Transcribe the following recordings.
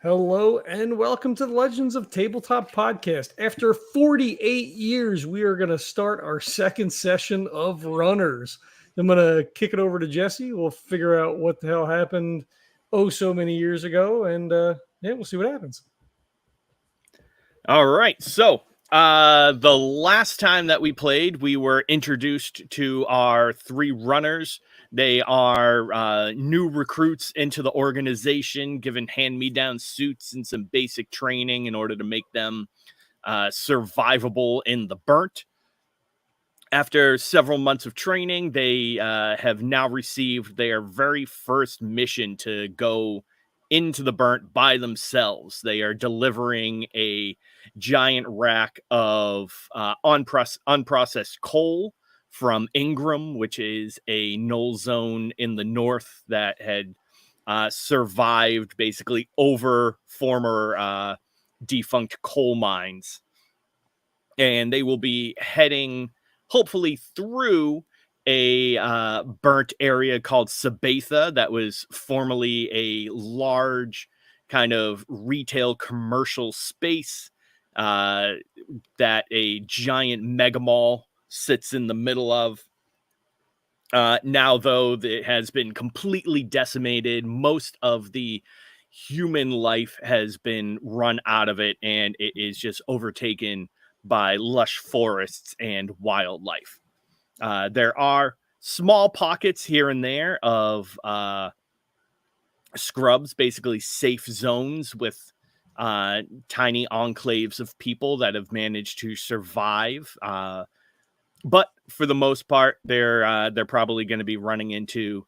Hello and welcome to the Legends of Tabletop podcast. After 48 years, we are going to start our second session of Runners. I'm going to kick it over to Jesse. We'll figure out what the hell happened so many years ago, and we'll see what happens. All right, so the last time that we played, we were introduced to our three runners. They are new recruits into the organization, given hand-me-down suits and some basic training in order to make them survivable in the burnt. After several months of training, they have now received their very first mission to go into the burnt by themselves. They are delivering a giant rack of unprocessed coal from Ingram, which is a null zone in the north that had survived basically over former defunct coal mines. And they will be heading hopefully through a burnt area called Sabatha that was formerly a large kind of retail commercial space that a giant mega mall sits in the middle of. Now, though, it has been completely decimated. Most of the human life has been run out of it, and it is just overtaken by lush forests and wildlife. There are small pockets here and there of scrubs, basically safe zones with tiny enclaves of people that have managed to survive. But for the most part, they're probably going to be running into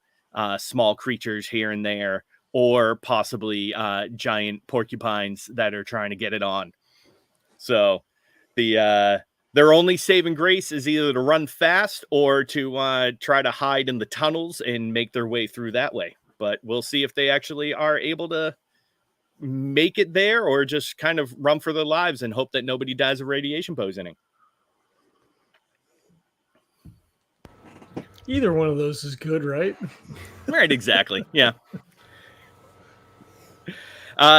small creatures here and there, or possibly giant porcupines that are trying to get it on. So their only saving grace is either to run fast or to try to hide in the tunnels and make their way through that way. But we'll see if they actually are able to make it there or just kind of run for their lives and hope that nobody dies of radiation poisoning. Either one of those is good, right? Right, exactly. Yeah.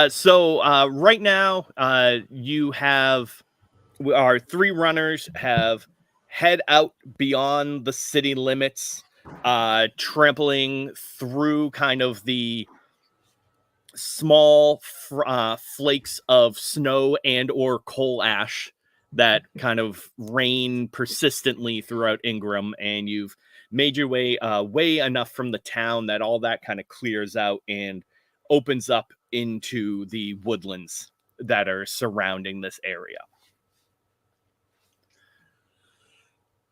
So right now, you have our three runners have head out beyond the city limits, trampling through kind of the small flakes of snow and or coal ash that kind of rain persistently throughout Ingram, and you've made your way way enough from the town that all that kind of clears out and opens up into the woodlands that are surrounding this area.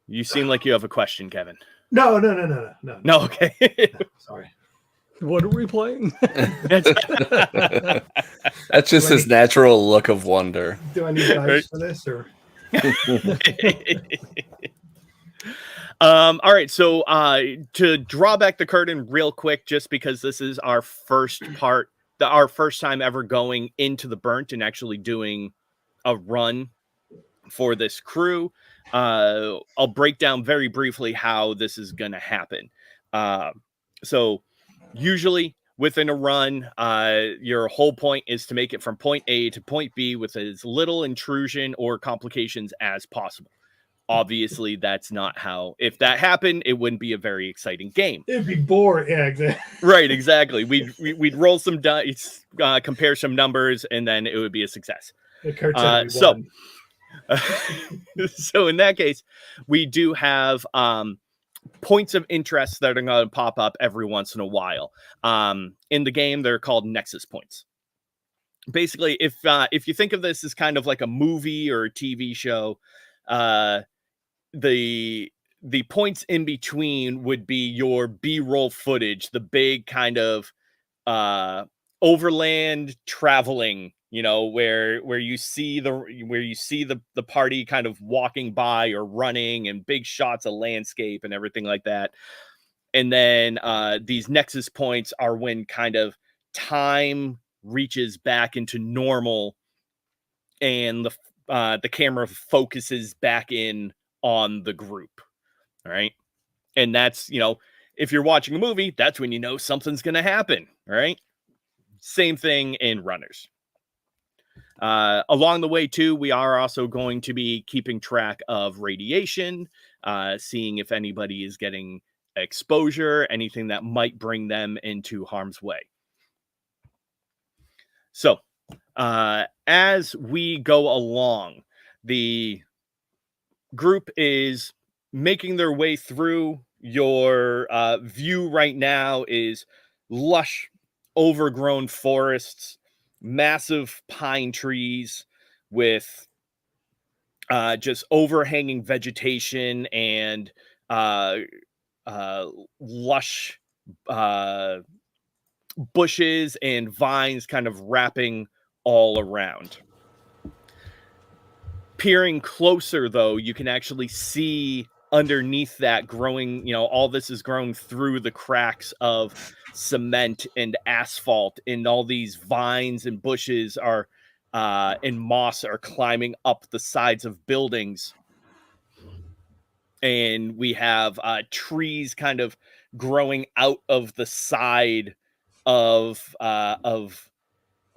You seem like you have a question, Kevin. No. No, okay. Sorry. What are we playing? That's just his natural look of wonder. Do I need dice for this, or? All right, so to draw back the curtain real quick, just because this is our first part, our first time ever going into the burnt and actually doing a run for this crew, I'll break down very briefly how this is going to happen. So usually within a run, your whole point is to make it from point A to point B with as little intrusion or complications as possible. Obviously, that's not how. If that happened, it wouldn't be a very exciting game. It'd be boring. Yeah, exactly. Right, exactly. We'd roll some dice, compare some numbers, and then it would be a success. So in that case, we do have points of interest that are going to pop up every once in a while. In the game, they're called Nexus points. Basically, if you think of this as kind of like a movie or a TV show, the points in between would be your B-roll footage, the big kind of overland traveling, where you see the party kind of walking by or running, and big shots of landscape and everything like that. And then these Nexus points are when kind of time reaches back into normal and the camera focuses back in on the group. All right. And that's, if you're watching a movie, that's when something's going to happen. All right. Same thing in runners. Along the way, too, we are also going to be keeping track of radiation, seeing if anybody is getting exposure, anything that might bring them into harm's way. So, as we go along, the group is making their way through. Your view right now is lush, overgrown forests, massive pine trees with just overhanging vegetation and lush bushes and vines kind of wrapping all around. Peering closer, though, you can actually see underneath that growing, all this is grown through the cracks of cement and asphalt, and all these vines and bushes are and moss are climbing up the sides of buildings. And we have trees kind of growing out of the side of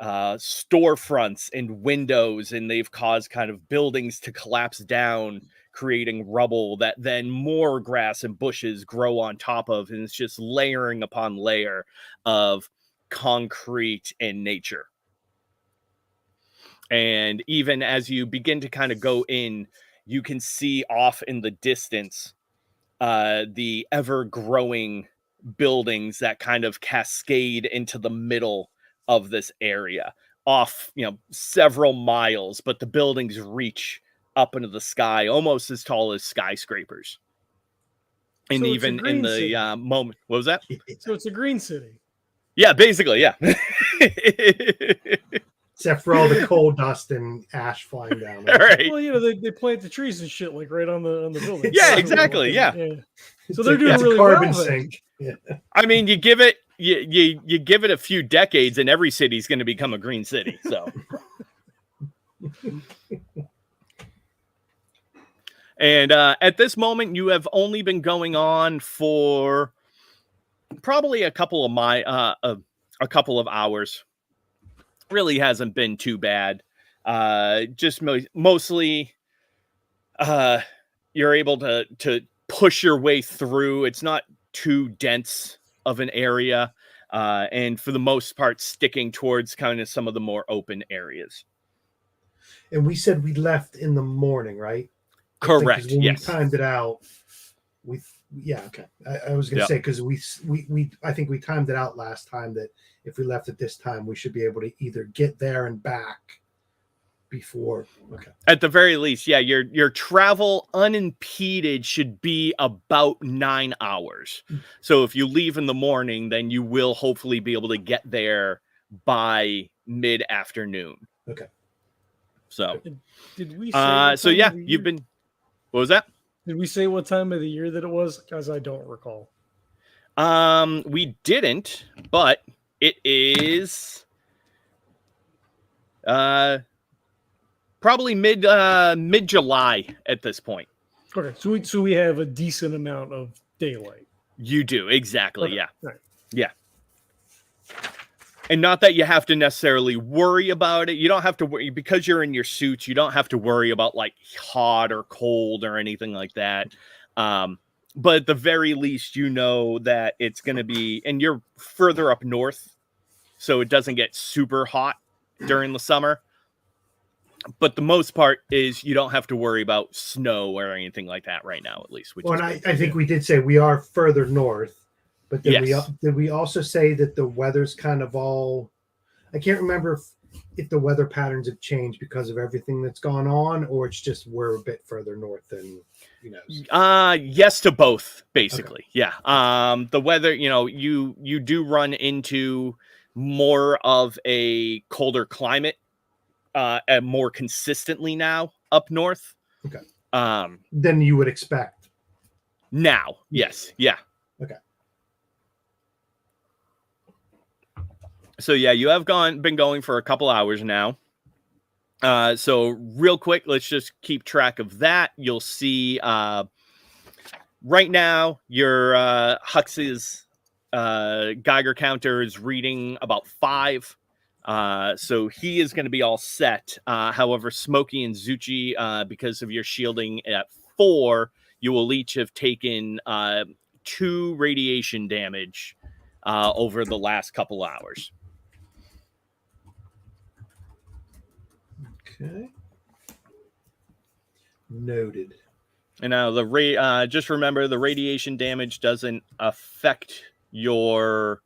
storefronts and windows, and they've caused kind of buildings to collapse down, creating rubble that then more grass and bushes grow on top of, and it's just layering upon layer of concrete and nature. And even as you begin to kind of go in, you can see off in the distance the ever-growing buildings that kind of cascade into the middle of this area, off, several miles, but the buildings reach up into the sky, almost as tall as skyscrapers. And So even in the moment, what was that? So it's a green city. Yeah, basically, yeah. Except for all the coal dust and ash flying down. All right. Well, they plant the trees and shit like right on the building. Yeah, exactly. Yeah. So they're doing really carbon well. sink. Yeah. I mean, you give it you give it a few decades, and every city's going to become a green city. So, and at this moment, you have only been going on for probably a couple of hours. Really hasn't been too bad. Just mostly, you're able to push your way through. It's not too dense of an area, and for the most part, sticking towards kind of some of the more open areas. And we said we left in the morning, right? Correct. When yes. we timed it out, okay. I was going to say, because we I think we timed it out last time that if we left at this time, we should be able to either get there and back before. Okay. At the very least, yeah, your travel unimpeded should be about 9 hours. So if you leave in the morning, then you will hopefully be able to get there by mid-afternoon. Okay. So did we say so yeah, you've been, what was that? Did we say what time of the year that it was? Because I don't recall. We didn't, but it is probably mid-July at this point. Okay, so we have a decent amount of daylight. You do, exactly, okay. Yeah. Right. Yeah. And not that you have to necessarily worry about it. You don't have to worry, because you're in your suits, you don't have to worry about like hot or cold or anything like that. But at the very least, you know that it's going to be, and you're further up north, so it doesn't get super hot during the summer. But the most part is you don't have to worry about snow or anything like that right now, at least. Well, and I think we did say we are further north. But then yes. did we also say that the weather's kind of all? I can't remember if the weather patterns have changed because of everything that's gone on, or it's just we're a bit further north than yes to both, basically. Okay. Yeah. The weather, you do run into more of a colder climate, and more consistently now up north. Okay. Than you would expect. Now, yes, yeah. Okay. So yeah, you have been going for a couple hours now. So real quick, let's just keep track of that. You'll see right now your Huxley's Geiger counter is reading about 5. So he is going to be all set. However, Smokey and Zuchy, because of your shielding at 4, you will each have taken 2 radiation damage over the last couple hours. Okay. Noted. And now just remember the radiation damage doesn't affect your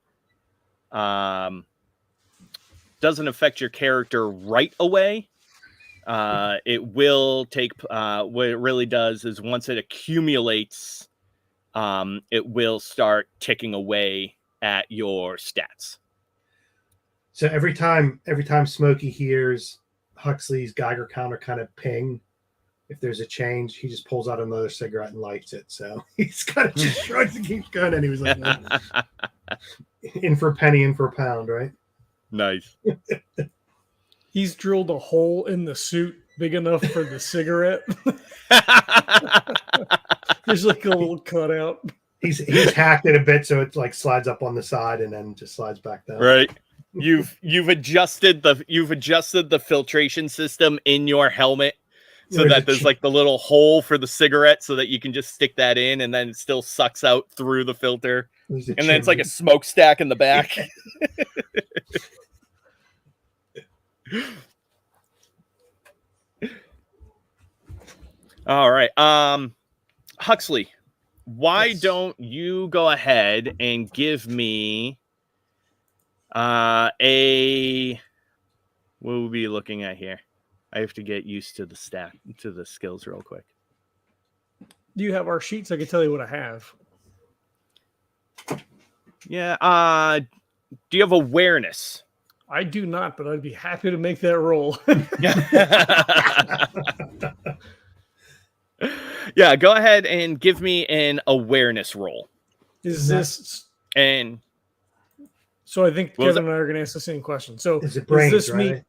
character right away. It will take what it really does is once it accumulates, it will start ticking away at your stats. So every time Smokey hears Huxley's Geiger counter kind of ping, if there's a change, he just pulls out another cigarette and lights it. So he's kind of just shrugs and keeps going. And he was like, in for a penny, in for a pound, right? Nice. He's drilled a hole in the suit big enough for the cigarette. There's like a little cutout. He's hacked it a bit so it like slides up on the side and then just slides back down. Right. You've adjusted the filtration system in your helmet so that there's like the little hole for the cigarette so that you can just stick that in and then it still sucks out through the filter. And then it's like a smokestack in the back. All right. Huxley, why don't you go ahead and give me what will we be looking at here? I have to get used to the skills real quick. Do you have our sheets? I can tell you what I have. Yeah. Do you have awareness? I do not, but I'd be happy to make that roll. Yeah, go ahead and give me an awareness roll. And so I think Kevin and I are going to ask the same question. So is this right? Me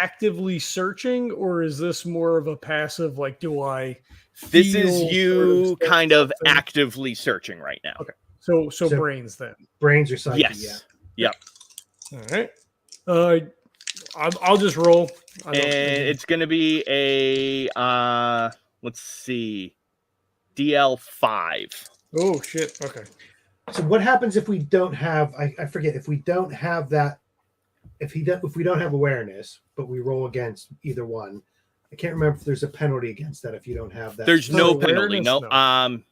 actively searching, or is this more of a passive, like, do I feel this is you kind of actively searching right now. Okay. So brains then. Brains or psyche, yes. Yeah. Yep. All right. I'll just roll. And it's going to be a let's see, DL5. Oh shit. Okay. So what happens if we don't have? I forget if we don't have that. If we don't have awareness, but we roll against either one. I can't remember if there's a penalty against that if you don't have that. There's no penalty. No.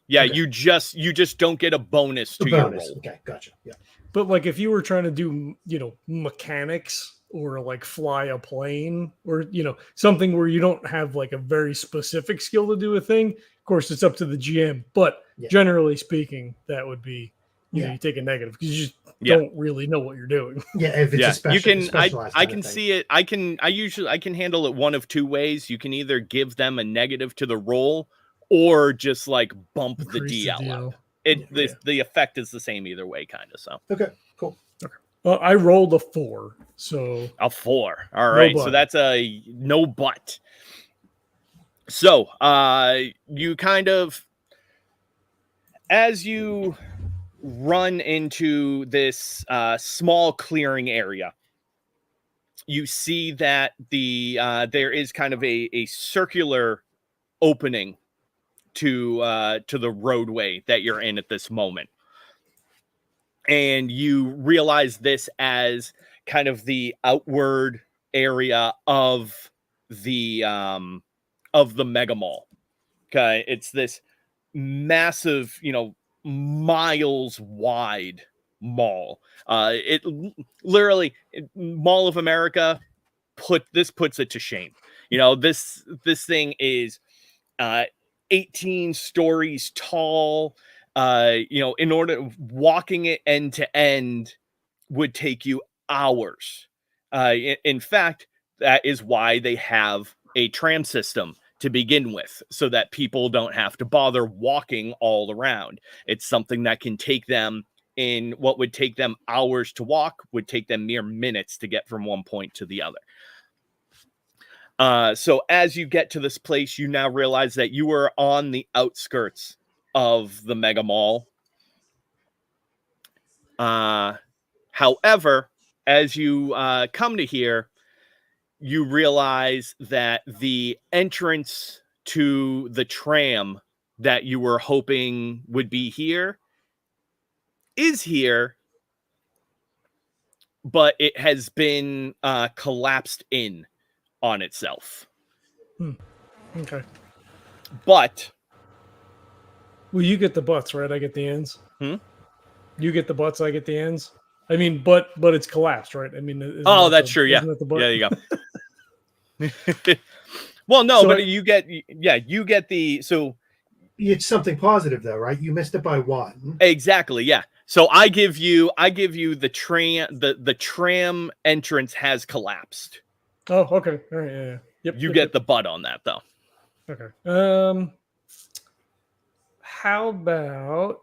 Yeah. Okay. You just don't get a bonus to your roll. Okay. Gotcha. Yeah. But like if you were trying to do, mechanics or like fly a plane or, something where you don't have like a very specific skill to do a thing, of course it's up to the GM. But generally speaking, that would be, you take a negative because you just don't really know what you're doing. Yeah. If it's a special, you can, I can see it. I can handle it one of two ways. You can either give them a negative to the roll or just like bump Increase the DL up. The effect is the same either way, kind of. So okay, cool. Okay. I rolled a 4, so a 4. All right, so that's a no but. So you kind of, as you run into this small clearing area, you see that there is kind of a circular opening to the roadway that you're in at this moment. And you realize this as kind of the outward area of the mega mall. Okay. It's this massive, miles wide mall. It literally Mall of America puts it to shame. This thing is 18 stories tall. In order walking it end to end would take you hours. In fact, that is why they have a tram system to begin with, so that people don't have to bother walking all around. It's something that can take them in what would take them hours to walk would take them mere minutes to get from one point to the other. So as you get to this place, you now realize that you are on the outskirts of the mega mall. However, as you come to here, you realize that the entrance to the tram that you were hoping would be here is here, but it has been collapsed in on itself. Okay. But Well, you get the butts, right? I get the ends. Hmm? You get the butts. I get the ends. I mean, but it's collapsed, right? I mean, that's true. Yeah. Isn't that the butt? Yeah, you go. Well, no, So but you get the so It's something positive though, right? You missed it by one. exactly, yeah. So I give you the tram entrance has collapsed. Oh, okay. All right. Yeah. Yep. You yep, get yep. the butt on that though. Okay. How about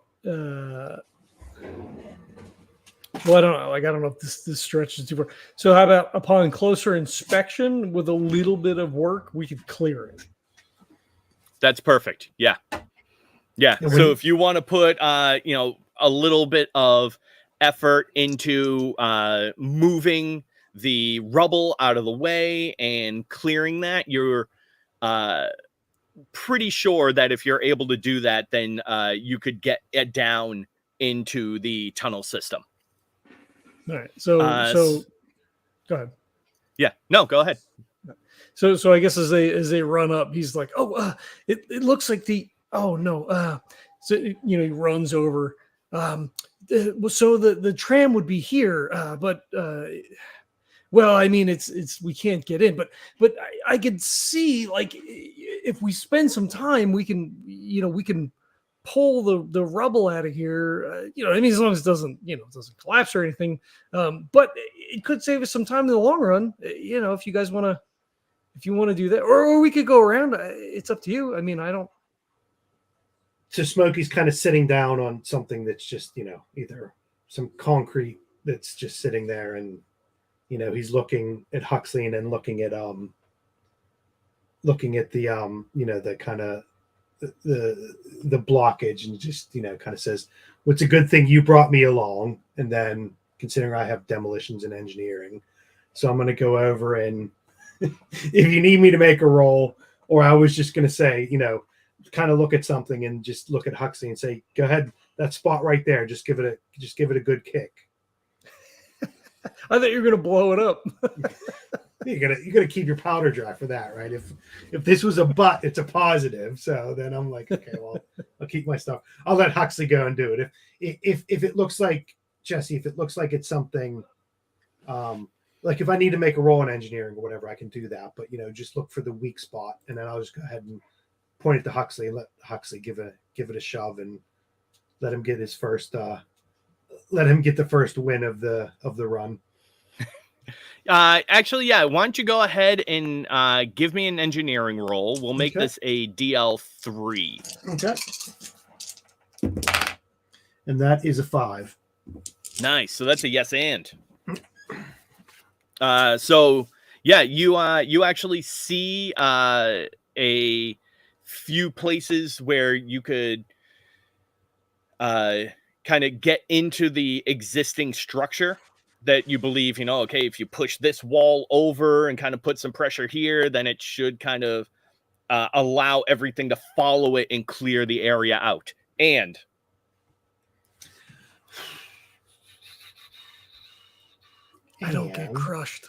well, I don't know. Like, I don't know if this stretches too far. So, how about upon closer inspection, with a little bit of work, we could clear it? That's perfect. Yeah. Yeah. And So when- if you want to put a little bit of effort into moving the rubble out of the way and clearing that, you're pretty sure that if you're able to do that, then you could get it down into the tunnel system. All right. So go ahead. Yeah. No, go ahead. So I guess as they run up, he's like, "Oh, it looks like oh no." So he runs over. So the tram would be here, but well, I mean, it's we can't get in, but I could see, like, if we spend some time, we can pull the rubble out of here. I mean, as long as it doesn't collapse or anything. But it could save us some time in the long run. If you guys want to do that, or we could go around. It's up to you. I mean, I don't. So Smokey's kind of sitting down on something that's just, either some concrete that's just sitting there, and he's looking at Huxley and then looking at the the kind of the blockage, and just kind of says, "Well, it's a good thing you brought me along." And then, considering I have demolitions and engineering, so I'm going to go over and if you need me to make a roll, or I was just going to say, kind of look at something and just look at Huxley and say, "Go ahead, that spot right there. Just give it a good kick." I thought you were gonna blow it up. You gotta keep your powder dry for that, right? If this was a butt, it's a positive. So then I'm like, okay, well, I'll keep my stuff. I'll let Huxley go and do it. If it looks like, Jesse, if it looks like it's something, like if I need to make a roll in engineering or whatever, I can do that. But just look for the weak spot, and then I'll just go ahead and point it to Huxley and let Huxley give it a shove and let him get his first. Let him get the first win of the run. Actually, yeah. Why don't you go ahead and give me an engineering roll? We'll make this a DL3. Okay. And that is a 5. Nice. So that's a yes and. So yeah, you actually see a few places where you could kind of get into the existing structure that you believe, okay, if you push this wall over and kind of put some pressure here, then it should kind of allow everything to follow it and clear the area out. And I don't get crushed.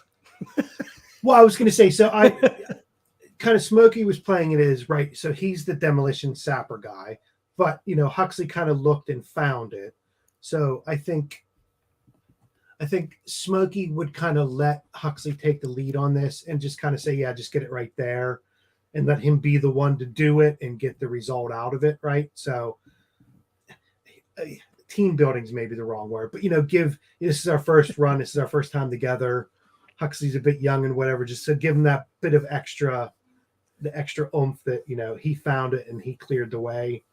Well, I was going to say, so I kind of Smokey was playing it as, right, so he's the demolition sapper guy, but Huxley kind of looked and found it. So I think Smokey would kind of let Huxley take the lead on this and just kind of say, yeah, just get it right there, and let him be the one to do it and get the result out of it, right? So team building is maybe the wrong word, but this is our first run, this is our first time together. Huxley's a bit young and whatever, just to give him that bit of extra oomph that he found it and he cleared the way.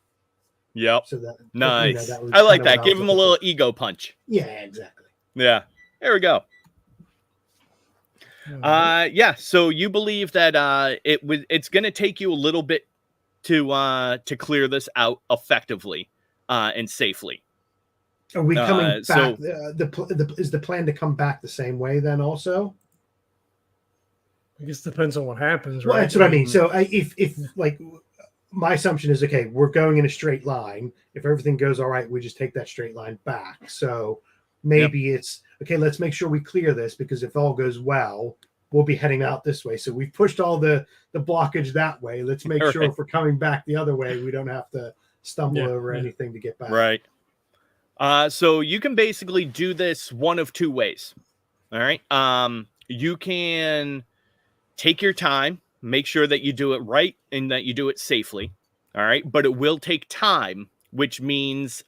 Yep. So that nice. That was I like kind that. of Give him a little ego punch. Yeah, exactly. Yeah. There we go. Yeah. So you believe that it's going to take you a little bit to clear this out effectively and safely. Are we coming back? So Is the plan to come back the same way then also? I guess it depends on what happens, Well, right? that's what I mean. So if like my assumption is, okay, we're going in a straight line. If everything goes all right, we just take that straight line back. So maybe it's okay. Let's make sure we clear this, because if all goes well, we'll be heading out this way. So we've pushed all the blockage that way. Let's make sure if we're coming back the other way, we don't have to stumble over anything to get back. Right. So you can basically do this one of two ways. All right. You can take your time, make sure that you do it right and that you do it safely. All right. But it will take time, which means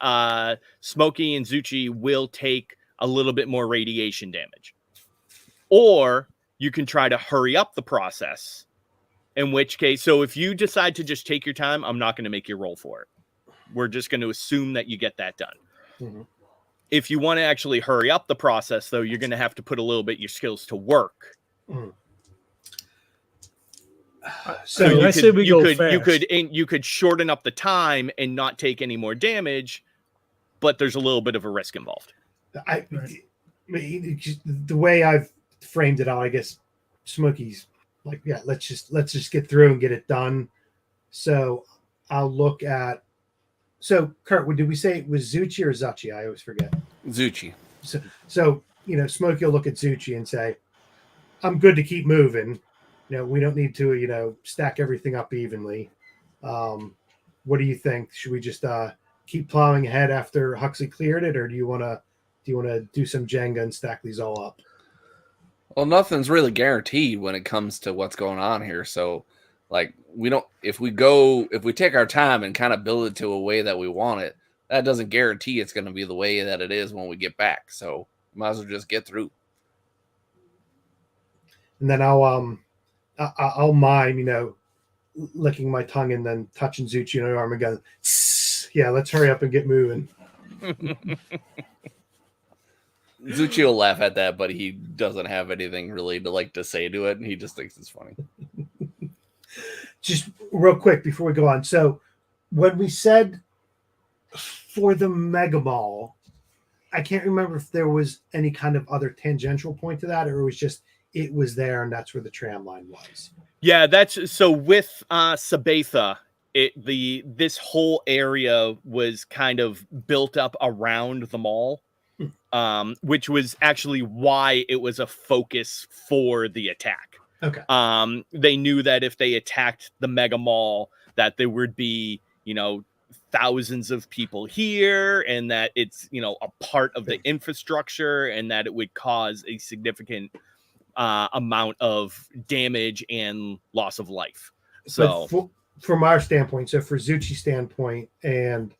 Smokey and Zuchy will take a little bit more radiation damage. Or you can try to hurry up the process, in which case, so if you decide to just take your time, I'm not going to make you roll for it. We're just going to assume that you get that done. Mm-hmm. If you want to actually hurry up the process, though, you're going to have to put a little bit your skills to work. Mm. So you could shorten up the time and not take any more damage, but there's a little bit of a risk involved. The way I've framed it out, I guess Smokey's like, yeah, let's just get through and get it done. So I'll look at. So Kurt, did we say it was Zuchy or Zuchy? I always forget. Zuchy. So Smokey will look at Zuchy and say, "I'm good to keep moving. We don't need to stack everything up evenly. What do you think? Should we just keep plowing ahead after Huxley cleared it, or do you want to do some Jenga and stack these all up?" Well, nothing's really guaranteed when it comes to what's going on here. So, like, if we take our time and kind of build it to a way that we want it, that doesn't guarantee it's going to be the way that it is when we get back. So, might as well just get through. And then I'll mime, licking my tongue and then touching Zuchy on the arm and going, yeah, let's hurry up and get moving. Zuchy will laugh at that, but he doesn't have anything really to say to it. He just thinks it's funny. Just real quick before we go on. So when we said for the Mega Mall, I can't remember if there was any kind of other tangential point to that, or it was just it was there and that's where the tram line was. Yeah, that's so with Sabetha, this whole area was kind of built up around the mall. Which was actually why it was a focus for the attack. Okay. They knew that if they attacked the mega mall, that there would be, thousands of people here, and that it's, a part of the infrastructure, and that it would cause a significant amount of damage and loss of life. So from our standpoint, so for Zucchi's standpoint and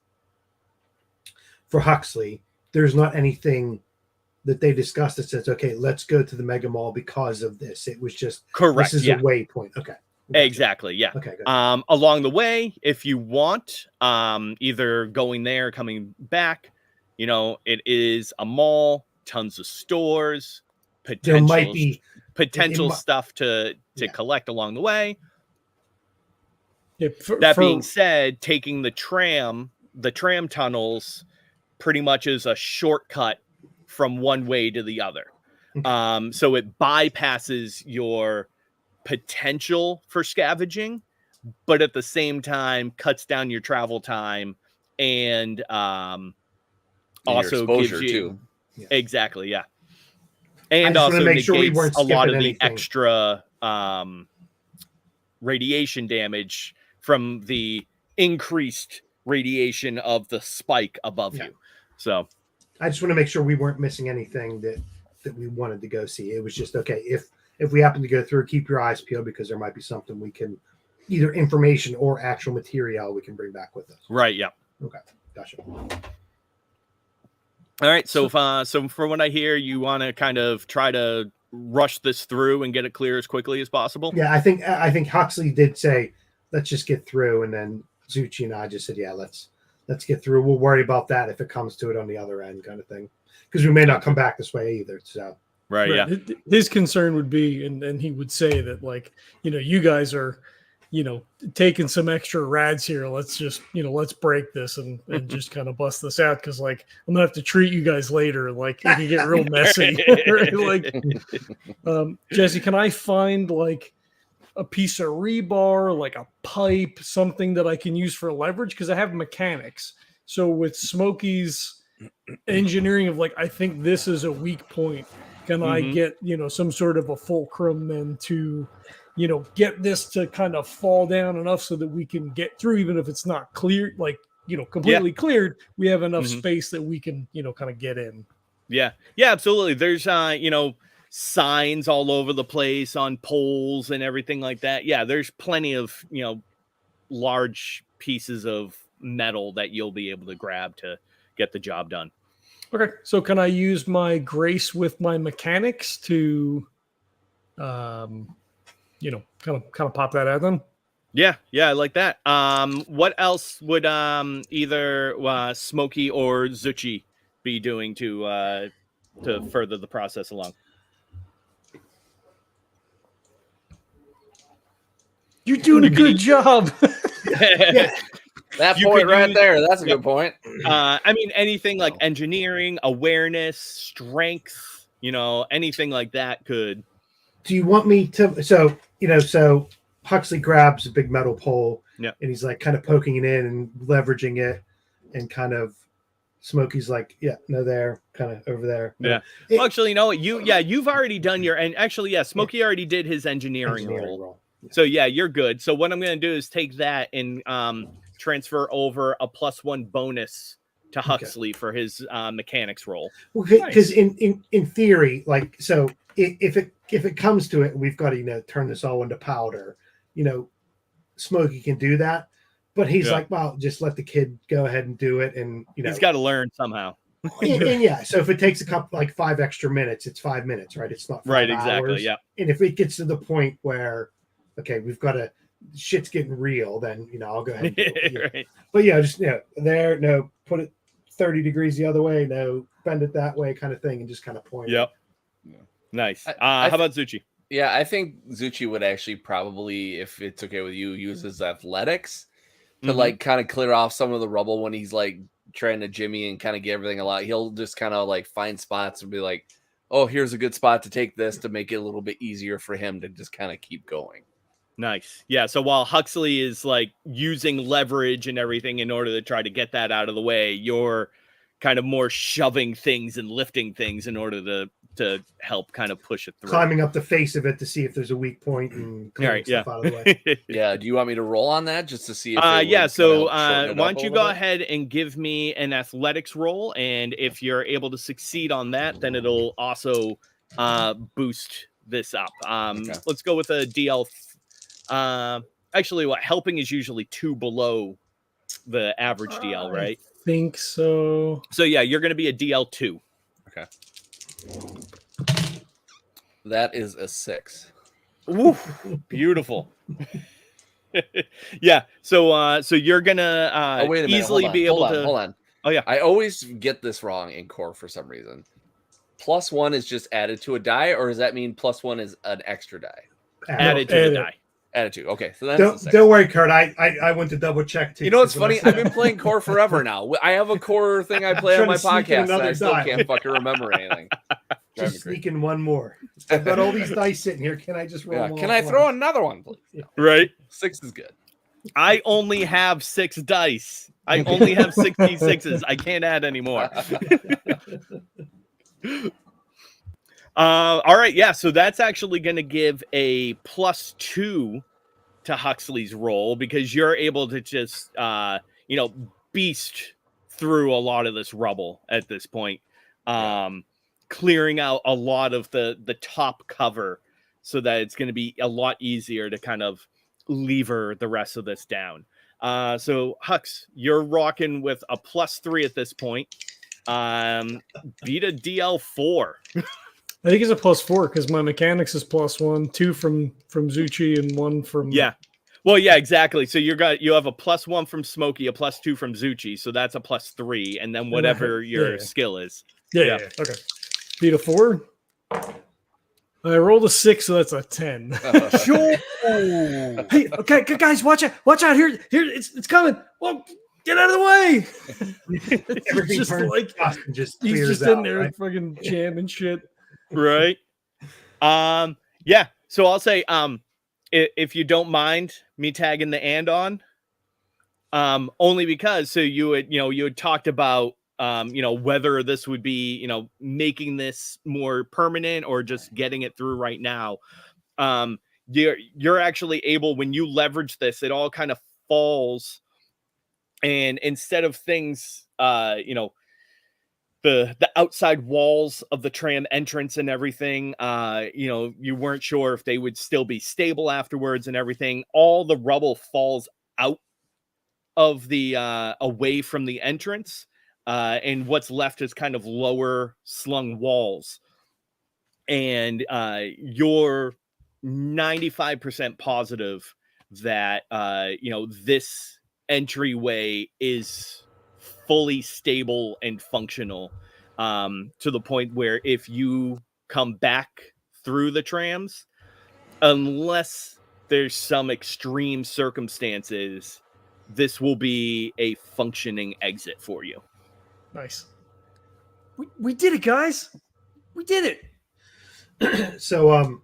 for Huxley, there's not anything that they discussed that says, okay, let's go to the mega mall because of this. It was just, correct. This is a waypoint. Okay. Gotcha. Exactly. Yeah. Okay. Along the way, if you want, either going there or coming back, it is a mall, tons of stores, potential stuff to collect along the way. Yeah, being said, taking the tram tunnels pretty much is a shortcut from one way to the other. So it bypasses your potential for scavenging, but at the same time cuts down your travel time and also gives you too. Exactly, yeah. And also negates a lot of the extra radiation damage from the increased radiation of the spike above you. So I just want to make sure we weren't missing anything that we wanted to go see. It was just, okay, if we happen to go through, keep your eyes peeled, because there might be something we can, either information or actual material we can bring back with us. Right. Yeah. Okay. Gotcha. All right. So from what I hear, you want to kind of try to rush this through and get it clear as quickly as possible. Yeah. I think Huxley did say, let's just get through. And then Zuchy and I just said, yeah, let's get through. We'll worry about that if it comes to it on the other end, kind of thing, because we may not come back this way either. So right. Yeah. His concern would be, and he would say that, like, you guys are taking some extra rads here. Let's just, let's break this and just kind of bust this out. Cause like, I'm gonna have to treat you guys later. Like it can get real messy. Right? Like, Jesse, can I find like a piece of rebar, like a pipe, something that I can use for leverage? Cause I have mechanics. So with Smokey's engineering of like, I think this is a weak point. Can I get, some sort of a fulcrum then to, get this to kind of fall down enough so that we can get through, even if it's not clear, like, completely cleared, we have enough space that we can, kind of get in. Yeah. Yeah, absolutely. There's, signs all over the place on poles and everything like that. Yeah. There's plenty of, large pieces of metal that you'll be able to grab to get the job done. Okay. So can I use my grace with my mechanics to, kind of pop that at them? Yeah, I like that. What else would either Smokey or Zuchy be doing to further the process along? You're doing a good job. Yeah. That point right there, that's a good point. I mean, anything like engineering, awareness, strength, anything like that could. Do you want me to? So Huxley grabs a big metal pole, and he's like kind of poking it in and leveraging it, and kind of Smokey's like, there, kind of over there. Yeah. Well, actually, you've already done your, and actually, Smokey already did his engineering role. Yeah. So you're good. So what I'm going to do is take that and transfer over a +1 bonus to Huxley for his mechanics role. Because in theory, like, so if it comes to it, we've got to turn this all into powder. Smokey can do that, but he's like, well, just let the kid go ahead and do it, and he's got to learn somehow. and so if it takes a couple, like 5 extra minutes, it's 5 minutes, right? It's not 5 right, hours. exactly, yeah. And if it gets to the point where, okay, we've got to, shit's getting real, then I'll go ahead and do it. Right. But just there, no, put it 30 degrees the other way, no, bend it that way, kind of thing, and just kind of point. Yep. Nice. How about Zuchy? Yeah, I think Zuchy would actually probably, if it's okay with you, use his athletics to like kind of clear off some of the rubble when he's like trying to jimmy and kind of get everything a lot. He'll just kind of like find spots and be like, oh, here's a good spot to take this to make it a little bit easier for him to just kind of keep going. Nice. Yeah. So while Huxley is like using leverage and everything in order to try to get that out of the way, you're kind of more shoving things and lifting things in order to help kind of push it through. Climbing up the face of it to see if there's a weak point and clearing stuff out of the way. Yeah. Do you want me to roll on that just to see if So why don't you go ahead and give me an athletics roll, and if you're able to succeed on that, then it'll also boost this up. Let's go with a DL. Actually, helping is usually 2 below the average DL, right? I think so. So you're going to be a DL2. Okay. That is a 6. Ooh, beautiful. Yeah. So you're gonna wait a minute, easily be able to hold on. Oh yeah. I always get this wrong in core for some reason. +1 is just added to a die, or does that mean +1 is an extra die? Added to the die. Added to. Okay, so that's don't worry, Kurt. I went to double check too. You know what's funny? I've been playing core forever now. I have a core thing I play on my podcast, and I still can't fucking remember anything. Just sneak in one more. I've got all these dice sitting here. Can I just roll? Can I throw another one, please? Yeah. Right. 6 is good. I only have 6 dice. I only have 66s. I can't add anymore. All right, yeah. So that's actually going to give a +2 to Huxley's roll because you're able to just, beast through a lot of this rubble at this point, clearing out a lot of the top cover so that it's going to be a lot easier to kind of lever the rest of this down. So Hux, you're rocking with a +3 at this point. Beat a DL4. I think it's a +4 because my mechanics is +1, 2 from Zuchy and 1 from Well, yeah, exactly. So you have a +1 from Smokey, a +2 from Zuchy, so that's a +3, and then whatever your skill is. Yeah. Okay. Beat a 4. I rolled a 6, so that's a 10. Sure. Hey, okay, guys, watch out! Here, it's coming. Well, get out of the way! Everything just turns like dust and just he's clears just in out, there right? fucking jamming shit. Right. Yeah. So I'll say, if you don't mind me tagging the and on, only because you had talked about, whether this would be, making this more permanent or just getting it through right now. You're actually able, when you leverage this, it all kind of falls, and instead of things, the outside walls of the tram entrance and everything, you weren't sure if they would still be stable afterwards and everything. All the rubble falls out of the away from the entrance, and what's left is kind of lower slung walls. And you're 95% positive that this entryway is fully stable and functional, to the point where if you come back through the trams, unless there's some extreme circumstances, this will be a functioning exit for you. Nice. We did it, guys. We did it. So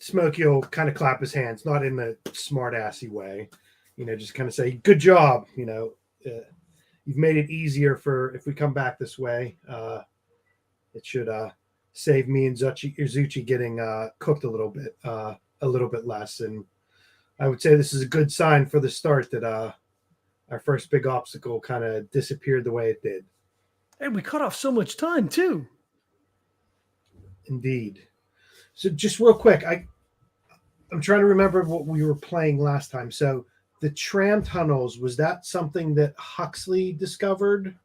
Smokey will kind of clap his hands, not in the smart assy way, just kind of say, "Good job." You've made it easier for if we come back this way. It should save me and Zuchy getting cooked a little bit less. And I would say this is a good sign for the start that our first big obstacle kind of disappeared the way it did. And we cut off so much time too. Indeed. So just real quick, I'm trying to remember what we were playing last time. So the tram tunnels, was that something that Huxley discovered?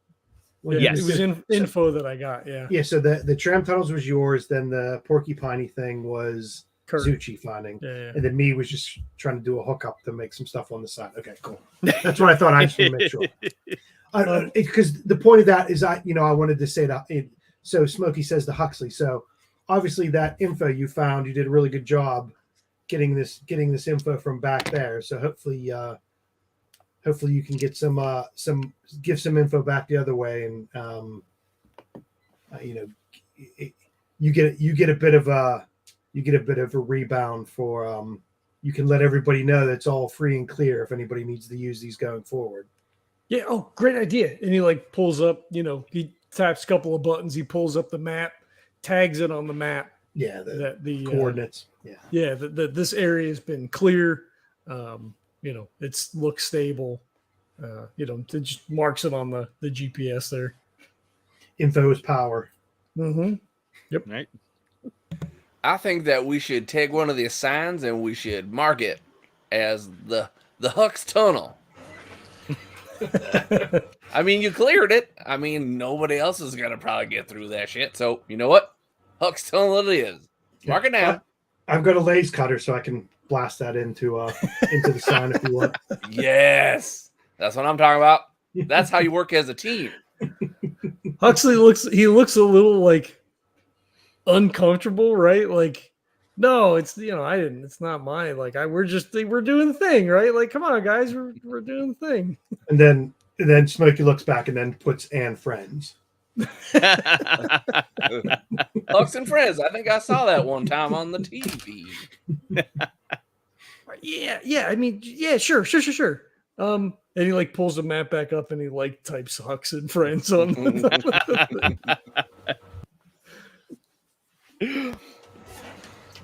Yes. It was info that I got. Yeah. Yeah. So the tram tunnels was yours. Then the porcupiney thing was Kurt. Zuchy finding. Yeah. And then me was just trying to do a hookup to make some stuff on the side. Okay, cool. That's what I thought. I just want to make sure. Because the point of that is I wanted to say that. So Smokey says to Huxley. So obviously that info you found, you did a really good job getting this info from back there. So hopefully you can get give some info back the other way, and you get a bit of a rebound for you can let everybody know that it's all free and clear if anybody needs to use these going forward. Yeah. Oh, great idea. And he pulls up, he taps a couple of buttons. He pulls up the map, tags it on the map. Yeah. The coordinates. This area has been clear. It looks stable. It just marks it on the GPS there. Info is power. Mm-hmm. Yep. Right. I think that we should take one of these signs and we should mark it as the Hux Tunnel. I mean, you cleared it. I mean, nobody else is gonna probably get through that shit. So you know what? Hux Tunnel it is. Mark it now. I've got a lace cutter, so I can blast that into the sign if you want. Yes, that's what I'm talking about. That's how you work as a team. Huxley looks a little uncomfortable, right? No, it's it's not mine. We're doing the thing, right? Come on, guys, we're doing the thing. And then Smokey looks back and then puts "and friends." Hux and Friends. I think I saw that one time on the TV. Yeah. I mean, yeah, sure. And he pulls the map back up and he types Hux and Friends on.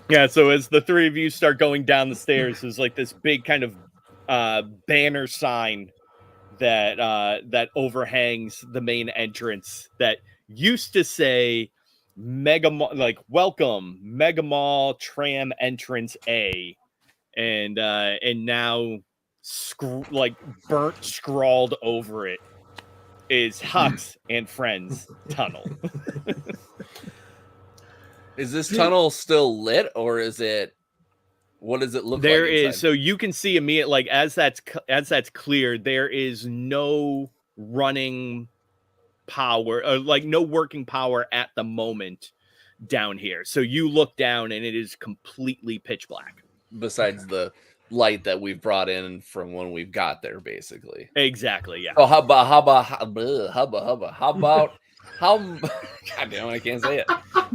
Yeah, so as the three of you start going down the stairs, there's this big kind of banner sign that overhangs the main entrance that used to say Mega Mall, welcome Mega Mall Tram Entrance A, and now burnt scrawled over it is Hux and Friends Tunnel. Is this tunnel still lit, or is it? What does it look like? There is, so you can see immediately, as that's cleared, there is no running power, or no working power at the moment. down here. So you look down and it is completely pitch black. Besides the light that we've brought in from when we've got there, basically. Exactly. Yeah. So how God damn it, I can't say it.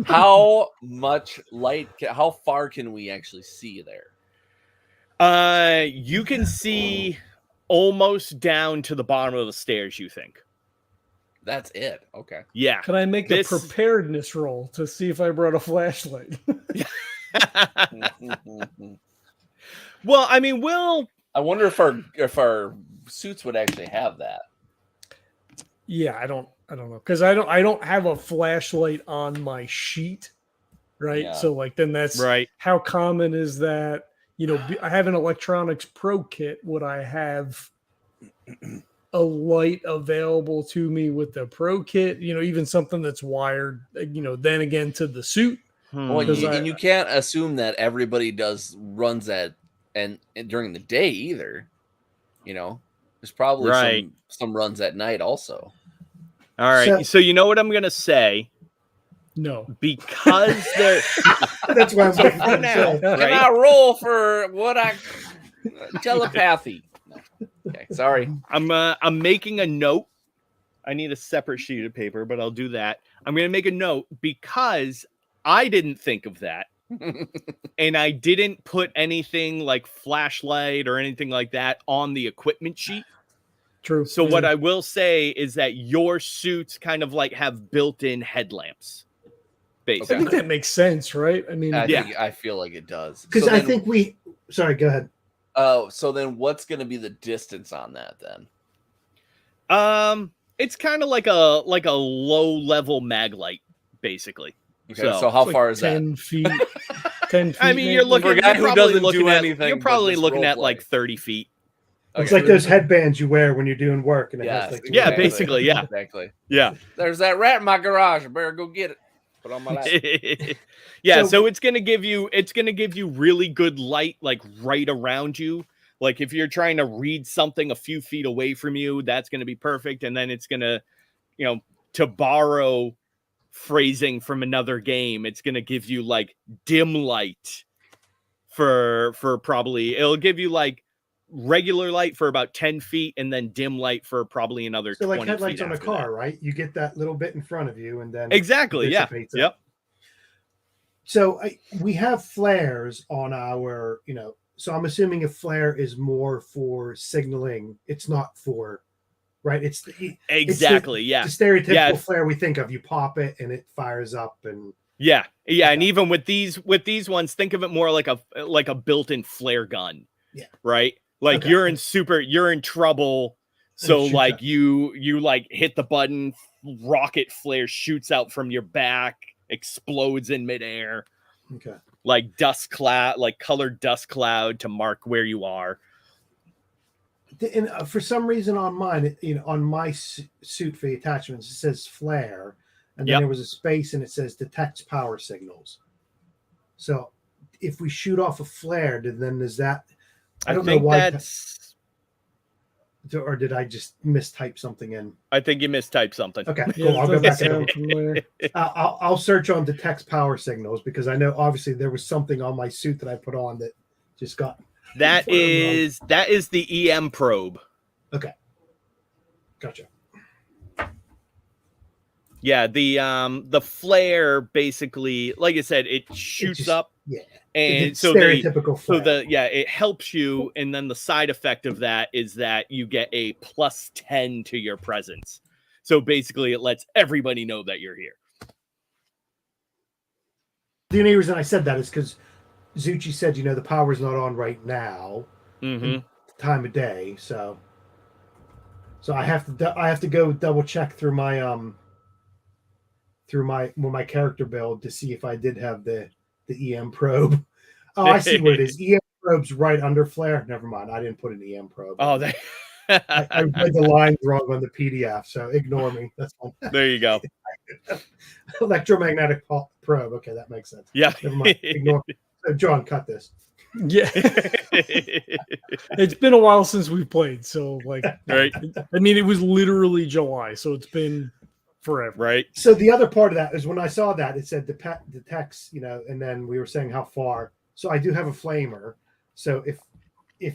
How much light? How far can we actually see there? You can see almost down to the bottom of the stairs. You think? That's it. Okay. Yeah. Can I make a preparedness roll to see if I brought a flashlight? Well, I mean, I wonder if our suits would actually have that. Yeah, I don't know, because I don't have a flashlight on my sheet, right? Yeah. So like then that's right. How common is that? You know, I have an electronics pro kit. Would I have a light available to me with the pro kit? You know, even something that's wired. You know, then again to the suit. Well, and you can't assume that everybody runs that and during the day either. You know, there's probably some runs at night also. All right. So you know what I'm gonna say? No, because they're. That's why I'm saying for now. right? Can I roll for what I telepathy? No. Okay, sorry. I'm making a note. I need a separate sheet of paper, but I'll do that. I'm gonna make a note because I didn't think of that. And I didn't put anything like flashlight or anything like that on the equipment sheet. True. So what I will say is that your suits kind of like have built-in headlamps. Basically. I think that makes sense, right? I mean, I feel like it does. Because I think sorry, go ahead. So then what's going to be the distance on that then? It's kind of like a low-level mag light, basically. Okay, so how far is 10 that? feet. 10 feet. I mean, you're looking. For a guy who doesn't do anything. You're probably looking at like 30 feet. It's like those headbands you wear when you're doing work, and it has like basically, yeah, exactly, yeah. There's that rat in my garage. I better go get it. Put on my lap. So it's gonna give you really good light, like right around you. Like if you're trying to read something a few feet away from you, that's gonna be perfect. And then it's gonna, to borrow phrasing from another game, it's gonna give you like dim light for probably it'll give you like regular light for about 10 feet and then dim light for probably another 20 feet. So like headlights on a car, that. right? You get that little bit in front of you and then exactly, yeah. Yep. So we have flares on our, so I'm assuming a flare is more for signaling. It's not for, right? It's the stereotypical flare we think of. You pop it and it fires up and and even with these ones, think of it more like a built-in flare gun. Yeah. Right? Like you're in trouble. So like you like hit the button, rocket flare shoots out from your back, explodes in midair. Okay. Like dust cloud, like colored dust cloud to mark where you are. And for some reason on mine, on my suit for the attachments, it says flare, and then there was a space and it says detects power signals. So if we shoot off a flare, then is that? I don't know why. Or did I just mistype something in? I think you mistyped something. Okay, cool. I'll go back and I'll search on detects power signals because I know obviously there was something on my suit that I put on that just got. That is the EM probe. Okay, gotcha. Yeah, the flare basically, like I said, it shoots up. Yeah. And it's stereotypical flare. It helps you, and then the side effect of that is that you get a +10 to your presence. So basically, it lets everybody know that you're here. The only reason I said that is because Zuchy said, the power's not on right now, time of day, so I have to go double check through my my character build to see if I did have the EM probe. Oh, I see what it is. EM probe's right under flare. Never mind. I didn't put an EM probe. Oh, I read the lines wrong on the PDF, so ignore me. That's fine. There you go. Electromagnetic probe. Okay, that makes sense. Yeah. Never mind. Ignore me. So, John, cut this. Yeah. It's been a while since we've played, so like, right. I mean, it was literally July, so it's been forever. Right. So the other part of that is when I saw that it said the text, and then we were saying how far. So I do have a flamer. So if we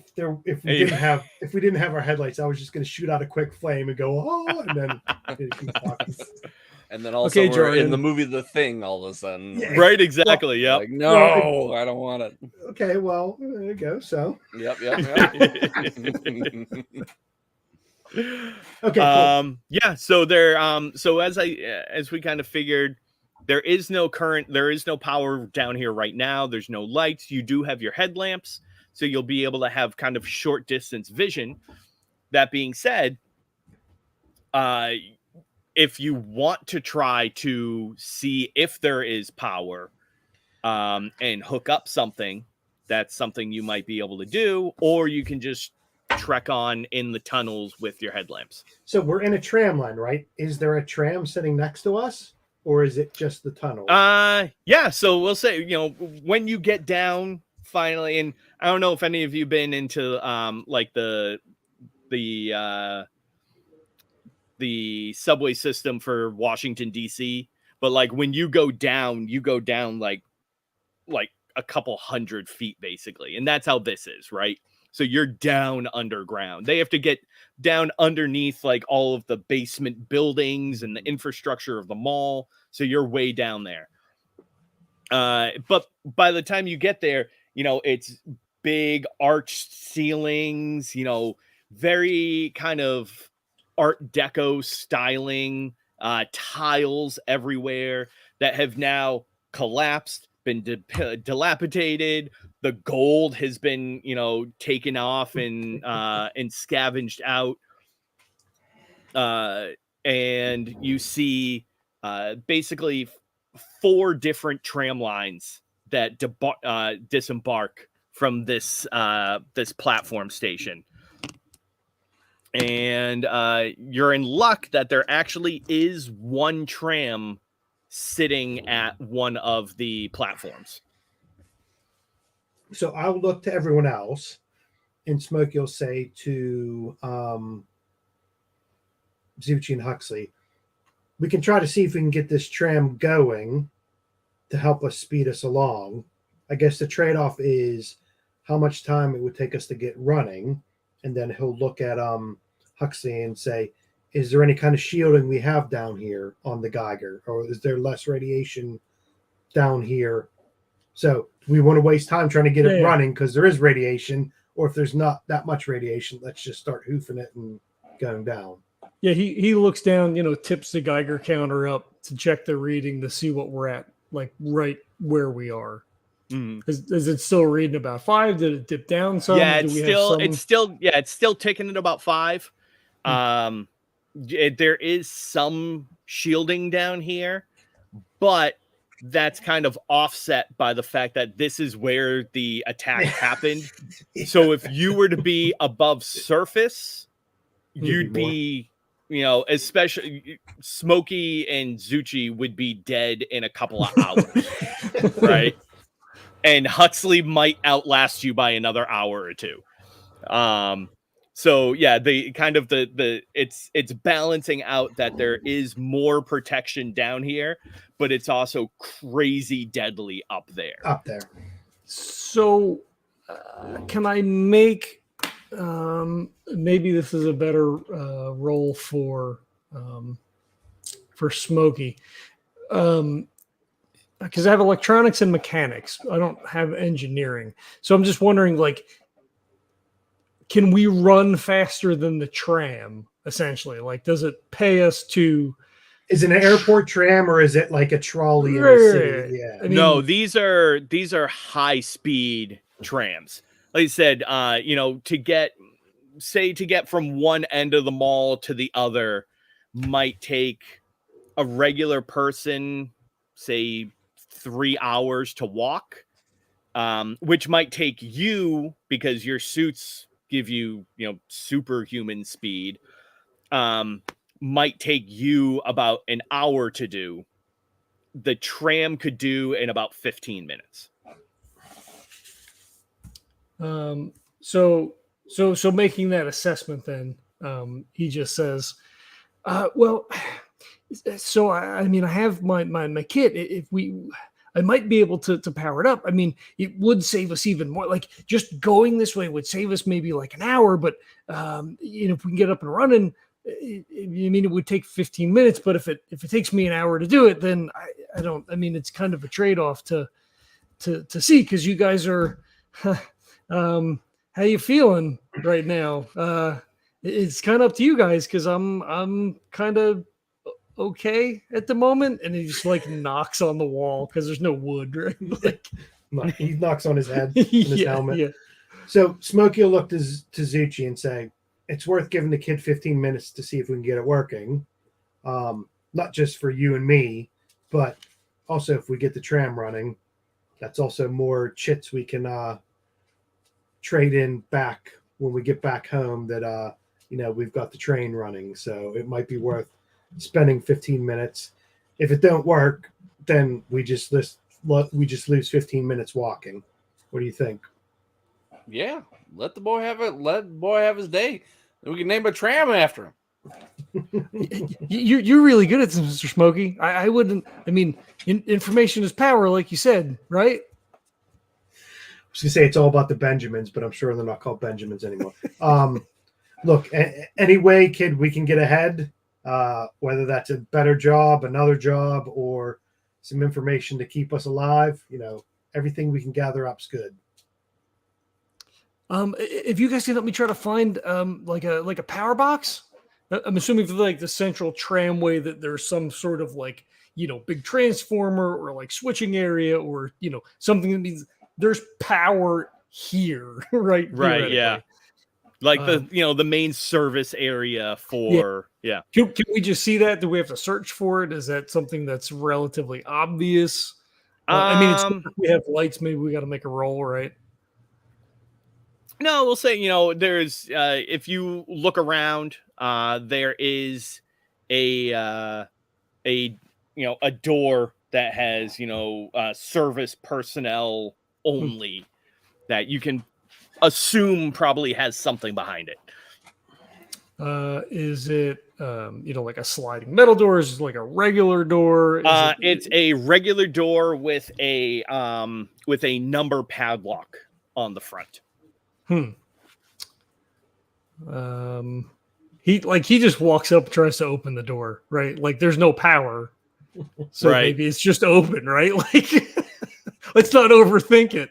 didn't have our headlights, I was just going to shoot out a quick flame and go and then keep talking. And then also we're Jordan. in the movie The Thing all of a sudden. Yeah. Right, exactly. Yep. Like, no, I don't want it. Okay, well, there you go. So Yep. okay, cool. Yeah, so there so as we kind of figured, there is no power down here right now. There's no lights. You do have your headlamps, so you'll be able to have kind of short distance vision. That being said, if you want to try to see if there is power and hook up something, that's something you might be able to do, or you can just trek on in the tunnels with your headlamps. So we're in a tram line, right? Is there a tram sitting next to us, or is it just the tunnel? Yeah, so we'll say, when you get down finally, and I don't know if any of you been into like the subway system for Washington DC, but like when you go down like a couple 100 feet basically, and that's how this is, right? So you're down underground. They have to get down underneath like all of the basement buildings and the infrastructure of the mall, so you're way down there. But by the time you get there, it's big arched ceilings, very kind of Art Deco styling, tiles everywhere that have now collapsed, been dilapidated. The gold has been, taken off and scavenged out. And you see basically 4 different tram lines that disembark from this platform station. And you're in luck that there actually is one tram sitting at one of the platforms. So I'll look to everyone else, and Smokey will say to Zuchy and Huxley, we can try to see if we can get this tram going to help us speed us along. I guess the trade-off is how much time it would take us to get running, and then he'll look at Huxley and say, is there any kind of shielding we have down here on the Geiger, or is there less radiation down here? So we want to waste time trying to get it running because there is radiation, or if there's not that much radiation, let's just start hoofing it and going down. Yeah, he looks down, tips the Geiger counter up to check the reading to see what we're at, like right where we are. Is it still reading about 5? Did it dip down some? Yeah, it's still ticking at about 5. There is some shielding down here, but that's kind of offset by the fact that this is where the attack happened. So if you were to be above surface, you'd be, especially Smokey and Zuchy would be dead in a couple of hours, right? And Huxley might outlast you by another hour or 2. So yeah, the kind of it's balancing out that there is more protection down here, but it's also crazy deadly up there. So can I make maybe this is a better role for Smokey, because I have electronics and mechanics. I don't have engineering, so I'm just wondering, like, can we run faster than the tram? Essentially, like, does it pay us to? Is it an airport tram, or is it like a trolley in the city? Yeah. I mean, no, these are high speed trams. Like I said, to get from one end of the mall to the other might take a regular person, say, 3 hours to walk, which might take you, because your suits give you, superhuman speed, might take you about an hour to do. The tram could do in about 15 minutes. So making that assessment, then he just says, well, So I mean, I have my kit. I might be able to power it up. I mean, it would save us even more. Like just going this way would save us maybe like an hour. But if we can get up and running, it would take 15 minutes. But if it takes me an hour to do it, then I don't. I mean, it's kind of a trade off to see, because you guys are. How you feeling right now? It's kind of up to you guys, because I'm kind of okay at the moment. And he just like knocks on the wall because there's no wood, right? Like, he knocks on his head in his helmet. Yeah. So Smokey will look to Zuchy and say, it's worth giving the kid 15 minutes to see if we can get it working. Not just for you and me, but also if we get the tram running, that's also more chits we can trade in back when we get back home that we've got the train running. So it might be worth spending 15 minutes. If it don't work, then we just lose 15 minutes walking. What do you think? Yeah, let the boy have it. Let the boy have his day. We can name a tram after him. You're really good at this, Mr. Smokey. I wouldn't. I mean, information is power, like you said, right? I was gonna say it's all about the Benjamins, but I'm sure they're not called Benjamins anymore. Look, anyway, kid, we can get ahead. Whether that's a better job, another job, or some information to keep us alive, everything we can gather up's good. If you guys can help me try to find like a power box, I'm assuming for like the central tramway that there's some sort of like big transformer or like switching area or something that means there's power here, right? Right, yeah. Like the main service area for Can we just see that? Do we have to search for it? Is that something that's relatively obvious? If we have lights, maybe we got to make a roll, right? No, we'll say there's if you look around, there is a door that has service personnel only that you can assume probably has something behind it. Is it like a sliding metal door? Is it like a regular door? It's a regular door with a number padlock on the front. He just walks up, tries to open the door, right? Like there's no power, so right. Maybe it's just open, right? Like let's not overthink it.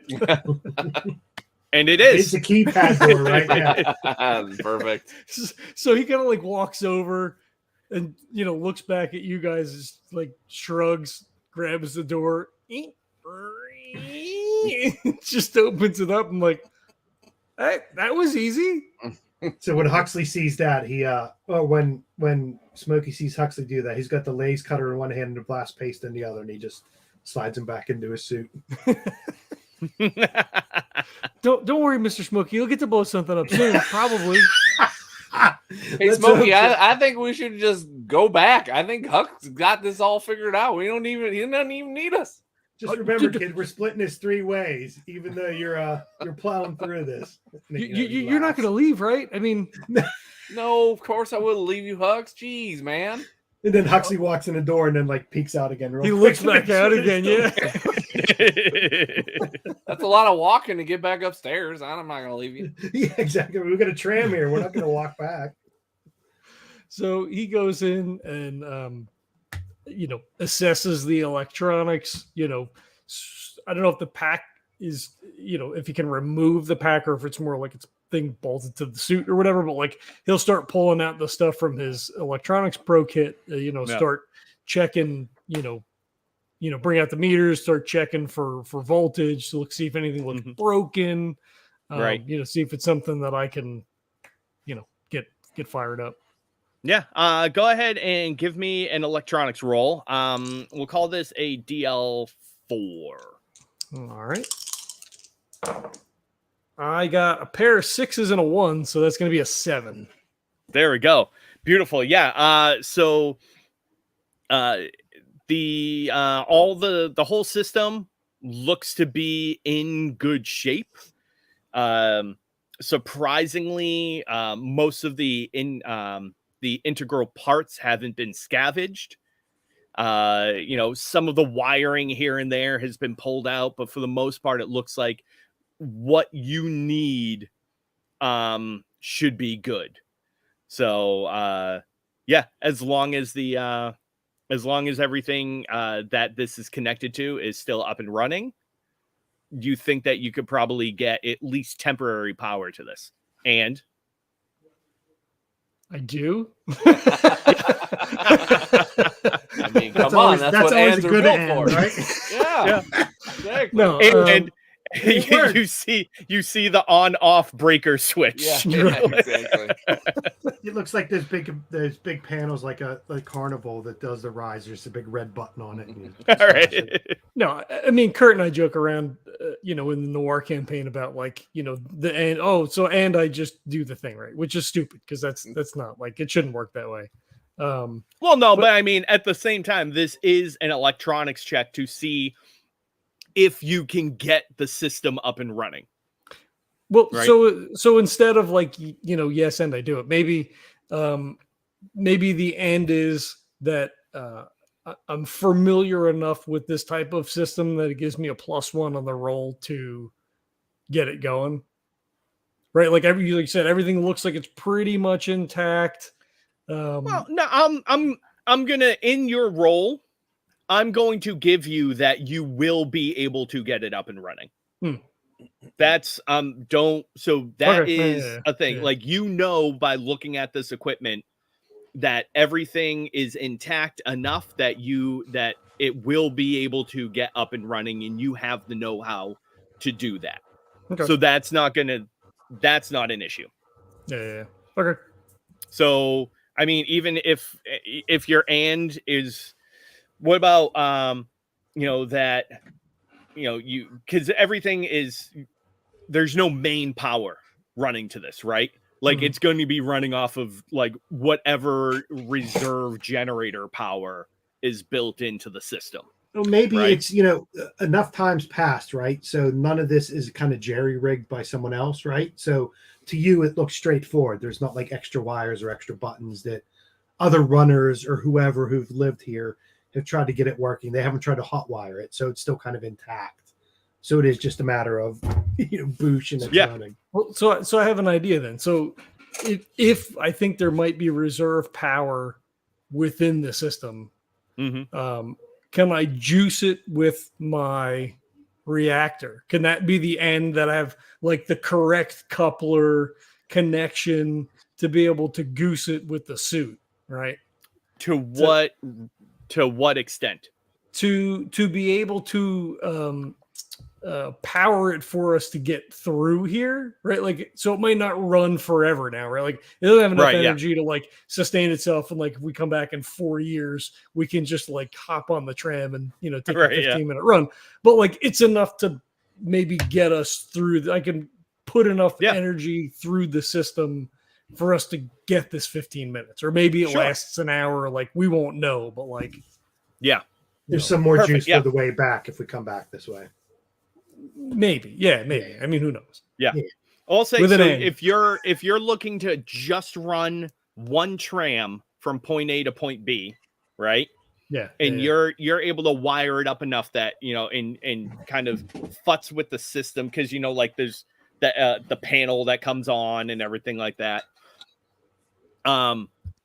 And it is. It's a keypad door, right? Yeah. Perfect. So he kind of like walks over and looks back at you guys, like shrugs, grabs the door, just opens it up. I'm like, hey, that was easy. So when Huxley sees that, he when Smokey sees Huxley do that, he's got the lace cutter in one hand and the blast paste in the other, and he just slides him back into his suit. Don't worry, Mr. Smokey. You'll get to blow something up soon, probably. Hey, Smokey, I think we should just go back. I think Huck's got this all figured out. He doesn't even need us. Just remember, kid, we're splitting this 3 ways, even though you're plowing through this. You're not going to leave, right? I mean, no, of course I wouldn't leave you, Hux. Jeez, man. And then Huxley walks in the door and then like peeks out again. He looks back out again. Yeah. That's a lot of walking to get back upstairs. I'm not going to leave you. Yeah, exactly. We've got a tram here. We're not going to walk back. So he goes in and, assesses the electronics. I don't know if the pack is, if he can remove the pack or if it's more like it's thing bolted to the suit or whatever, but like he'll start pulling out the stuff from his electronics pro kit, start checking, bring out the meters, start checking for voltage to see if anything looks broken, right. See if it's something that I can, get fired up. Yeah. Go ahead and give me an electronics roll. We'll call this a DL4. All right. I got a pair of 6s and a 1, so that's going to be a 7. There we go. Beautiful. Yeah. So the whole system looks to be in good shape. Surprisingly, most of the integral parts haven't been scavenged. Some of the wiring here and there has been pulled out, but for the most part, it looks like what you need should be good. So as long as everything that this is connected to is still up and running, you think that you could probably get at least temporary power to this. And I do. I mean, come on, that's what always hands a are good built hand, for, right? Yeah, exactly. No, and it works. you see the on-off breaker switch. Yeah, exactly. It looks like there's big panels like Carnival that does the rise. There's a big red button on it. And All right. No, I mean, Kurt and I joke around, in the Noir campaign about the end. Oh, and I just do the thing, right? Which is stupid because that's not like it shouldn't work that way. Well, no, but I mean, at the same time, this is an electronics check to see if you can get the system up and running. Well, right? so instead of yes, and I do it. Maybe the end is that I'm familiar enough with this type of system that it gives me a +1 on the roll to get it going. Right, like you said, everything looks like it's pretty much intact. Well, no, I'm gonna in your roll, I'm going to give you that you will be able to get it up and running. That's is a thing. Yeah. Like, by looking at this equipment that everything is intact enough that it will be able to get up and running, and you have the know-how to do that. Okay. So that's not an issue. Yeah. Okay. So I mean, even if your and is, what about because everything is, there's no main power running to this, right? Like it's going to be running off of like whatever reserve generator power is built into the system. Well, maybe right? It's enough times passed, right? So none of this is kind of jerry-rigged by someone else, right? So to you, it looks straightforward. There's not like extra wires or extra buttons that other runners or whoever who've lived here have tried to get it working. They haven't tried to hotwire it, so it's still kind of intact. So it is just a matter of boosh and it's running. Well, so I have an idea then. So if I think there might be reserve power within the system, can I juice it with my reactor? Can that be the end that I have like the correct coupler connection to be able to goose it with the suit, right? To what extent? To be able to power it for us to get through here, right? Like, so it might not run forever now, right? Like it doesn't have enough energy to like sustain itself, and like if we come back in 4 years, we can just like hop on the tram and take a 15-minute run. But like it's enough to maybe get us through. I can put enough energy through the system for us to get this 15 minutes, or maybe it lasts an hour. Like we won't know, but like there's some more juice for the way back if we come back this way. Maybe. I mean, who knows? Yeah. I'll say, so if you're looking to just run one tram from point A to point B, right? Yeah. And you're able to wire it up enough that, and kind of futz with the system, because like there's the panel that comes on and everything like that.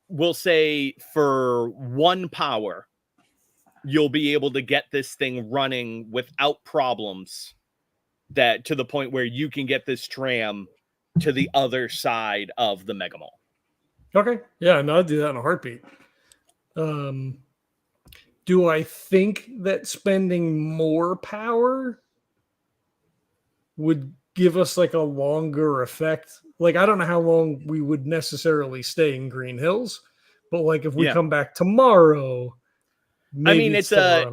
We'll say for one power, you'll be able to get this thing running without problems, that to the point where you can get this tram to the other side of the Mega Mall. Okay. Yeah, no, I'd do that in a heartbeat. Do I think that spending more power would give us like a longer effect? Like, I don't know how long we would necessarily stay in Green Hills, but like if we come back tomorrow, I mean, it's a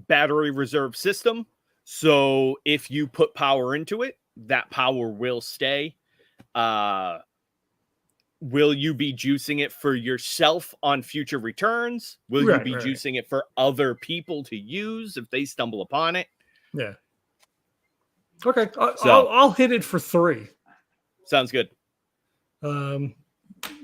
battery reserve system. So if you put power into it, that power will stay. Will you be juicing it for yourself on future returns? Will you be juicing it for other people to use if they stumble upon it? Yeah. Okay. I'll hit it for 3. Sounds good.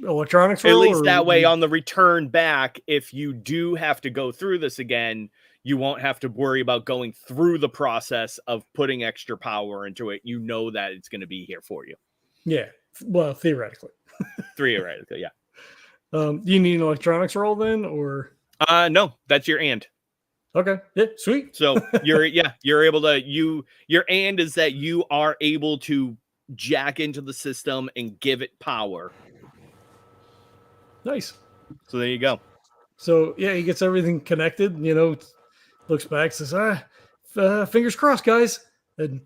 electronics At roll? least or that way, on the return back, if you do have to go through this again, you won't have to worry about going through the process of putting extra power into it. You know that it's going to be here for you. Yeah. Well, theoretically. Theoretically, yeah. Do you need an electronics roll then, or? No, that's your and. Okay. Yeah. Sweet. So you're able to your and is that you are able to jack into the system and give it power. Nice. So there you go. So yeah, he gets everything connected. Looks back, says, fingers crossed, guys," and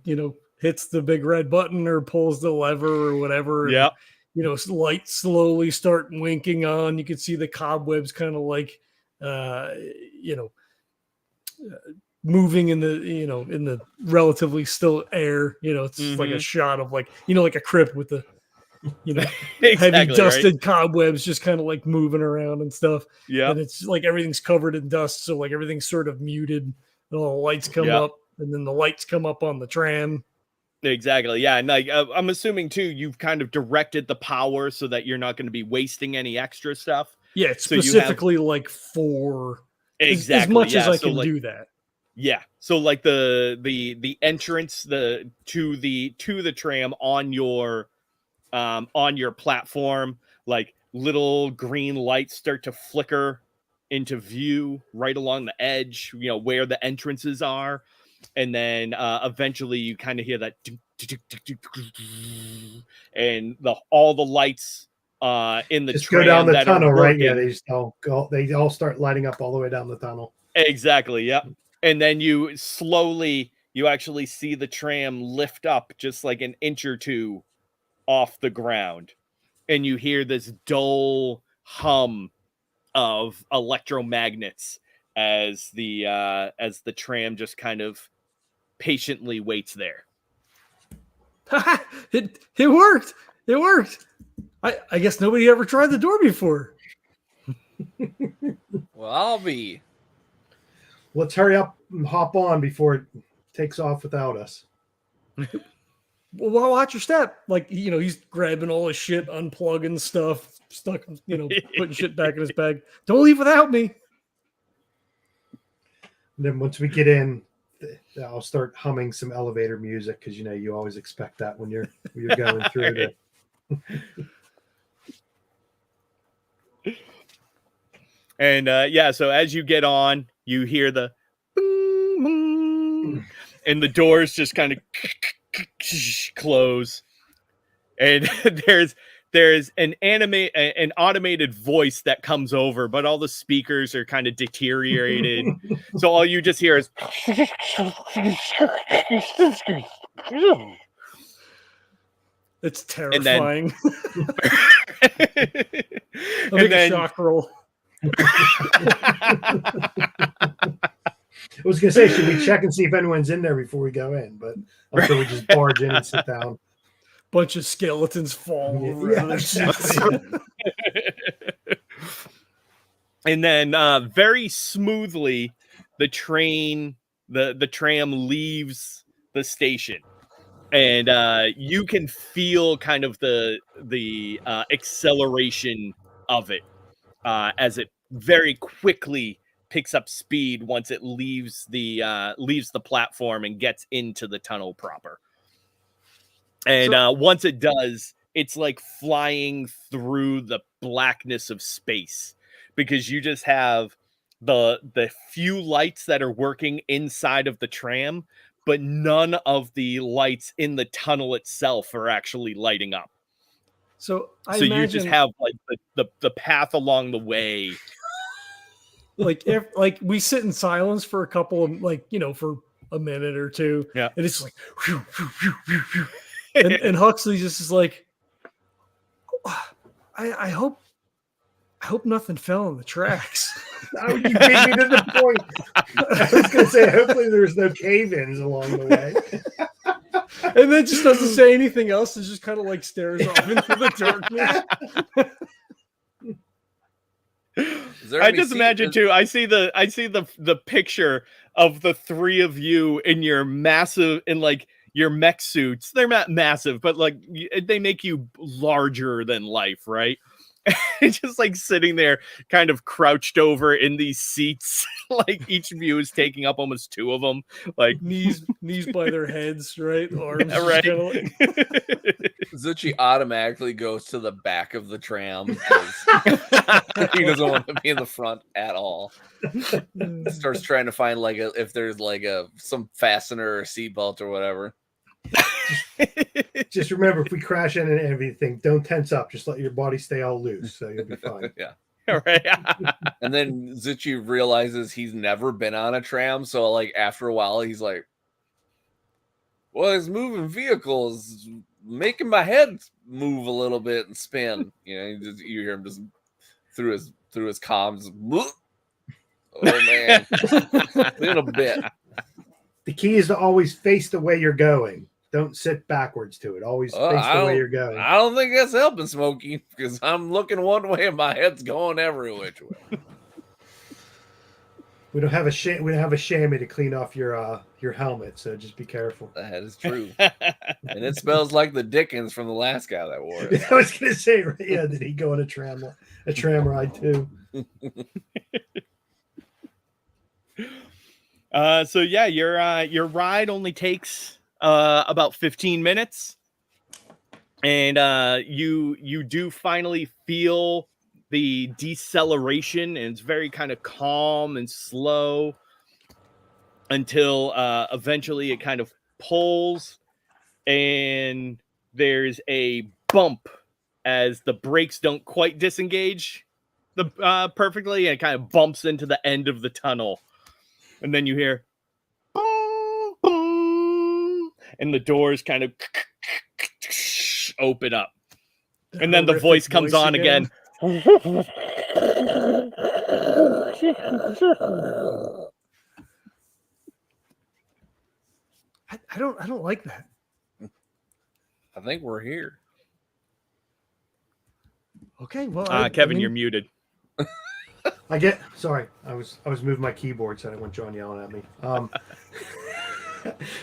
hits the big red button or pulls the lever or whatever. Yeah. Lights slowly start winking on. You can see the cobwebs kind of like, moving in the relatively still air. It's like a shot of like a crypt with the Exactly, heavy dusted right? cobwebs just kind of like moving around and stuff. Yeah. And it's like everything's covered in dust, so like everything's sort of muted. And all the lights come up, and then the lights come up on the tram. Exactly. Yeah. And I'm assuming too, you've kind of directed the power so that you're not going to be wasting any extra stuff. Yeah, it's specifically like for as much as I can do that. Yeah. So like the entrance to the tram on your platform, like little green lights start to flicker into view right along the edge, where the entrances are. And then eventually you kind of hear that and all the lights in the just tram go down the that tunnel, are right? working. Yeah, they all start lighting up all the way down the tunnel. Exactly. Yep. And then you actually see the tram lift up just like an inch or two off the ground, and you hear this dull hum of electromagnets as the tram just kind of patiently waits there. It worked. It worked. I guess nobody ever tried the door before. Well, I'll be. Let's hurry up and hop on before it takes off without us. Well, watch your step. Like, he's grabbing all his shit, unplugging stuff, putting shit back in his bag. Don't leave without me. And then once we get in, I'll start humming some elevator music because you always expect that when you're going through it. And so as you get on, you hear the boom, boom, and the doors just kind of close, and there's an automated voice that comes over, but all the speakers are kind of deteriorated. So all you just hear is it's terrifying. And then, a shock roll. I was gonna say, should we check and see if anyone's in there before we go in? But I'm sure we just barge in and sit down. Bunch of skeletons fall over. Yeah, exactly. And then very smoothly, the tram leaves the station, and you can feel kind of the acceleration of it as it very quickly picks up speed once it leaves the platform and gets into the tunnel proper. And once it does, it's like flying through the blackness of space, because you just have the few lights that are working inside of the tram, but none of the lights in the tunnel itself are actually lighting up. So you just have like the path along the way. Like if we sit in silence for a couple of for a minute or two, yeah, and it's like whew, whew, whew, whew, whew. And Huxley just is like, I hope nothing fell in the tracks. You beat me to the point. I was gonna say, hopefully there's no cave-ins along the way. And then just doesn't say anything else. It just kind of like stares off into the darkness. I just imagine too. I see the picture of the three of you in your your mech suits. They're not massive, but like they make you larger than life, right? just like sitting there kind of crouched over in these seats. Like each view is taking up almost 2 of them. Like knees by their heads, right? Arms yeah, just right. kinda like... Zuchy automatically goes to the back of the tram because he doesn't want to be in the front at all. Starts trying to find like if there's like some fastener or seatbelt or whatever. Just remember, if we crash in and everything, don't tense up. Just let your body stay all loose, so you'll be fine. Yeah. Right. And then Zuchy realizes he's never been on a tram, so like after a while, he's like, "Well, this moving vehicle is making my head move a little bit and spin." You know, you hear him just through his comms. Oh man, in a bit. The key is to always face the way you're going. Don't sit backwards to it. Always face the way you're going. I don't think that's helping, Smokey, because I'm looking one way and my head's going every which way. We don't have a chamois to clean off your helmet, so just be careful. That is true. And it smells like the Dickens from the last guy that wore it. I was gonna say, right, yeah, did he go on a tram ride too? So yeah, your ride only takes about 15 minutes, and you do finally feel the deceleration, and it's very kind of calm and slow until eventually it kind of pulls, and there's a bump as the brakes don't quite disengage perfectly, and it kind of bumps into the end of the tunnel. And then you hear boom, boom, and the doors kind of open up. And then the voice comes on again. I don't like that. I think we're here. Okay, well, Kevin, you're muted. Sorry, I was moving my keyboard so I didn't want John yelling at me.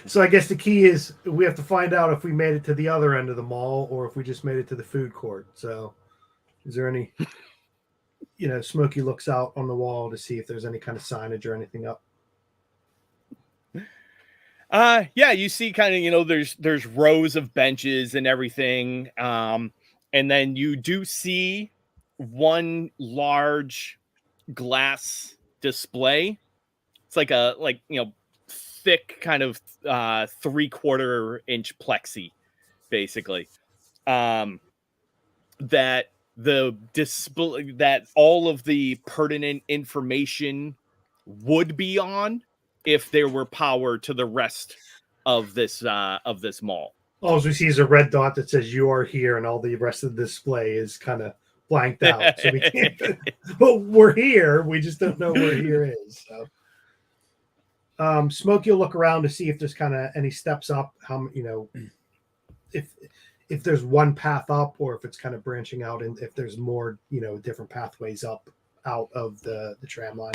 So I guess the key is we have to find out if we made it to the other end of the mall or if we just made it to the food court. So is there any, Smokey looks out on the wall to see if there's any kind of signage or anything up. Yeah, you see kind of, there's rows of benches and everything. And then you do see one large glass display. It's like thick kind of 3/4 inch plexi, basically. That the display, that all of the pertinent information would be on if there were power to the rest of this mall. All we see is a red dot that says "You are here," and all the rest of the display is kind of blanked out. So we can't. But we're here. We just don't know where here is. So, Smokey will look around to see if there's kind of any steps up. If there's one path up, or if it's kind of branching out, and if there's more, different pathways up out of the tram line.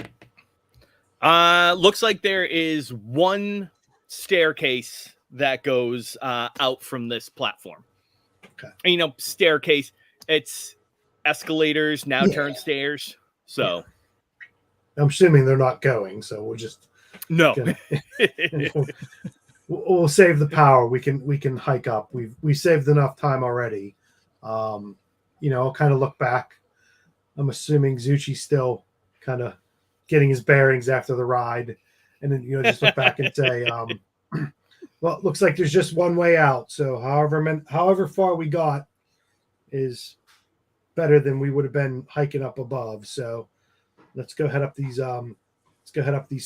Looks like there is one staircase that goes out from this platform. Okay. And, staircase, it's escalators now turn stairs. So I'm assuming they're not going, so we'll just we'll save the power. We can hike up. We saved enough time already. I'll kind of look back. I'm assuming Zuchy's still kind of getting his bearings after the ride, and then just look back and say, well, it looks like there's just one way out. So however far we got is better than we would have been hiking up above. So let's go head up these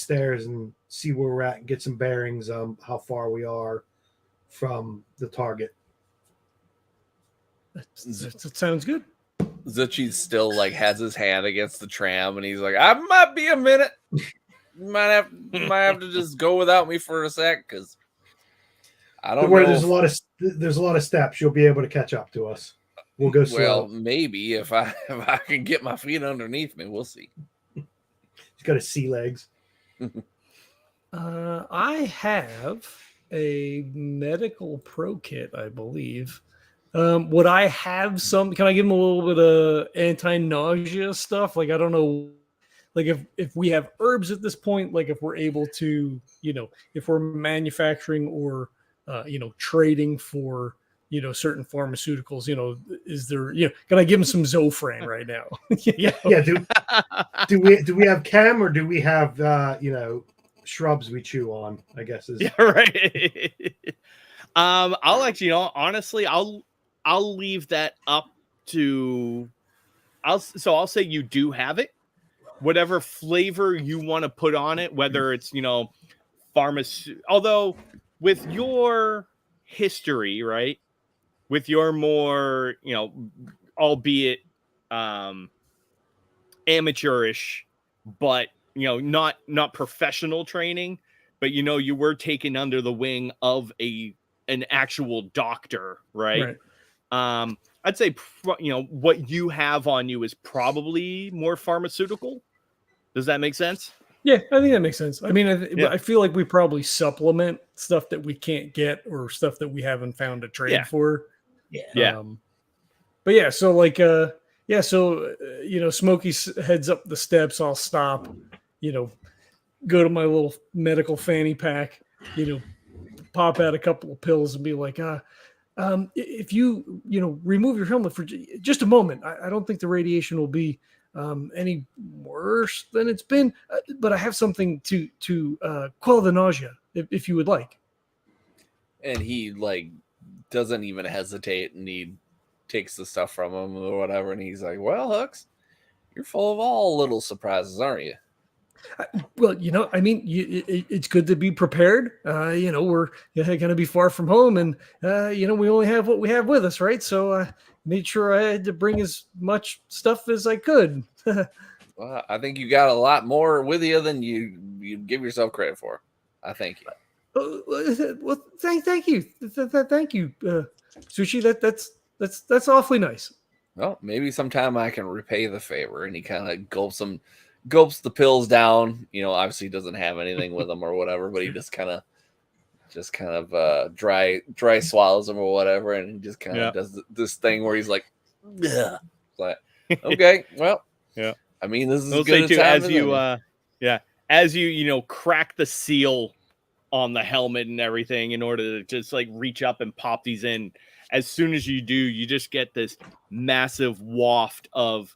stairs and see where we're at and get some bearings how far we are from the target. That sounds good. Zuchy still has his hand against the tram, and he's like, "I might be a minute. You might have to just go without me for a sec, because I don't know." There's a lot of steps. You'll be able to catch up to us. We'll go slow. Well, maybe if I can get my feet underneath me, we'll see. He's got his sea legs. I have a medical pro kit, I believe, Would I have some? Can I give him a little bit of anti-nausea stuff? Like I don't know, like if we have herbs at this point, like if we're able to, if we're manufacturing or trading for certain pharmaceuticals, is there can I give him some Zofran right now? Yeah. Do we have chem or do we have shrubs we chew on? I guess is right. I'll actually, honestly, I'll leave that up to. I'll say you do have it. Whatever flavor you want to put on it, whether it's pharmaceutical. Although with your history, right, with your more albeit amateurish, but not professional training, but you were taken under the wing of an actual doctor, right? I'd say what you have on you is probably more pharmaceutical. Does that make sense? Yeah, I think that makes sense. I mean, I feel like we probably supplement stuff that we can't get or stuff that we haven't found a trade for. Yeah. But yeah, so like, Smokey heads up the steps. I'll stop, go to my little medical fanny pack, pop out a couple of pills and be like, if you, remove your helmet for just a moment, I don't think the radiation will be any worse than it's been, but I have something to quell the nausea if you would like. And he doesn't even hesitate, and he takes the stuff from him or whatever, and he's like, "Well, Hux, you're full of all little surprises, aren't you?" Well, I mean, it's good to be prepared. We're going to be far from home, and we only have what we have with us, right? So made sure I had to bring as much stuff as I could. Well, I think you got a lot more with you than you give yourself credit for. I thank you. Well, thank you, thank you, Zuchy. That's awfully nice. Well, maybe sometime I can repay the favor. And he kind of gulps the pills down. Obviously he doesn't have anything with him or whatever, but he just kind of dry swallows them or whatever, and he just kind of does this thing where he's like, "Ugh." Like, okay, well, yeah. I mean, this is I'll good say too, as you crack the seal on the helmet and everything in order to just reach up and pop these in. As soon as you do, you just get this massive waft of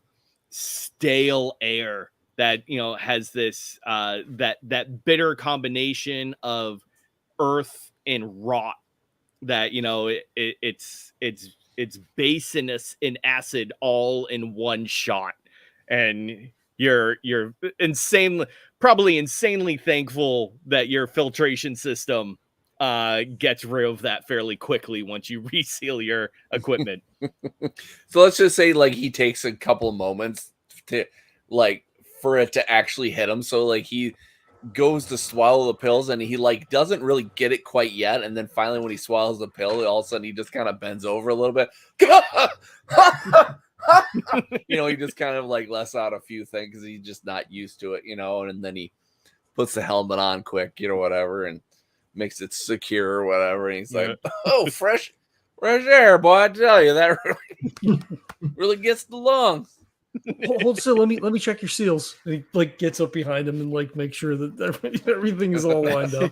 stale air that has this that bitter combination of earth and rot that it's base and acid all in one shot, and you're probably insanely thankful that your filtration system gets rid of that fairly quickly once you reseal your equipment. So let's just say he takes a couple of moments to for it to actually hit him. So he goes to swallow the pills and he doesn't really get it quite yet, and then finally when he swallows the pill, all of a sudden he just kind of bends over a little bit. He just kind of lets out a few things because he's just not used to it, and then he puts the helmet on quick, whatever, and makes it secure or whatever, and he's like, "Oh, fresh air, boy, I tell you, that really gets the lungs." Hold still. Let me check your seals. And he gets up behind him and makes sure that everything is all lined up.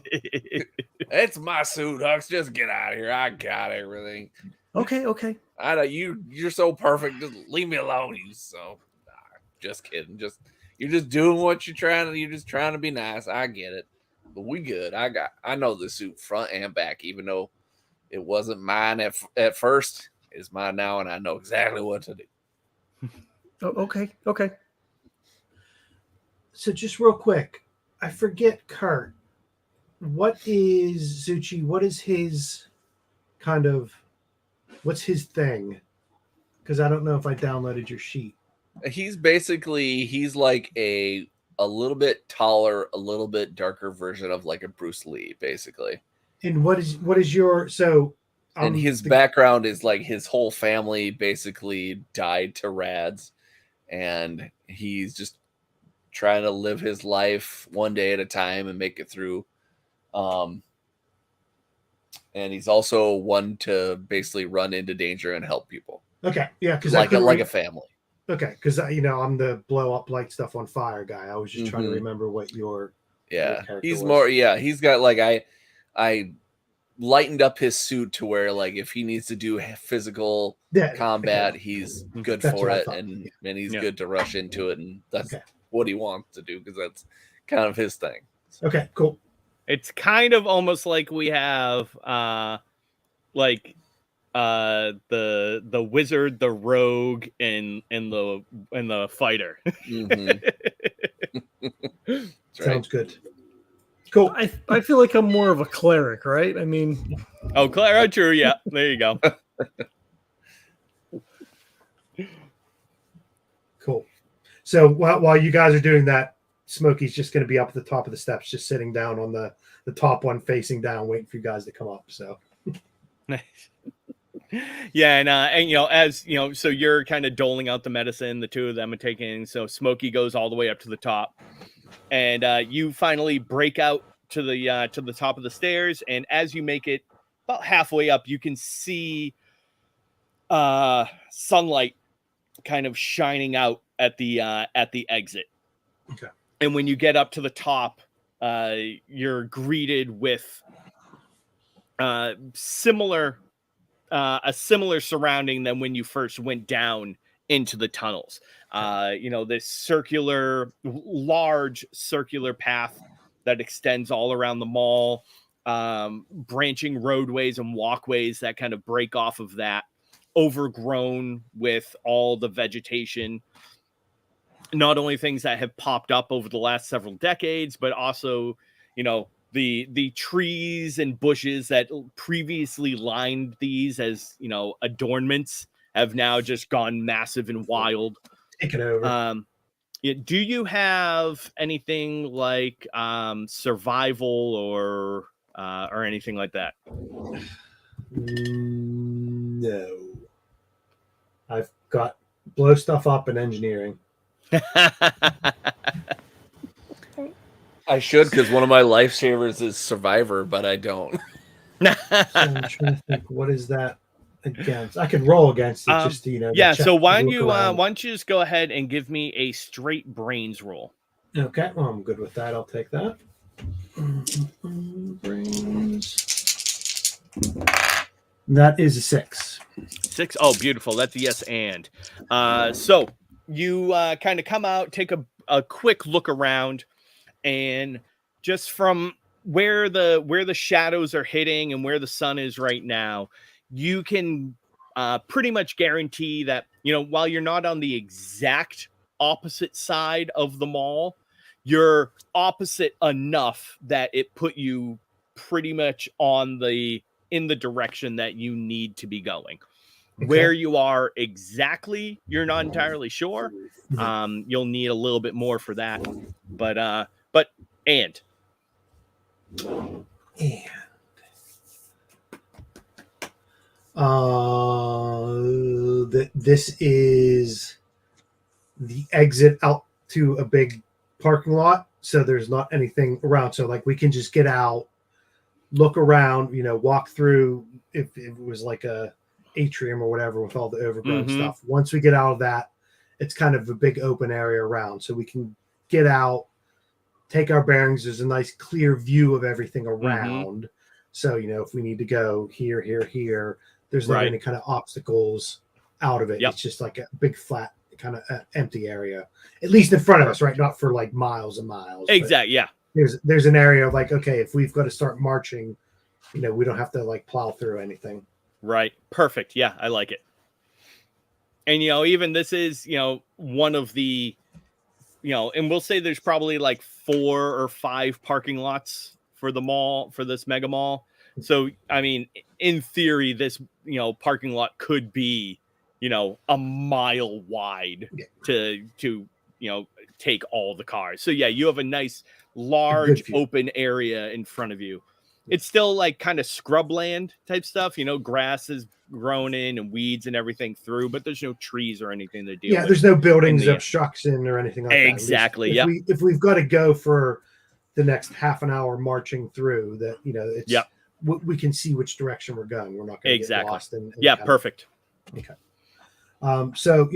It's my suit, Hux. Just get out of here. I got everything. Okay. I know you're so perfect. Just leave me alone. Just kidding. You're just doing what you're trying to. You're just trying to be nice. I get it. But we good. I know the suit front and back, even though it wasn't mine at first. It's mine now, and I know exactly what to do. Oh, okay. So just real quick, I forget Kurt. What is Zuchy? What is his what's his thing? Because I don't know if I downloaded your sheet. He's like a little bit taller, a little bit darker version of a Bruce Lee, basically. And what is your and his background is his whole family basically died to rads, and he's just trying to live his life one day at a time and make it through. and he's also one to basically run into danger and help people. Okay, yeah, because like a family. Okay, because I'm the blow up, light stuff on fire guy. I was just trying to remember what your he's was. more he's got like I lightened up his suit to where like if he needs to do physical combat, he's good for it, and he's good to rush into it, and that's what he wants to do because that's kind of his thing. So. Okay, cool. It's kind of almost like we have the wizard, the rogue, and the fighter. Sounds good. Cool. I feel like I'm more of a cleric, right? I mean, cleric, true. Yeah, there you go. Cool. So while you guys are doing that, Smokey's just going to be up at the top of the steps, just sitting down on the top one, facing down, waiting for you guys to come up. So. Yeah, and as so you're kind of doling out the medicine. The two of them are taking. So Smokey goes all the way up to the top, and you finally break out to the top of the stairs. And as you make it about halfway up, you can see sunlight kind of shining out at the exit. Okay. And when you get up to the top, you're greeted with a similar surrounding than when you first went down into the tunnels. This large circular path that extends all around the mall, branching roadways and walkways that kind of break off of that, overgrown with all the vegetation. Not only things that have popped up over the last several decades, but also, the trees and bushes that previously lined these as, adornments have now just gone massive and wild. Take it over. Do you have anything like survival or anything like that? No. I've got blow stuff up and engineering. I should, because one of my lifesavers is survivor, but I don't. So I'm trying to think, what is that against? I can roll against it, just Yeah. So why don't you just go ahead and give me a straight brains roll? Okay, well, I'm good with that. I'll take that. Brains. That is a 6. 6. Oh, beautiful. That's a yes. And so you kind of come out, take a quick look around, and just from where the shadows are hitting and where the sun is right now, you can pretty much guarantee that, while you're not on the exact opposite side of the mall, you're opposite enough that it put you pretty much in the direction that you need to be going. Okay. Where you are exactly, you're not entirely sure. You'll need a little bit more for that, but this is the exit out to a big parking lot, so there's not anything around, so like we can just get out, look around, walk through if it was like a atrium or whatever with all the overgrown stuff. Once we get out of that, it's kind of a big open area around, so we can get out, take our bearings. There's a nice clear view of everything around. So, if we need to go here, there's not any kind of obstacles out of it. Yep. It's just like a big flat kind of empty area, at least in front of us, right? Not for like miles and miles. Exactly. Yeah. There's an area of like, okay, if we've got to start marching, we don't have to like plow through anything. Right. Perfect. Yeah. I like it. And, even this is, one of the, and we'll say there's probably like 4 or 5 parking lots for the mall, for this mega mall. So, I mean, in theory, this, parking lot could be, a mile wide to take all the cars. So yeah, you have a nice large open area in front of you. It's still like kind of scrubland type stuff, grass is grown in and weeds and everything through, but there's no trees or anything to deal with. Yeah, there's no buildings, obstruction or anything like that. Exactly. Yeah. If we've got to go for the next half an hour marching through that, it's we can see which direction we're going. We're not going to get Exactly. lost. Yeah, perfect. Okay. So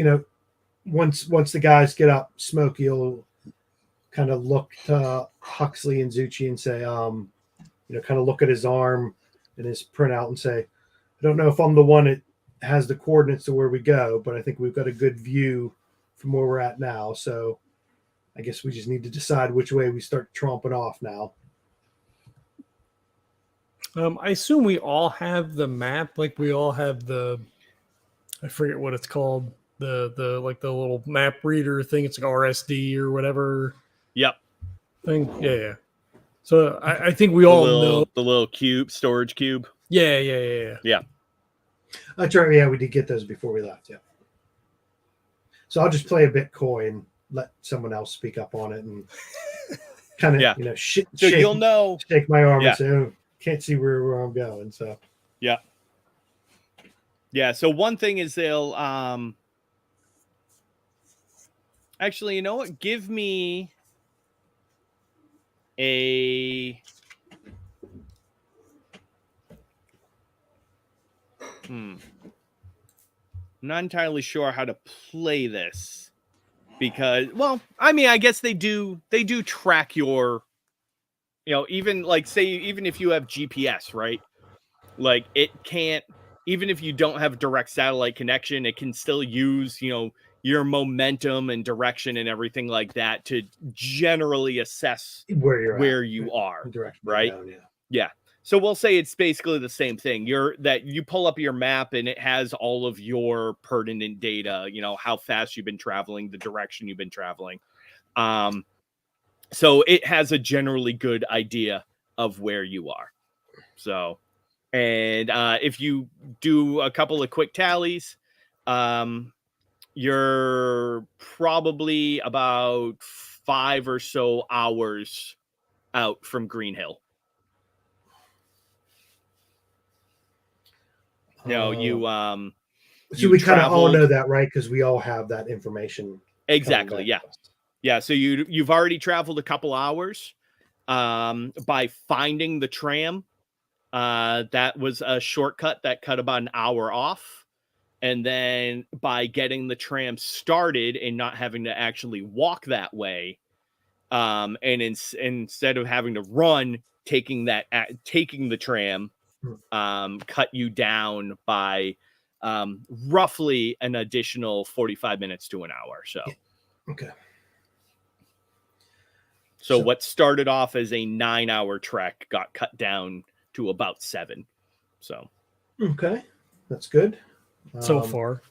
once the guys get up, Smokey will kind of look to Huxley and Zuchy and say, kind of look at his arm and his printout and say, I don't know if I'm the one that has the coordinates to where we go, but I think we've got a good view from where we're at now. So I guess we just need to decide which way we start tromping off now. I assume we all have the map. Like we all have I forget what it's called. The little map reader thing. It's like RSD or whatever. Yep. Thing. Yeah. So I think we all know the little storage cube. Yeah. That's right. Yeah, we did get those before we left. Yeah. So I'll just play a bit coy and let someone else speak up on it and kind of, so you'll know. Shake my arm and say, oh, can't see where I'm going. So. Yeah. Yeah. So one thing is they'll actually, you know what? Give me I'm not entirely sure how to play this because, well, I mean, I guess they do track your, even like say, even if you have GPS, right? Like it can't, even if you don't have direct satellite connection, it can still use, your momentum and direction and everything like that to generally assess where you are, right? Down, yeah. So we'll say it's basically the same thing. You pull up your map and it has all of your pertinent data, how fast you've been traveling, the direction you've been traveling. So it has a generally good idea of where you are. So, and if you do a couple of quick tallies, you're probably about 5 or so hours out from Green Hill. So we kind of all know that, right? Because we all have that information. Exactly. Yeah. Yeah. So you've already traveled a couple hours by finding the tram. That was a shortcut that cut about an hour off. And then by getting the tram started and not having to actually walk that way, and instead of having to run, taking the tram, cut you down by roughly an additional 45 minutes to an hour. So, okay. So what started off as a 9-hour trek got cut down to about 7. So, okay, that's good. So far.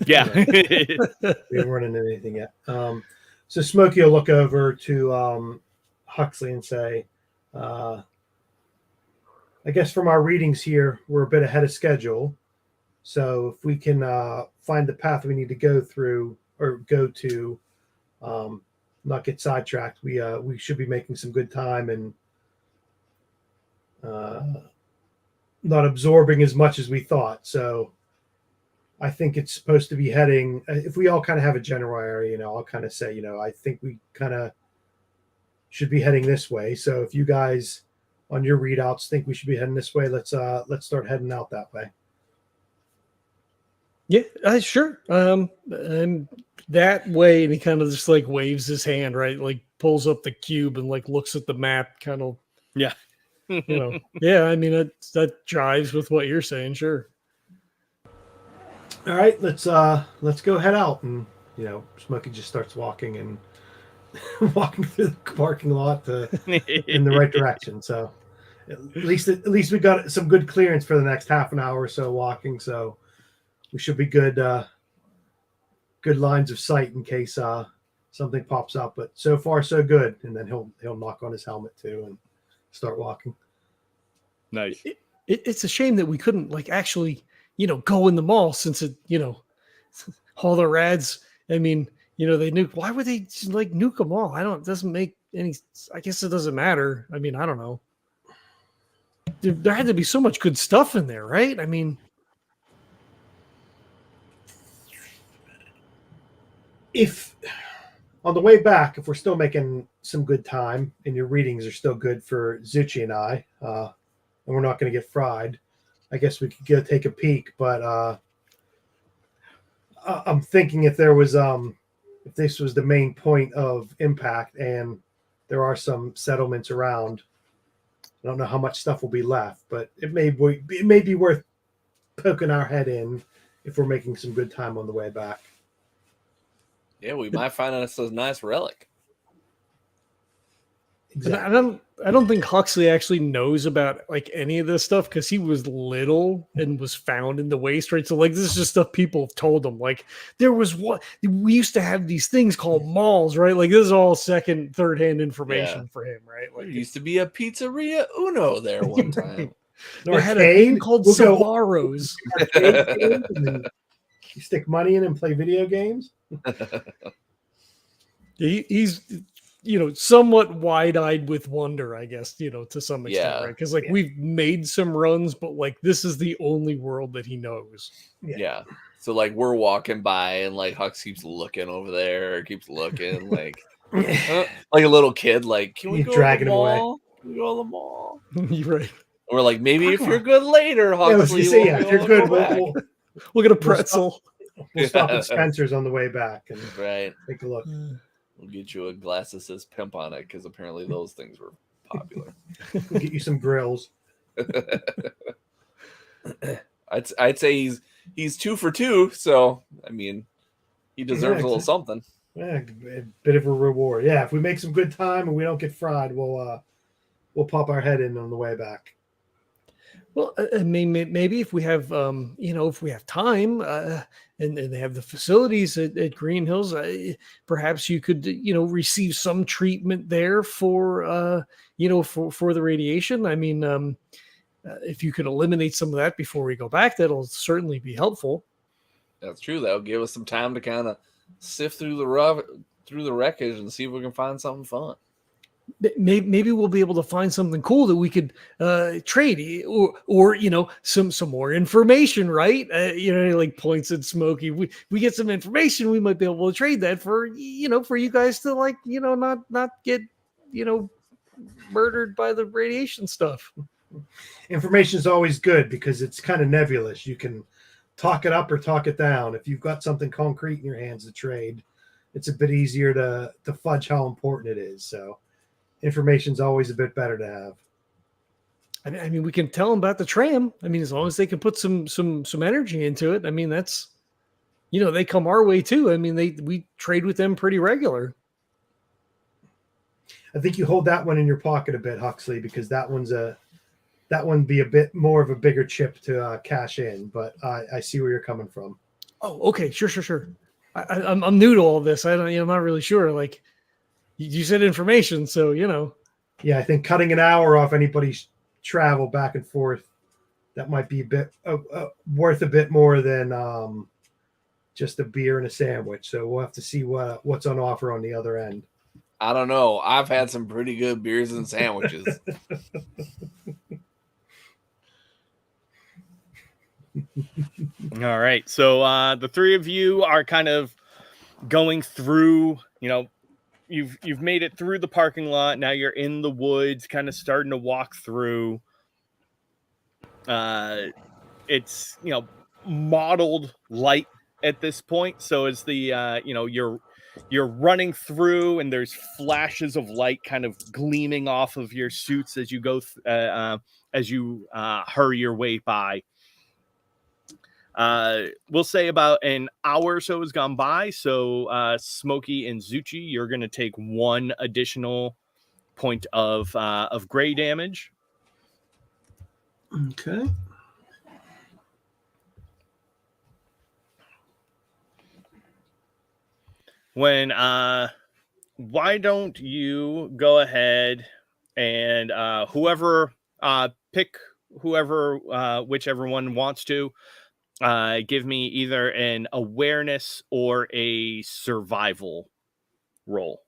Yeah. We haven't run into anything yet. So Smokey will look over to Huxley and say, I guess from our readings here, we're a bit ahead of schedule. So if we can find the path we need to go through or go to, not get sidetracked, we should be making some good time and not absorbing as much as we thought. So I think it's supposed to be heading, if we all kind of have a general area, I'll kind of say, I think we kind of should be heading this way. So if you guys on your readouts think we should be heading this way, let's start heading out that way. Yeah, sure. And that way, and he kind of just like waves his hand, right? Like pulls up the cube and like looks at the map, kind of. Yeah. Yeah. I mean, that jives with what you're saying. Sure. All right, let's go head out. And Smokey just starts walking and walking through the parking lot in the right direction. So at least we got some good clearance for the next half an hour or so walking. So we should be good lines of sight in case something pops up. But so far so good. And then he'll knock on his helmet too and start walking. Nice. It's a shame that we couldn't like actually go in the mall since it, all the rads. I mean, they nuke. Why would they like nuke them all? It doesn't make any, I guess it doesn't matter. I mean, I don't know. There had to be so much good stuff in there, right? I mean, if on the way back, if we're still making some good time and your readings are still good for Zuchy and I, and we're not going to get fried, I guess we could go take a peek. But I'm thinking if this was the main point of impact and there are some settlements around, I don't know how much stuff will be left, but it may be worth poking our head in if we're making some good time on the way back. Yeah, we might find us a nice relic. Exactly. I don't think Huxley actually knows about like any of this stuff because he was little and was found in the waste, right? So like this is just stuff people have told him. Like there was we used to have these things called malls, right? Like this is all second, third hand information for him, right? Like there used to be a pizzeria Uno there one time. They had a thing called Sbarro's. You stick money in and play video games. He's somewhat wide-eyed with wonder, I guess, to some extent, right? Because we've made some runs, but like this is the only world that he knows. Yeah. So like we're walking by and like Hux keeps looking over there, keeps looking like like a little kid, like, can we go dragging to the him away? mall? Can we go to the mall? You're right. Or like maybe if you're good later, Huxley. If you're good, we'll get a pretzel. We'll stop at Spencer's on the way back and take a look. We'll get you a glass that says pimp on it because apparently those things were popular. We'll get you some grills. I'd say he's 2 for 2, so I mean he deserves a little something. Yeah, a bit of a reward. Yeah, if we make some good time and we don't get fried, we'll pop our head in on the way back. Well, I mean, maybe if we have, if we have time and they have the facilities at Green Hills, perhaps you could, receive some treatment there for the radiation. I mean, if you could eliminate some of that before we go back, that'll certainly be helpful. That's true. That'll give us some time to kind of sift through the wreckage and see if we can find something fun. Maybe we'll be able to find something cool that we could trade or some more information, right? Like points at Smokey. We get some information, we might be able to trade that for you guys to not get murdered by the radiation stuff. Information is always good because it's kind of nebulous. You can talk it up or talk it down. If you've got something concrete in your hands to trade, it's a bit easier to fudge how important it is. So information's always a bit better to have. I mean, we can tell them about the tram. I mean, as long as they can put some energy into it. I mean, that's, they come our way too. I mean, we trade with them pretty regular. I think you hold that one in your pocket a bit, Huxley, because that one be a bit more of a bigger chip to cash in. But I see where you're coming from. Oh, okay, sure. I'm new to all this. I'm not really sure. Like, you said information, so Yeah, I think cutting an hour off anybody's travel back and forth, that might be a bit worth a bit more than just a beer and a sandwich. So we'll have to see what's on offer on the other end. I don't know. I've had some pretty good beers and sandwiches. All right. So the three of you are kind of going through, you've made it through the parking lot. Now you're in the woods, kind of starting to walk through. It's, mottled light at this point. So it's the, you're running through and there's flashes of light kind of gleaming off of your suits as you go, as you hurry your way by. We'll say about an hour or so has gone by. So Smokey and Zuchy, you're going to take one additional point of gray damage. Okay. When why don't you go ahead and whichever one wants to. Give me either an awareness or a survival roll.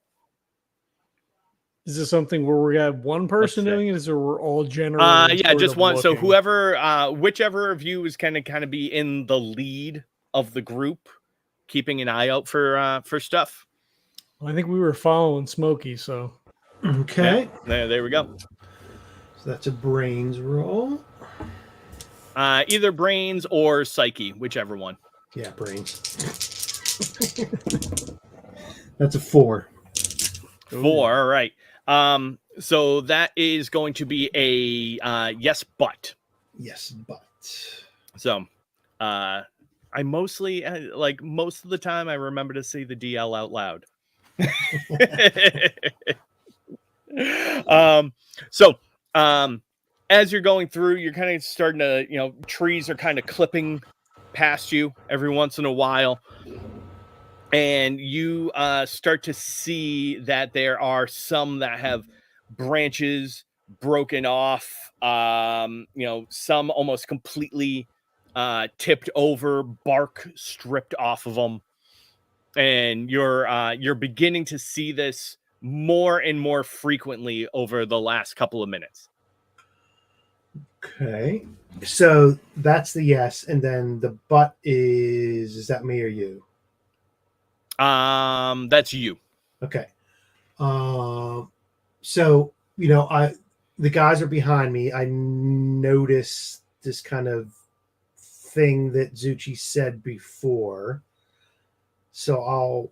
Is this something where we have one person doing it, or we're all generating? Yeah, just one. Looking? So whichever of you is kind of be in the lead of the group, keeping an eye out for stuff. Well, I think we were following Smokey, so okay. Yeah, there we go. So that's a brains roll. Either brains or psyche, whichever one. Yeah, brains. That's a 4. 4. All right. So that is going to be a yes, but. Yes, but. So, I mostly like most of the time I remember to say the DL out loud. So, as you're going through, you're kind of starting to, trees are kind of clipping past you every once in a while. And you start to see that there are some that have branches broken off, some almost completely tipped over, bark stripped off of them. And you're beginning to see this more and more frequently over the last couple of minutes. Okay. So that's the yes. And then the but is that me or you? That's you. Okay. So, the guys are behind me. I noticed this kind of thing that Zuchy said before. So I'll,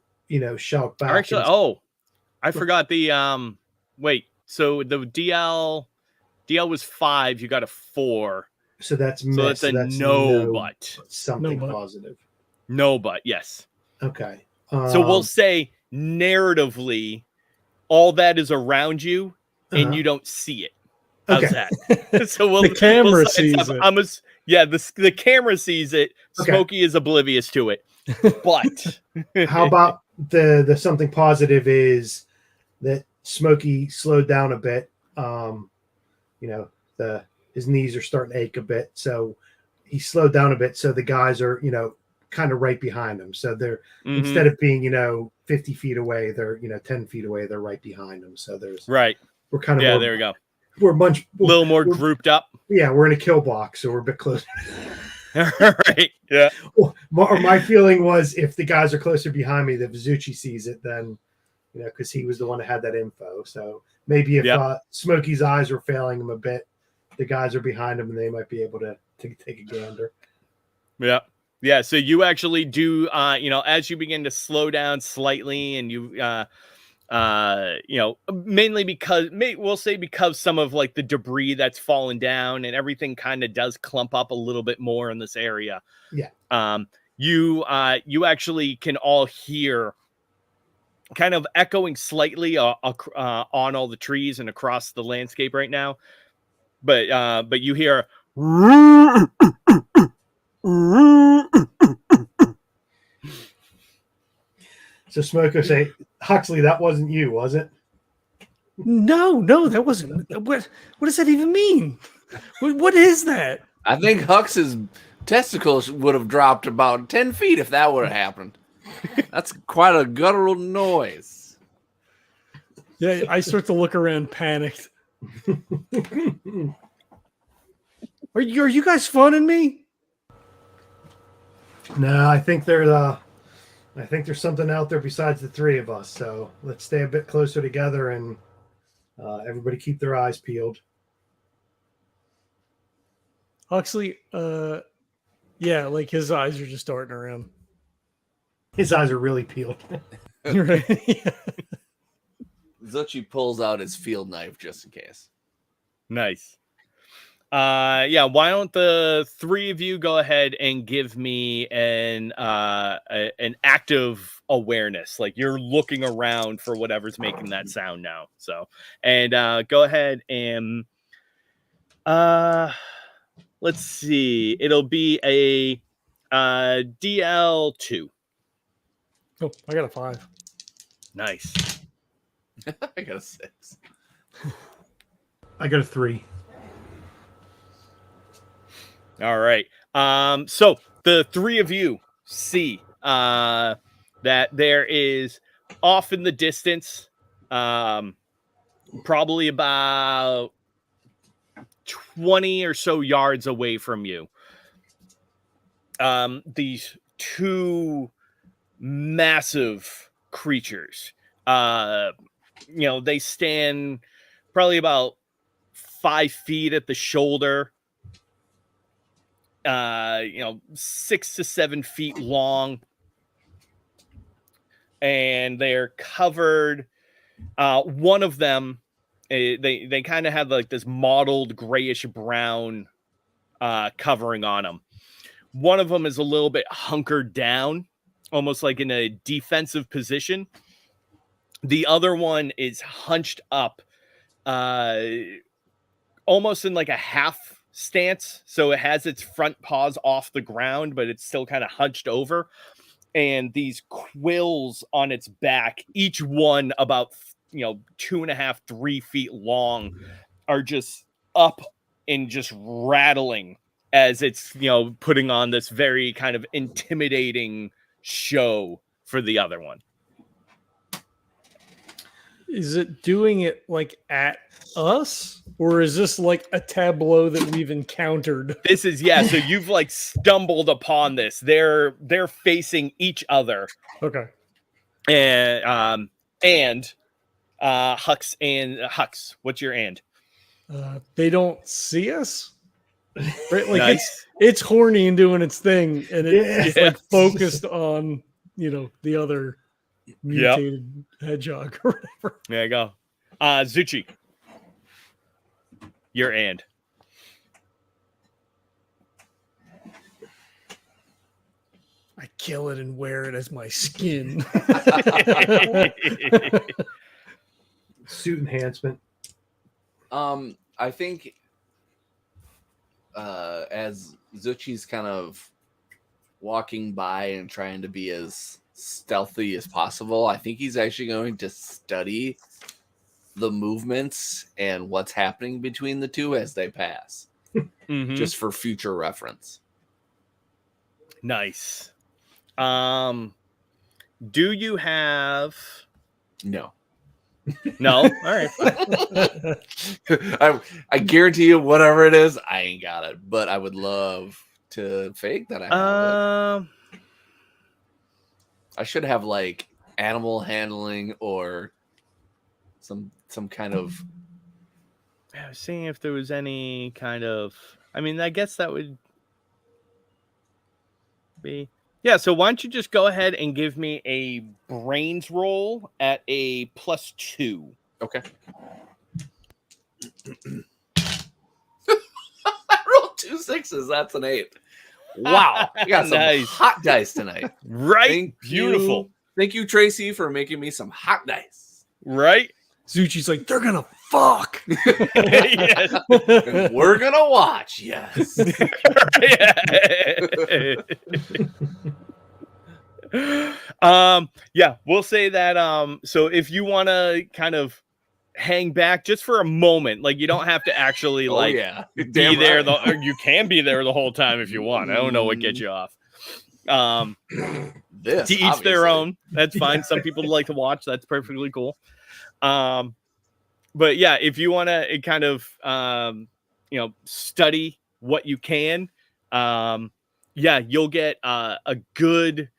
shout back. Actually, I forgot the wait. So the DL was 5, you got a 4. So that's So that's a no, but something No but. positive. No, but yes. Okay. So we'll say narratively, all that is around you, and you don't see it. How's that? So the camera sees it. The camera sees it. Okay. Smokey is oblivious to it. But how about the something positive is that Smokey slowed down a bit. His knees are starting to ache a bit, so he slowed down a bit. So the guys are, kind of right behind him. So they're instead of being, 50 feet away, they're 10 feet away. They're right behind him. So right. We're kind of there we go. We're a little more grouped up. Yeah, we're in a kill box, so we're a bit closer. Right. Yeah. My feeling was if the guys are closer behind me, that Zuchy sees it, then because he was the one that had that info. So maybe if Smokey's eyes were failing him a bit, the guys are behind him and they might be able to take a gander. Yeah. Yeah. So you actually do, as you begin to slow down slightly, and you, mainly because some of like the debris that's fallen down and everything kind of does clump up a little bit more in this area. Yeah. You actually can all hear kind of echoing slightly on all the trees and across the landscape right now. But you hear so Smoker say, Huxley, that wasn't you, was it? No, that wasn't. What does that even mean? What is that? I think Hux's testicles would have dropped about 10 feet if that would have happened. That's quite a guttural noise. Yeah, I start to look around panicked. Are you guys funning me? No, I think there's something out there besides the three of us. So let's stay a bit closer together and everybody keep their eyes peeled. Huxley, like his eyes are just darting around. His eyes are really peeled. Right? Yeah. Zuchy pulls out his field knife just in case. Nice. Why don't the three of you go ahead and give me an active awareness, like you're looking around for whatever's making that sound now. So, and go ahead and let's see, it'll be a DL2. Oh, I got a 5. Nice. I got a 6. I got a 3. All right. So the three of you see that there is off in the distance, probably about 20 or so yards away from you, these two massive creatures. They stand probably about 5 feet at the shoulder, 6 to 7 feet long, and they're covered. One of them, they kind of have like this mottled grayish brown covering on them. One of them is a little bit hunkered down, almost like in a defensive position. The other one is hunched up, almost in like a half stance. So it has its front paws off the ground, but it's still kind of hunched over. And these quills on its back, each one about 2.5, 3 feet long, are just up and just rattling as it's putting on this very kind of intimidating show for the other one. Is it doing it like at us, or is this like a tableau that we've encountered? This is so you've like stumbled upon this. They're facing each other. Okay. And Hux, what's your and? They don't see us. Right? Like Nice. it's horny and doing its thing, and it's like focused on the other mutated hedgehog or whatever. There you go. Zuchy, your and. I kill it and wear it as my skin. Suit enhancement. I think as Zuchy's kind of walking by and trying to be as stealthy as possible, I think he's actually going to study the movements and what's happening between the two as they pass, just for future reference. Nice. Do you have... No. No? All right. I guarantee you, whatever it is, I ain't got it. But I would love to fake that I have it. I should have like animal handling or some kind of. I was seeing if there was any kind of. I mean, I guess that would be. Yeah, so why don't you just go ahead and give me a brains roll at a +2. Okay. I rolled 2 6s. That's an 8. Wow. I got some Nice. hot dice tonight. Right? Beautiful. Thank you, Tracy, for making me some hot dice. Right? Zuchi's like, they're gonna fuck. Yes. And we're going to watch. Yes. We'll say that so if you want to kind of hang back just for a moment, like you don't have to actually be there or you can be there the whole time if you want. I don't know what gets you off. To each their own. That's fine. Some people like to watch. That's perfectly cool. But yeah, if you want to kind of study what you can, you'll get a good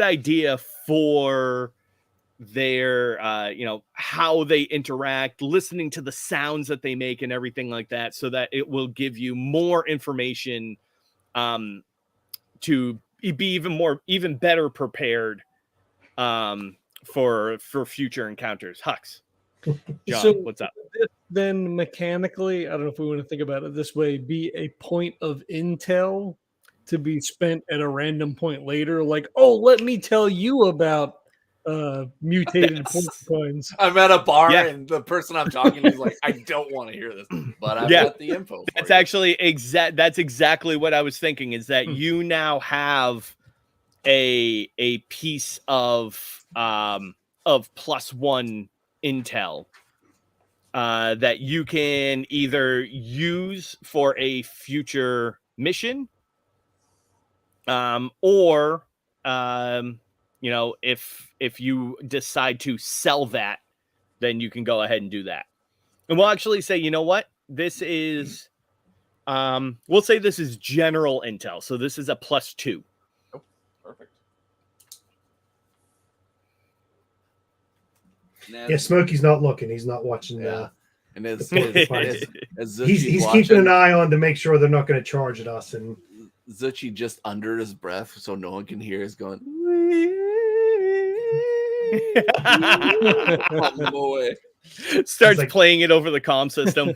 idea for their how they interact, listening to the sounds that they make and everything like that, so that it will give you more information to be even better prepared for future encounters. Hux, John, So what's up? Then mechanically, I don't know if we want to think about it this way, be a point of intel to be spent at a random point later, like, oh, let me tell you about mutated porcupines. I'm at a bar and the person I'm talking to is like, I don't want to hear this, but I've got the info. That's actually that's exactly what I was thinking, is that you now have a piece of +1 intel that you can either use for a future mission, or if you decide to sell that, then you can go ahead and do that. And we'll actually say, you know what, this is we'll say this is general intel, so this is a +2. Oh, perfect. Yeah, Smokey's not looking. He's not watching. Yeah. And as he's Zuchy's keeping an watching, eye on to make sure they're not going to charge at us. And Zuchy just under his breath, so no one can hear, is going. On the way. Starts like- playing it over the comm system.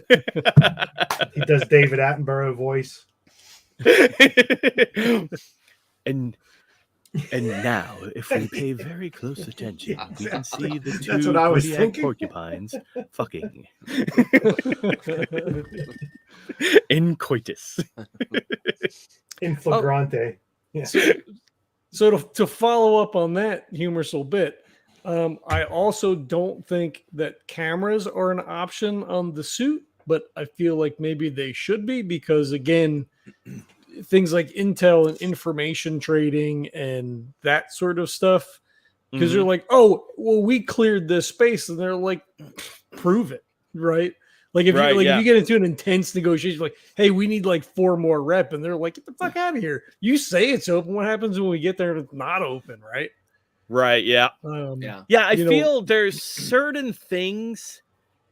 he does David Attenborough voice. and now, if we pay very close attention, we can see the two That's what I was Kodiak thinking. porcupines fucking in coitus. In flagrante. Yeah. So to follow up on that humorous little bit, I also don't think that cameras are an option on the suit, but I feel like maybe they should be because, again, things like intel and information trading and that sort of stuff, because you're like, oh, well, we cleared this space, and they're like, prove it, right? Like if you if you get into an intense negotiation, like, hey, we need like 4 more rep, and they're like, get the fuck out of here. You say it's open. What happens when we get there and it's not open, right? Right. Yeah. Yeah. I feel there's certain things.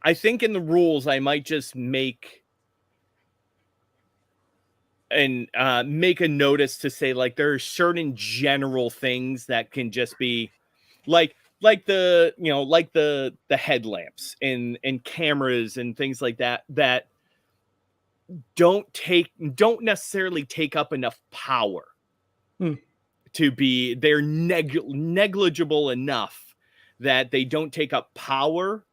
I think in the rules, I might just make a notice to say like there are certain general things that can just be like the the headlamps and cameras and things like that don't necessarily take up enough power to be, they're negligible enough that they don't take up power.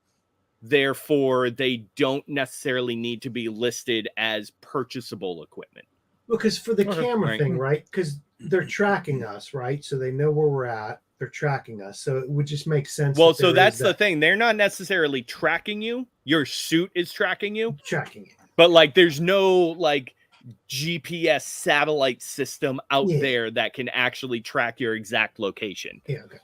Therefore, they don't necessarily need to be listed as purchasable equipment. Because for the camera Right. thing, right? Because they're tracking us, right? So they know where we're at. They're tracking us. So it would just make sense. Well, that so there that's is the that thing. They're not necessarily tracking you. Your suit is tracking you. tracking it. But like there's no like GPS satellite system out Yeah. there that can actually track your exact location. Yeah. Okay.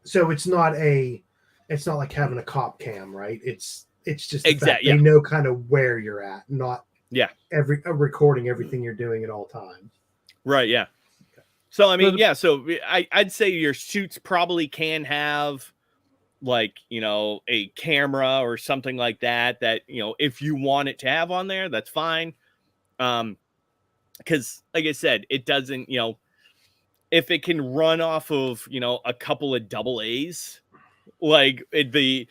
So it's not like having a cop cam, right? It's just the fact Yeah. they know kind of where you're at, not Yeah. recording everything you're doing at all times. Right, yeah. So I mean, yeah, so I'd say your suits probably can have like, a camera or something like that, if you want it to have on there, that's fine. Because like I said, it doesn't, if it can run off of, a couple of double A's, like the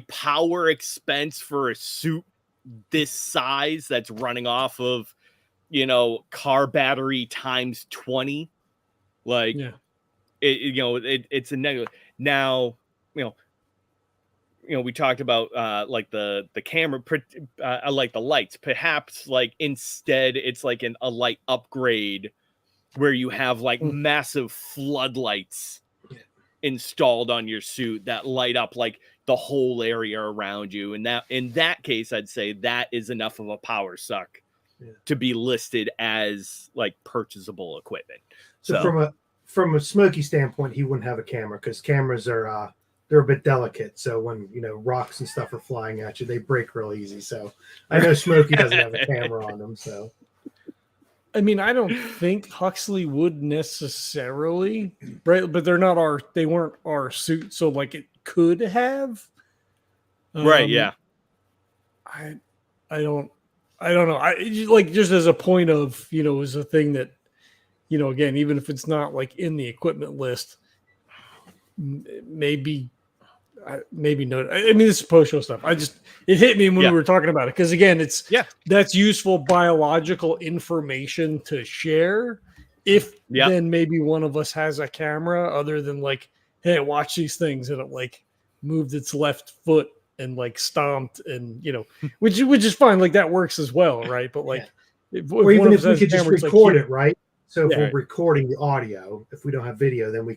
power expense for a suit this size that's running off of, car battery times 20, like it's a negative. Now, we talked about like the camera, like the lights, perhaps like instead it's like a light upgrade where you have like massive floodlights installed on your suit that light up like the whole area around you. And that in that case, I'd say that is enough of a power suck to be listed as like purchasable equipment. So from a Smokey standpoint, he wouldn't have a camera because cameras are they're a bit delicate. So when rocks and stuff are flying at you, they break real easy. So I know Smokey doesn't have a camera on them. So I mean, I don't think Huxley would necessarily, right? But they weren't our suit, so like it could have. Right, yeah. I don't know. Like just as a point of, is a thing that, again, even if it's not like in the equipment list, maybe no. I mean, this is post-show stuff. It hit me when we were talking about it because again, that's useful biological information to share. If then maybe one of us has a camera, other than like, hey, watch these things, and it like moved its left foot and like stomped, and which is fine. Like that works as well, right? But like, or even if we could just record it, right? So if we're right. recording the audio, if we don't have video, then we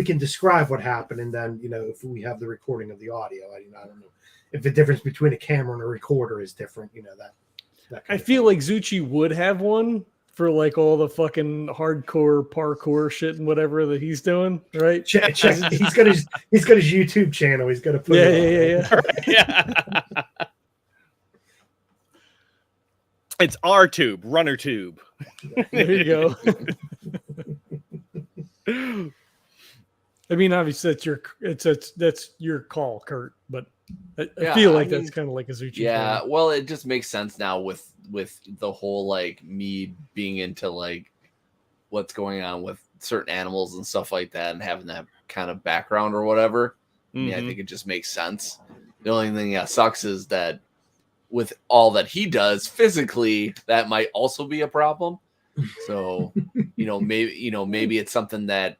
can describe what happened, and then if we have the recording of the audio, I don't know if the difference between a camera and a recorder is different. That I feel like Zuchy would have one for like all the fucking hardcore parkour shit and whatever that he's doing, right? Check. He's got his YouTube channel. He's got to put Yeah. It's our tube, runner tube. There you go. I mean, obviously that's your call, Kurt. But I feel like that's kind of like a Zuchy Yeah, thing. well, it just makes sense now with the whole like me being into like what's going on with certain animals and stuff like that, and having that kind of background or whatever. I mean, I think it just makes sense. The only thing that sucks is that with all that he does physically, that might also be a problem. So, maybe it's something that,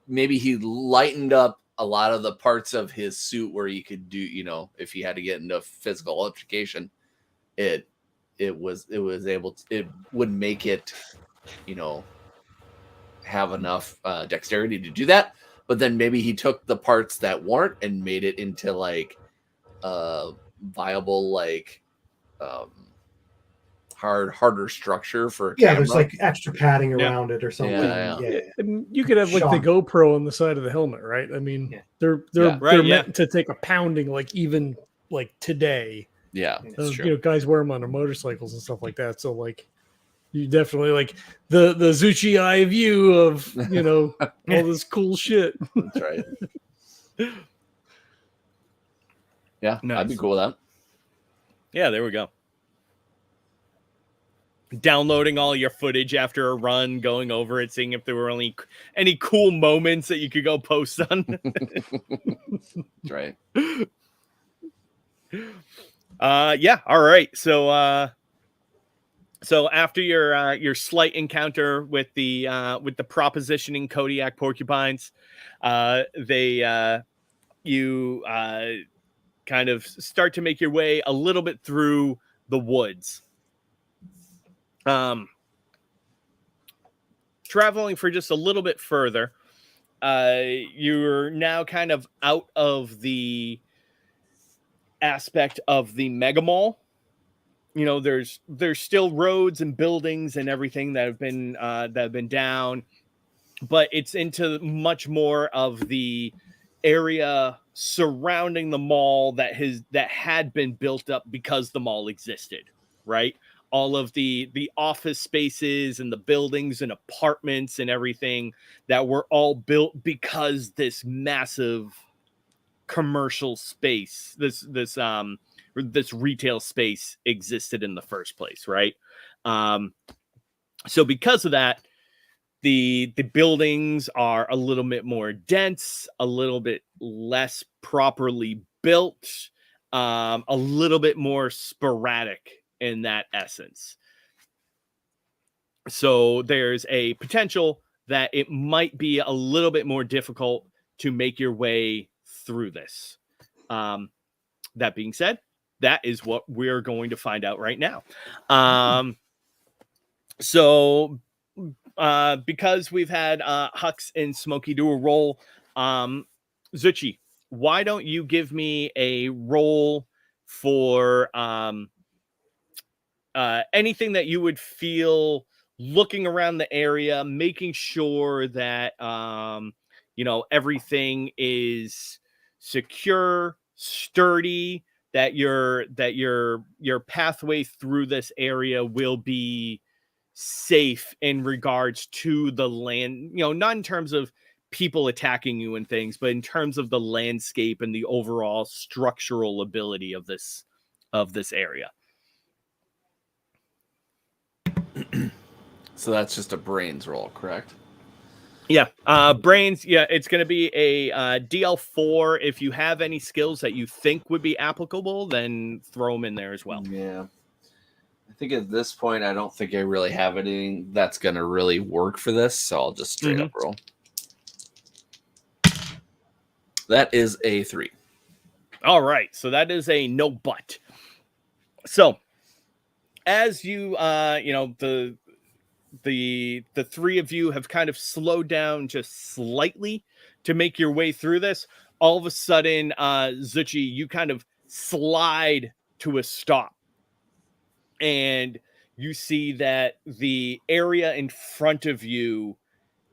maybe he lightened up a lot of the parts of his suit where he could do, if he had to get into physical altercation, it would make it, have enough dexterity to do that. But then maybe he took the parts that weren't and made it into like viable, like harder structure for a camera. There's like extra padding around it or something. Yeah. And you could have like the GoPro on the side of the helmet, right? I mean, they're meant to take a pounding, like even like today. Yeah, that's true. Guys wear them on their motorcycles and stuff like that. So like, you definitely like the Zuchy eye view of all this cool shit. That's right. Yeah, nice. I'd be cool with that. Yeah, there we go. Downloading all your footage after a run, going over it, seeing if there were any cool moments that you could go post on. That's right. Yeah. All right. So after your slight encounter with the propositioning Kodiak porcupines, you kind of start to make your way a little bit through the woods. Traveling for just a little bit further, you're now kind of out of the aspect of the mega mall. There's still roads and buildings and everything that have been down, but it's into much more of the area surrounding the mall that had been built up because the mall existed, right? All of the office spaces and the buildings and apartments and everything that were all built because this massive commercial space, this retail space existed in the first place, right? So because of that, the buildings are a little bit more dense, a little bit less properly built, a little bit more sporadic in that essence. So there's a potential that it might be a little bit more difficult to make your way through this. That being said, that is what we're going to find out right now. So because we've had Hux and Smokey do a roll, Zuchy, why don't you give me a roll for anything that you would feel looking around the area, making sure that everything is secure, sturdy, that your pathway through this area will be safe in regards to the land, not in terms of people attacking you and things, but in terms of the landscape and the overall structural ability of this area. So that's just a brains roll, correct? Yeah, brains. Yeah, it's going to be a DL4. If you have any skills that you think would be applicable, then throw them in there as well. Yeah, I think at this point, I don't think I really have anything that's going to really work for this, so I'll just straight up roll. That is a 3. All right, so that is a no but. So as you, the three of you have kind of slowed down just slightly to make your way through this. All of a sudden, Zuchy, you kind of slide to a stop, and you see that the area in front of you,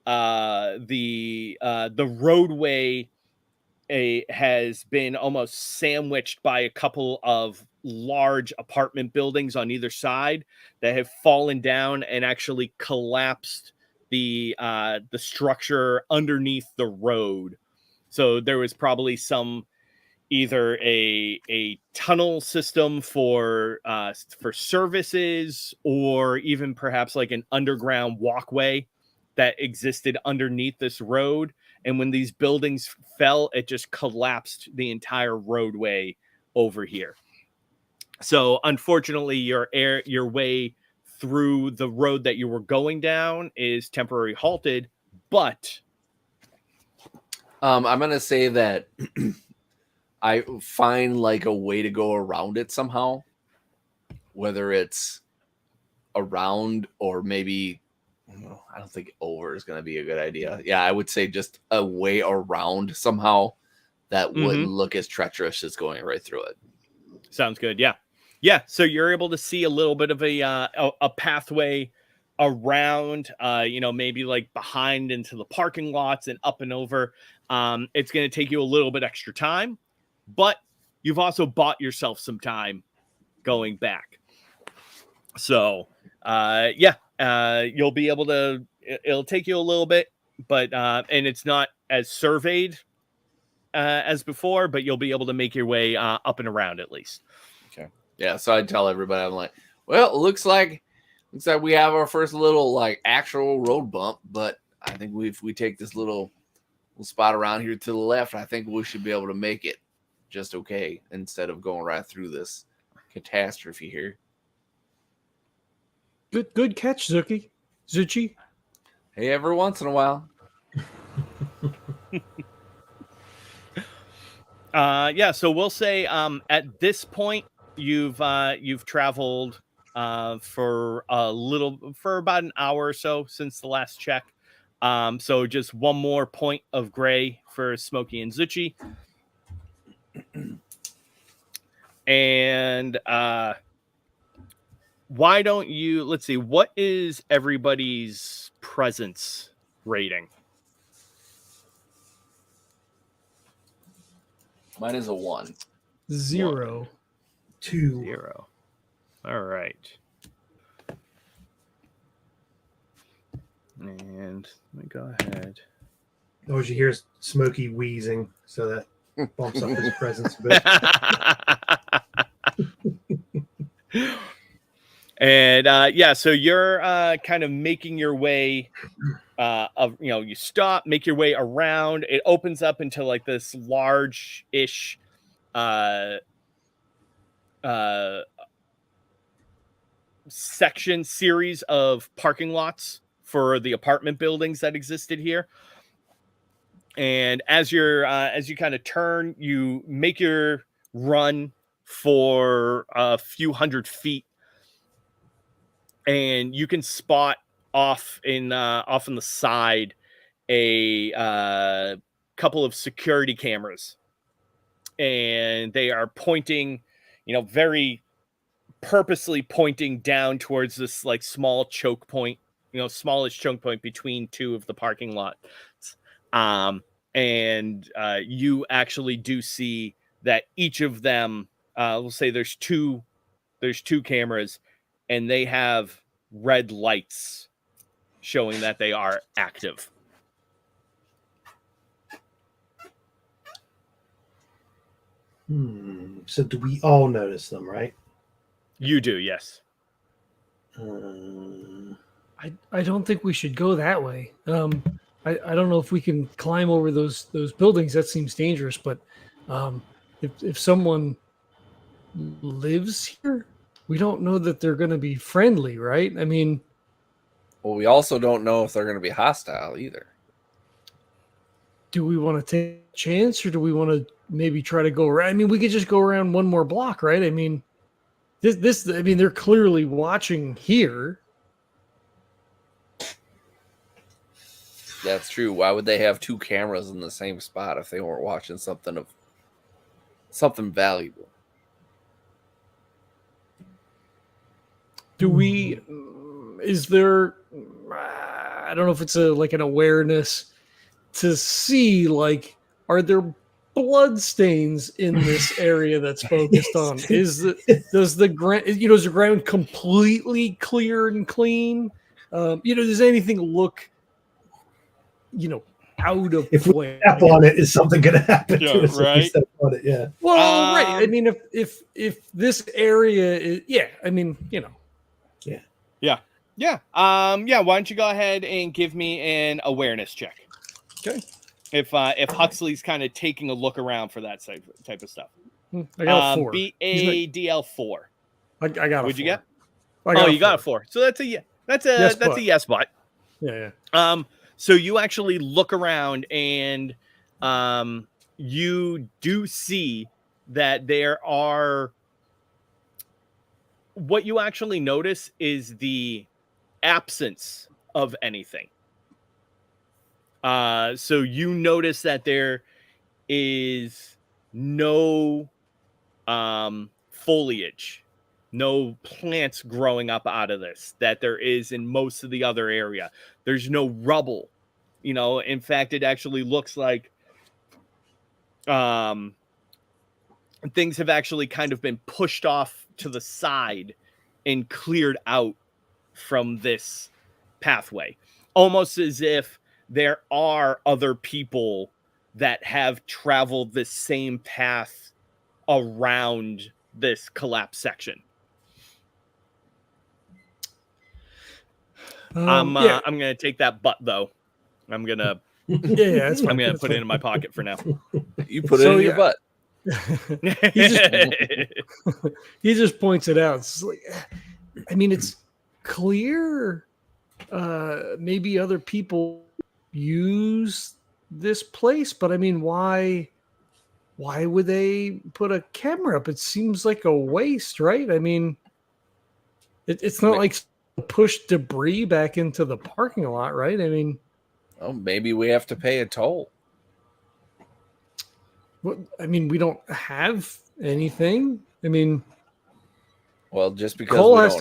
the roadway, has been almost sandwiched by a couple of large apartment buildings on either side that have fallen down and actually collapsed the structure underneath the road. So there was probably some either a tunnel system for services, or even perhaps like an underground walkway that existed underneath this road. And when these buildings fell, it just collapsed the entire roadway over here. So unfortunately, your way through the road that you were going down is temporarily halted. But I'm gonna say that I find like a way to go around it somehow, whether it's around or maybe I don't think over is going to be a good idea. Yeah, I would say just a way around somehow that wouldn't look as treacherous as going right through it. Sounds good. Yeah. Yeah. So you're able to see a little bit of a pathway around, maybe like behind into the parking lots and up and over. It's going to take you a little bit extra time, but you've also bought yourself some time going back. So, you'll be able to, it'll take you a little bit, but, and it's not as surveyed as before, but you'll be able to make your way up and around at least. Okay. Yeah. So I tell everybody, I'm like, well, it looks like we have our first little like actual road bump, but I think if we take this little spot around here to the left, I think we should be able to make it just okay instead of going right through this catastrophe here. Good catch, Zuchy. Hey, every once in a while. So we'll say at this point you've traveled for about an hour or so since the last check. So just one more point of gray for Smokey and Zuchy. And why don't you, let's see, what is everybody's presence rating? Mine is a 1. 0. 2. 0. All right. And let me go ahead. Oh, as you hear Smokey wheezing, so that bumps up his presence a bit. And so you're kind of making your way you stop, make your way around. It opens up into like this large-ish series of parking lots for the apartment buildings that existed here. And as you kind of turn, you make your run for a few hundred feet, and you can spot off in the side a couple of security cameras, and they are pointing, very purposely pointing down towards this like small choke point, smallest choke point between two of the parking lots. And you actually do see that each of them, we'll say there's two cameras, and they have red lights showing that they are active. So do we all notice them, right? You do, yes. I don't think we should go that way. I don't know if we can climb over those buildings. That seems dangerous. But if someone lives here, we don't know that they're going to be friendly, right? I mean, well, we also don't know if they're going to be hostile either. Do we want to take a chance, or do we want to maybe try to go around? I mean, we could just go around one more block, right? I mean, they're clearly watching here. That's true. Why would they have two cameras in the same spot if they weren't watching something valuable? Do we? Is there? I don't know if it's an awareness to see, like, are there blood stains in this area that's focused on? Does the ground completely clear and clean? Does anything look, out of If we play. step on it, is something going to happen Yeah, to us if we right. step on it? Yeah. Well, right. I Um, mean, if this area is, yeah, I mean, you know, Yeah. Yeah. Why don't you go ahead and give me an awareness check? Okay. If Huxley's kind of taking a look around for that type of stuff. I got a 4. Be He's a DL4. I got a 4. What'd you get? I got You got a 4. So that's a yes, but. a yes, but. Yeah. So you actually look around and you do see that there are, what you actually notice is the absence of anything. So you notice that there is no foliage, no plants growing up out of this that there is in most of the other area. There's no rubble. In fact, it actually looks like things have actually kind of been pushed off to the side and cleared out from this pathway, almost as if there are other people that have traveled the same path around this collapsed section. I'm gonna take that butt though. I'm gonna That's fine. I'm gonna put it in my pocket for now. You put it in your butt. He just points it out. It's like, I mean, it's clear. Maybe other people use this place, but I mean, why would they put a camera up? It seems like a waste, right? I mean, it's not like push debris back into the parking lot, right? I mean, maybe we have to pay a toll. I mean, we don't have anything. I mean, well, just because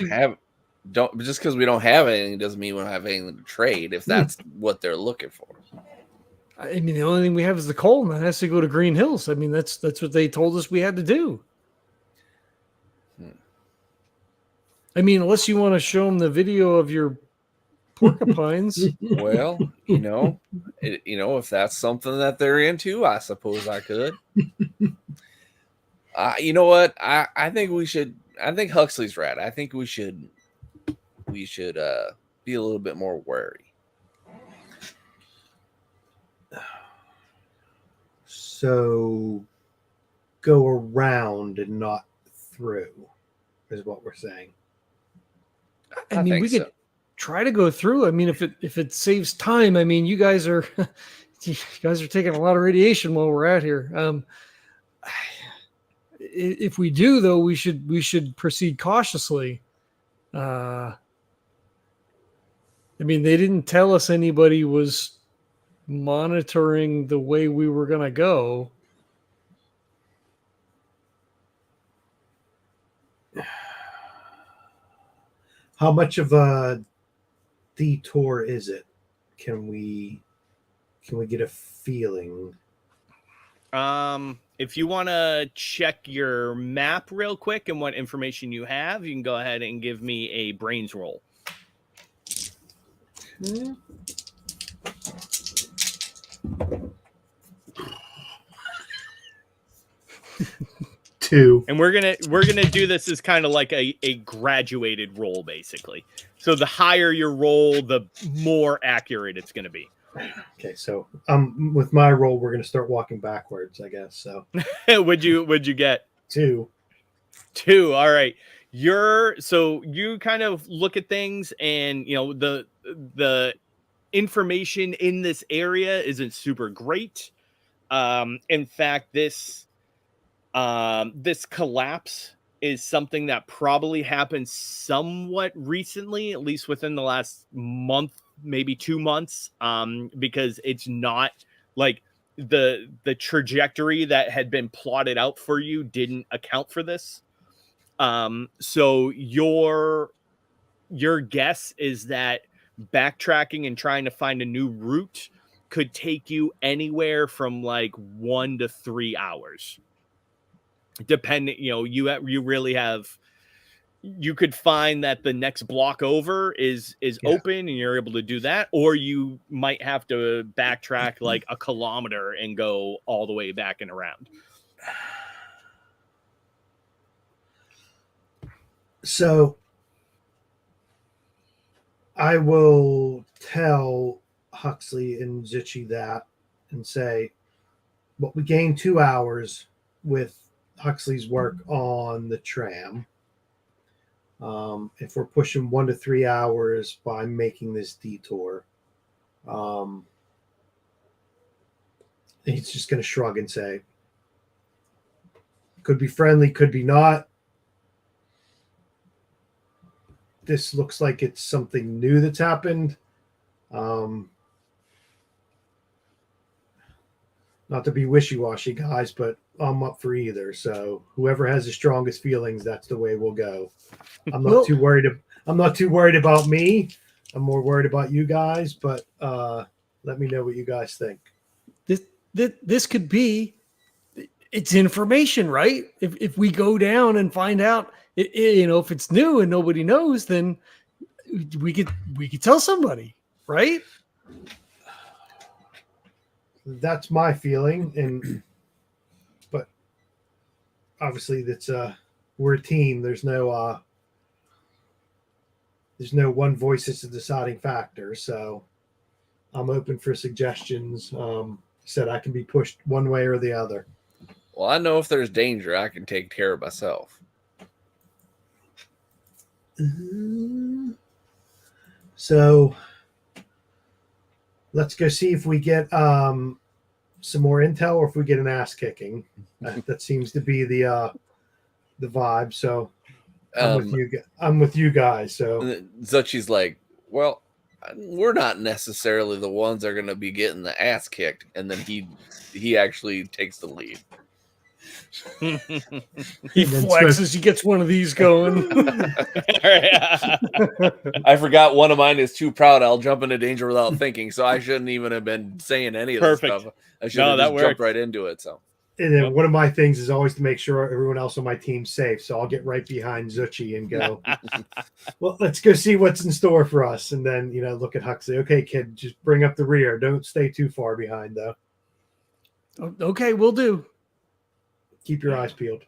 we don't have anything doesn't mean we don't have anything to trade. If that's what they're looking for. I mean, the only thing we have is the coal, and that has to go to Green Hills. I mean, that's what they told us we had to do. I mean, unless you want to show them the video of your porcupines. Well, if that's something that they're into, I suppose I could. You know what? I think we should. I think Huxley's right. I think we should be a little bit more wary. So go around and not through is what we're saying. I mean, we could try to go through. I mean, if it saves time, I mean, you guys are taking a lot of radiation while we're out here. If we do, though, we should proceed cautiously. I mean, they didn't tell us anybody was monitoring the way we were going to go. How much of a detour is it? Can we get a feeling? If you want to check your map real quick and what information you have, you can go ahead and give me a brains roll. Okay. 2. And we're gonna do this as kind of like a graduated roll, basically. So the higher your roll, the more accurate it's gonna be. Okay, so with my roll, we're gonna start walking backwards, I guess. So Would you get 2? 2? All right. So you kind of look at things, and the information in this area isn't super great. In fact, this collapse is something that probably happened somewhat recently, at least within the last month, maybe 2 months, because it's not like the trajectory that had been plotted out for you didn't account for this. So your guess is that backtracking and trying to find a new route could take you anywhere from like 1 to 3 hours. Depending, you really have you could find that the next block over is open and you're able to do that, or you might have to backtrack like a kilometer and go all the way back and around. So I will tell Huxley and Zuchy that and say, well, we gained 2 hours with Huxley's work on the tram. If we're pushing 1 to 3 hours by making this detour, he's just going to shrug and say, could be friendly, could be not. This looks like it's something new that's happened. Not to be wishy-washy, guys, but I'm up for either. So whoever has the strongest feelings, that's the way we'll go. I'm not too worried. I'm not too worried about me. I'm more worried about you guys. But let me know what you guys think. This could be. It's information, right? If we go down and find out, if it's new and nobody knows, then we could tell somebody, right? That's my feeling, but obviously that's we're a team. There's no one voice that's a deciding factor. So I'm open for suggestions. Said I can be pushed one way or the other. Well, I know if there's danger, I can take care of myself. So let's go see if we get some more intel or if we get an ass kicking. That seems to be the vibe. So I'm with you guys. So Zuchy's like, well, we're not necessarily the ones that are going to be getting the ass kicked, and then he actually takes the lead. He flexes. He gets one of these going. I forgot one of mine is too proud. I'll jump into danger without thinking, so I shouldn't even have been saying any of this stuff. I should have just jumped right into it. So, and then one of my things is always to make sure everyone else on my team's safe. So I'll get right behind Zuchy and go, well, let's go see what's in store for us. And then, look at Huxley. Okay, kid, just bring up the rear. Don't stay too far behind, though. Okay, we'll do. Keep your eyes peeled.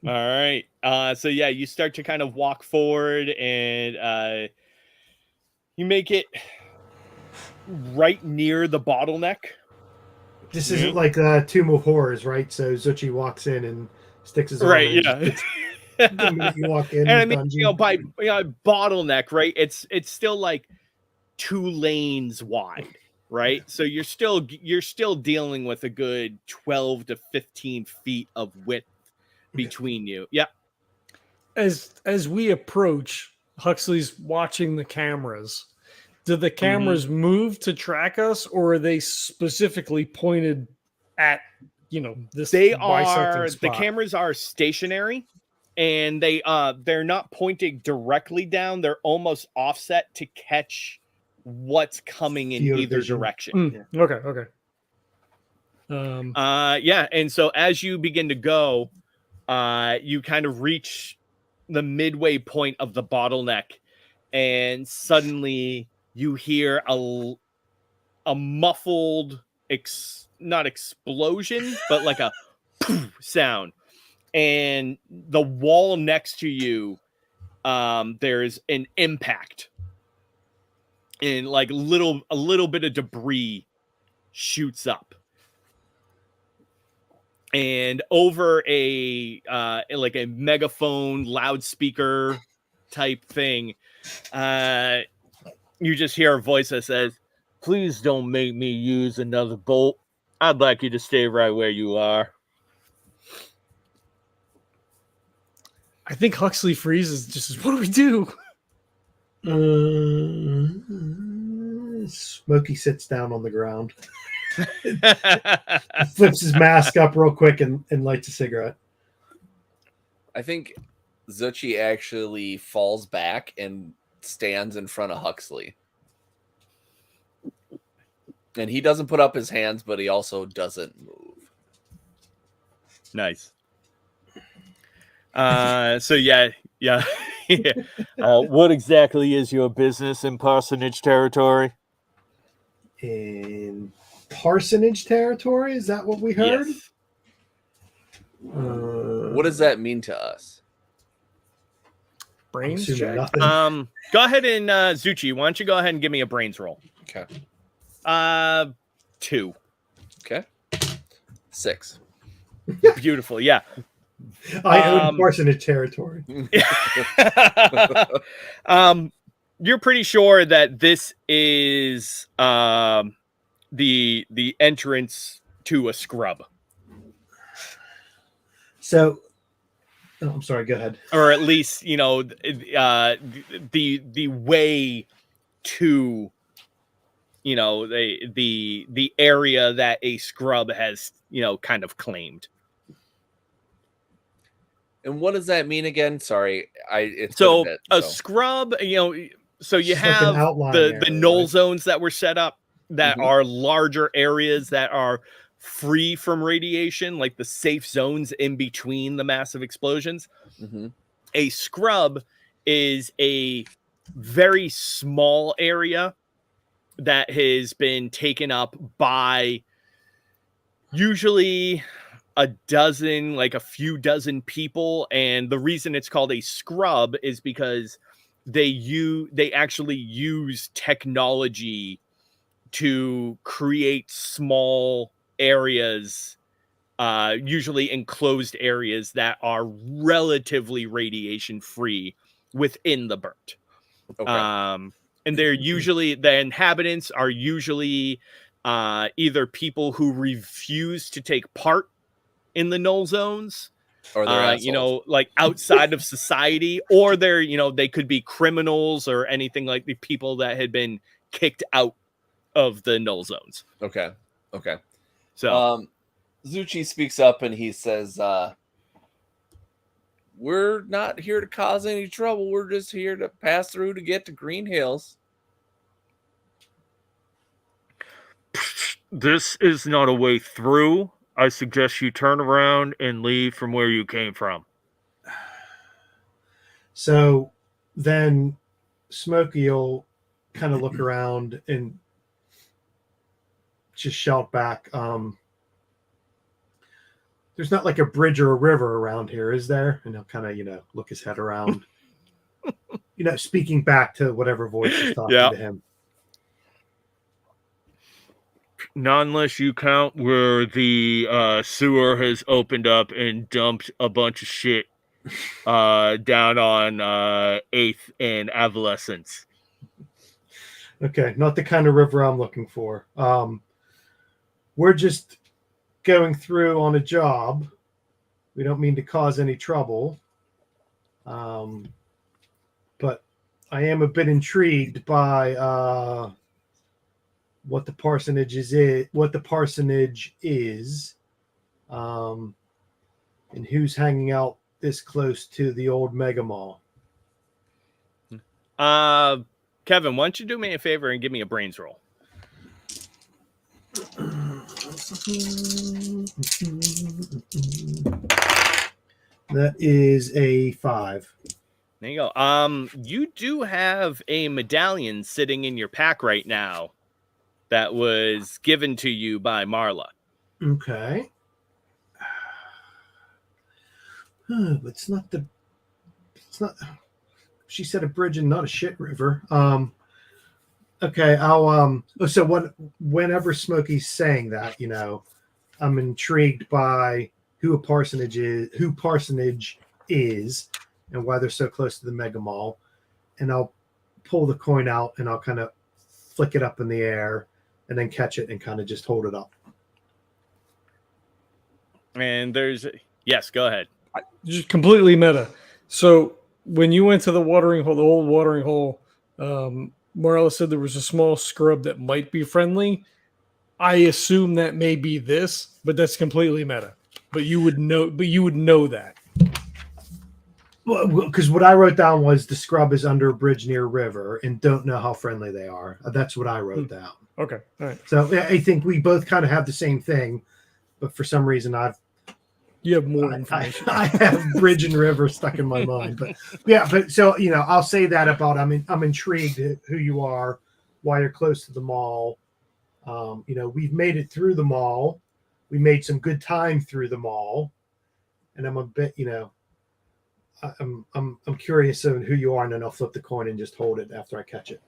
All right. So yeah, you start to kind of walk forward and you make it right near the bottleneck. This isn't like Tomb of Horrors, right? So Zuchy walks in and sticks his arm in. You walk in, and I mean, by bottleneck, right? It's still like 2 lanes wide. Right. So you're still dealing with a good 12 to 15 feet of width between you. Yeah. As we approach, Huxley's watching the cameras. Do the cameras move to track us, or are they specifically pointed at, this? They are, the cameras are stationary, and they're not pointing directly down. They're almost offset to catch what's coming in either direction. Okay. And so as you begin to go, you kind of reach the midway point of the bottleneck, and suddenly you hear a muffled not explosion, but like a poof sound, and the wall next to you, there's an impact. And like a little bit of debris shoots up, and over a megaphone loudspeaker type thing, you just hear a voice that says, "Please don't make me use another bolt. I'd like you to stay right where you are." I think Huxley freezes. Just says, "What do we do?" Smokey sits down on the ground, flips his mask up real quick, and lights a cigarette. I think Zuchy actually falls back and stands in front of Huxley. And he doesn't put up his hands, but he also doesn't move. Nice. So yeah, Yeah. Yeah. What exactly is your business in parsonage territory? In parsonage territory, is that what we heard? Yes. What does that mean to us? I'm Brains assuming check. nothing. Go ahead and Zuchy, why don't you go ahead and give me a brains roll? Okay. 2. Okay. 6. Beautiful. Yeah. I own parsonage territory. You're pretty sure that this is the entrance to a scrub, So, I'm sorry. Go ahead. or at least the way to the area that a scrub has kind of claimed. And what does that mean again? Sorry, it's So been a scrub, so you It's like have an outline the area, null right? zones that were set up that Mhm. are larger areas that are free from radiation, like the safe zones in between the massive explosions. Mm-hmm. A scrub is a very small area that has been taken up by usually a few dozen people, and the reason it's called a scrub is because they actually use technology to create small areas, usually enclosed areas that are relatively radiation free within the burnt. Okay. And they're usually, the inhabitants are usually either people who refuse to take part in the null zones, Or they're assholes. like outside of society, or they could be criminals or anything, like the people that had been kicked out of the null zones. Okay. So Zuchy speaks up and he says, we're not here to cause any trouble. We're just here to pass through to get to Green Hills. this is not a way through. I suggest you turn around and leave from where you came from. So then Smokey will kind of look around and just shout back, there's not like a bridge or a river around here, is there? And he'll kind of, look his head around, speaking back to whatever voice is talking to him. Not unless you count where the sewer has opened up and dumped a bunch of shit down on 8th and Adolescence. Okay, not the kind of river I'm looking for. We're just going through on a job. We don't mean to cause any trouble. But I am a bit intrigued by what the parsonage is, and who's hanging out this close to the old mega mall. Kevin, why don't you do me a favor and give me a brains roll? That is a 5. There you go. You do have a medallion sitting in your pack right now that was given to you by Marla. Okay. It's not. She said a bridge and not a shit river. Okay, I'll so whenever Smokey's saying that, I'm intrigued by who parsonage is and why they're so close to the mega mall. And I'll pull the coin out and I'll kind of flick it up in the air and then catch it and kind of just hold it up. And yes, go ahead. Just completely meta. So when you went to the watering hole, the old watering hole, Marla said there was a small scrub that might be friendly. I assume that may be this, but that's completely meta. But you would know that. Well, because what I wrote down was the scrub is under a bridge near a river and don't know how friendly they are. That's what I wrote down. Okay, all right. So I think we both kind of have the same thing, but for some reason I've You have more information. I have bridge and river stuck in my mind, but yeah, but so I'll say that about I'm intrigued at who you are, why you're close to the mall. We've made it through the mall. We made some good time through the mall, and I'm a bit, I'm curious of who you are, and then I'll flip the coin and just hold it after I catch it.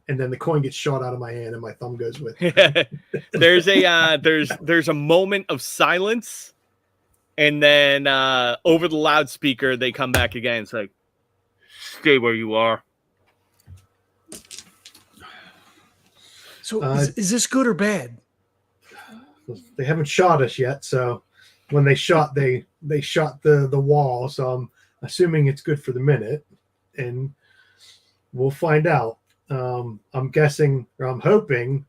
And then the coin gets shot out of my hand and my thumb goes with it. There's a moment of silence, and then over the loudspeaker they come back again. It's like, stay where you are. So is this good or bad? They haven't shot us yet, so when they shot the wall, so I'm assuming it's good for the minute, and we'll find out. I'm guessing, or I'm hoping,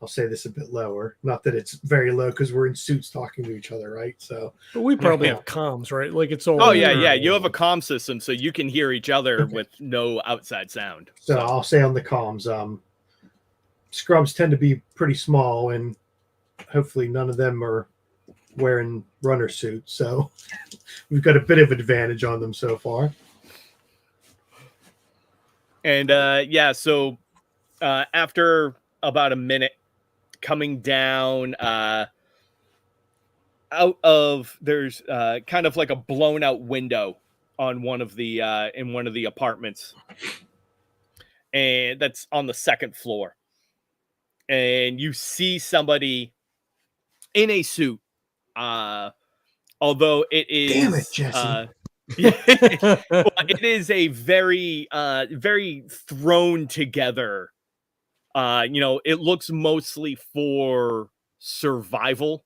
I'll say this a bit lower. Not that it's very low because we're in suits talking to each other, right? So, but we probably have comms, right? Like it's all. Oh yeah. You have a comm system, so you can hear each other with no outside sound. So I'll say on the comms, scrubs tend to be pretty small, and hopefully none of them are wearing runner suits. So we've got a bit of advantage on them so far. And so after about a minute coming down out of, there's kind of like a blown out window on one of the in one of the apartments, and that's on the second floor, and you see somebody in a suit, although it is, damn it, Jesse. Well, it is a very very thrown together, it looks mostly for survival.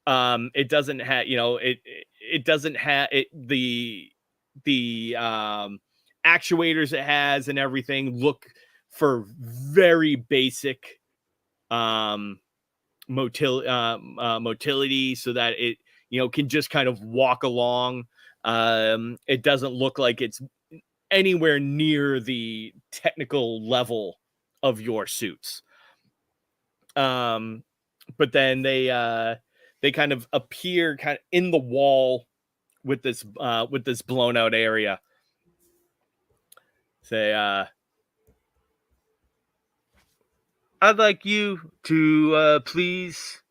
It doesn't have, it doesn't have the actuators it has and everything look for very basic motility, so that it can just kind of walk along. It doesn't look like it's anywhere near the technical level of your suits. But then they kind of appear kind of in the wall with this blown out area. Say, I'd like you to please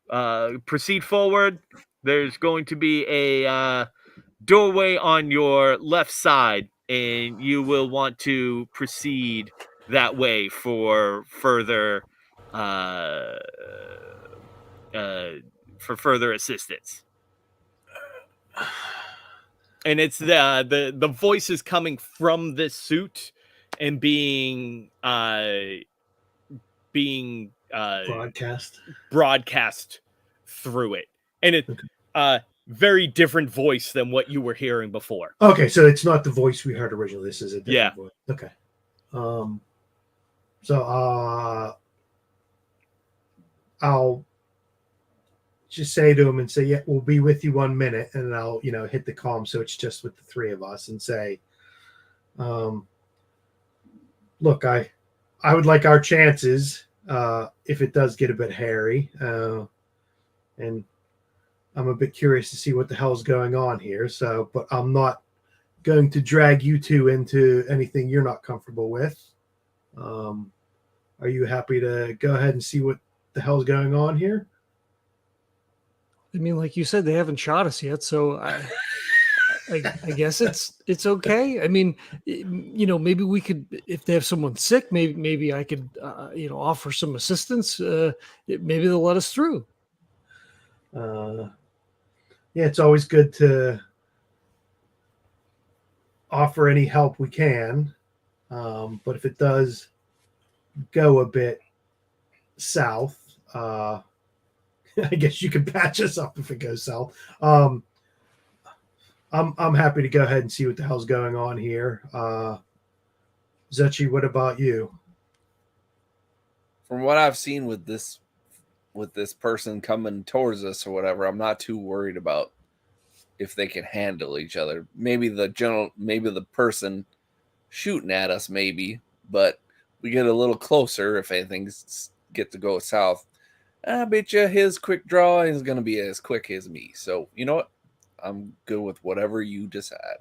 proceed forward. There's going to be a doorway on your left side, and you will want to proceed that way for further assistance. And it's the voice is coming from this suit and being broadcast through it, and it's very different voice than what you were hearing before. Okay, so it's not the voice we heard originally. This is a different voice. Okay. So I'll just say to him and say, yeah, we'll be with you 1 minute, and I'll hit the comm so it's just with the three of us, and say, look, I would like our chances if it does get a bit hairy, and I'm a bit curious to see what the hell's going on here. So, but I'm not going to drag you two into anything you're not comfortable with. Are you happy to go ahead and see what the hell's going on here? I mean, like you said, they haven't shot us yet, so I guess it's okay. I mean, maybe we could, if they have someone sick, maybe I could, offer some assistance. Maybe they'll let us through. Yeah, it's always good to offer any help we can. But if it does go a bit south, I guess you can patch us up if it goes south. I'm happy to go ahead and see what the hell's going on here. Zuchy, what about you? From what I've seen with this person coming towards us or whatever, I'm not too worried about if they can handle each other. Maybe the person shooting at us, maybe, but we get a little closer if anything get to go south. I bet you his quick draw is going to be as quick as me. So, you know what? I'm good with whatever you decide.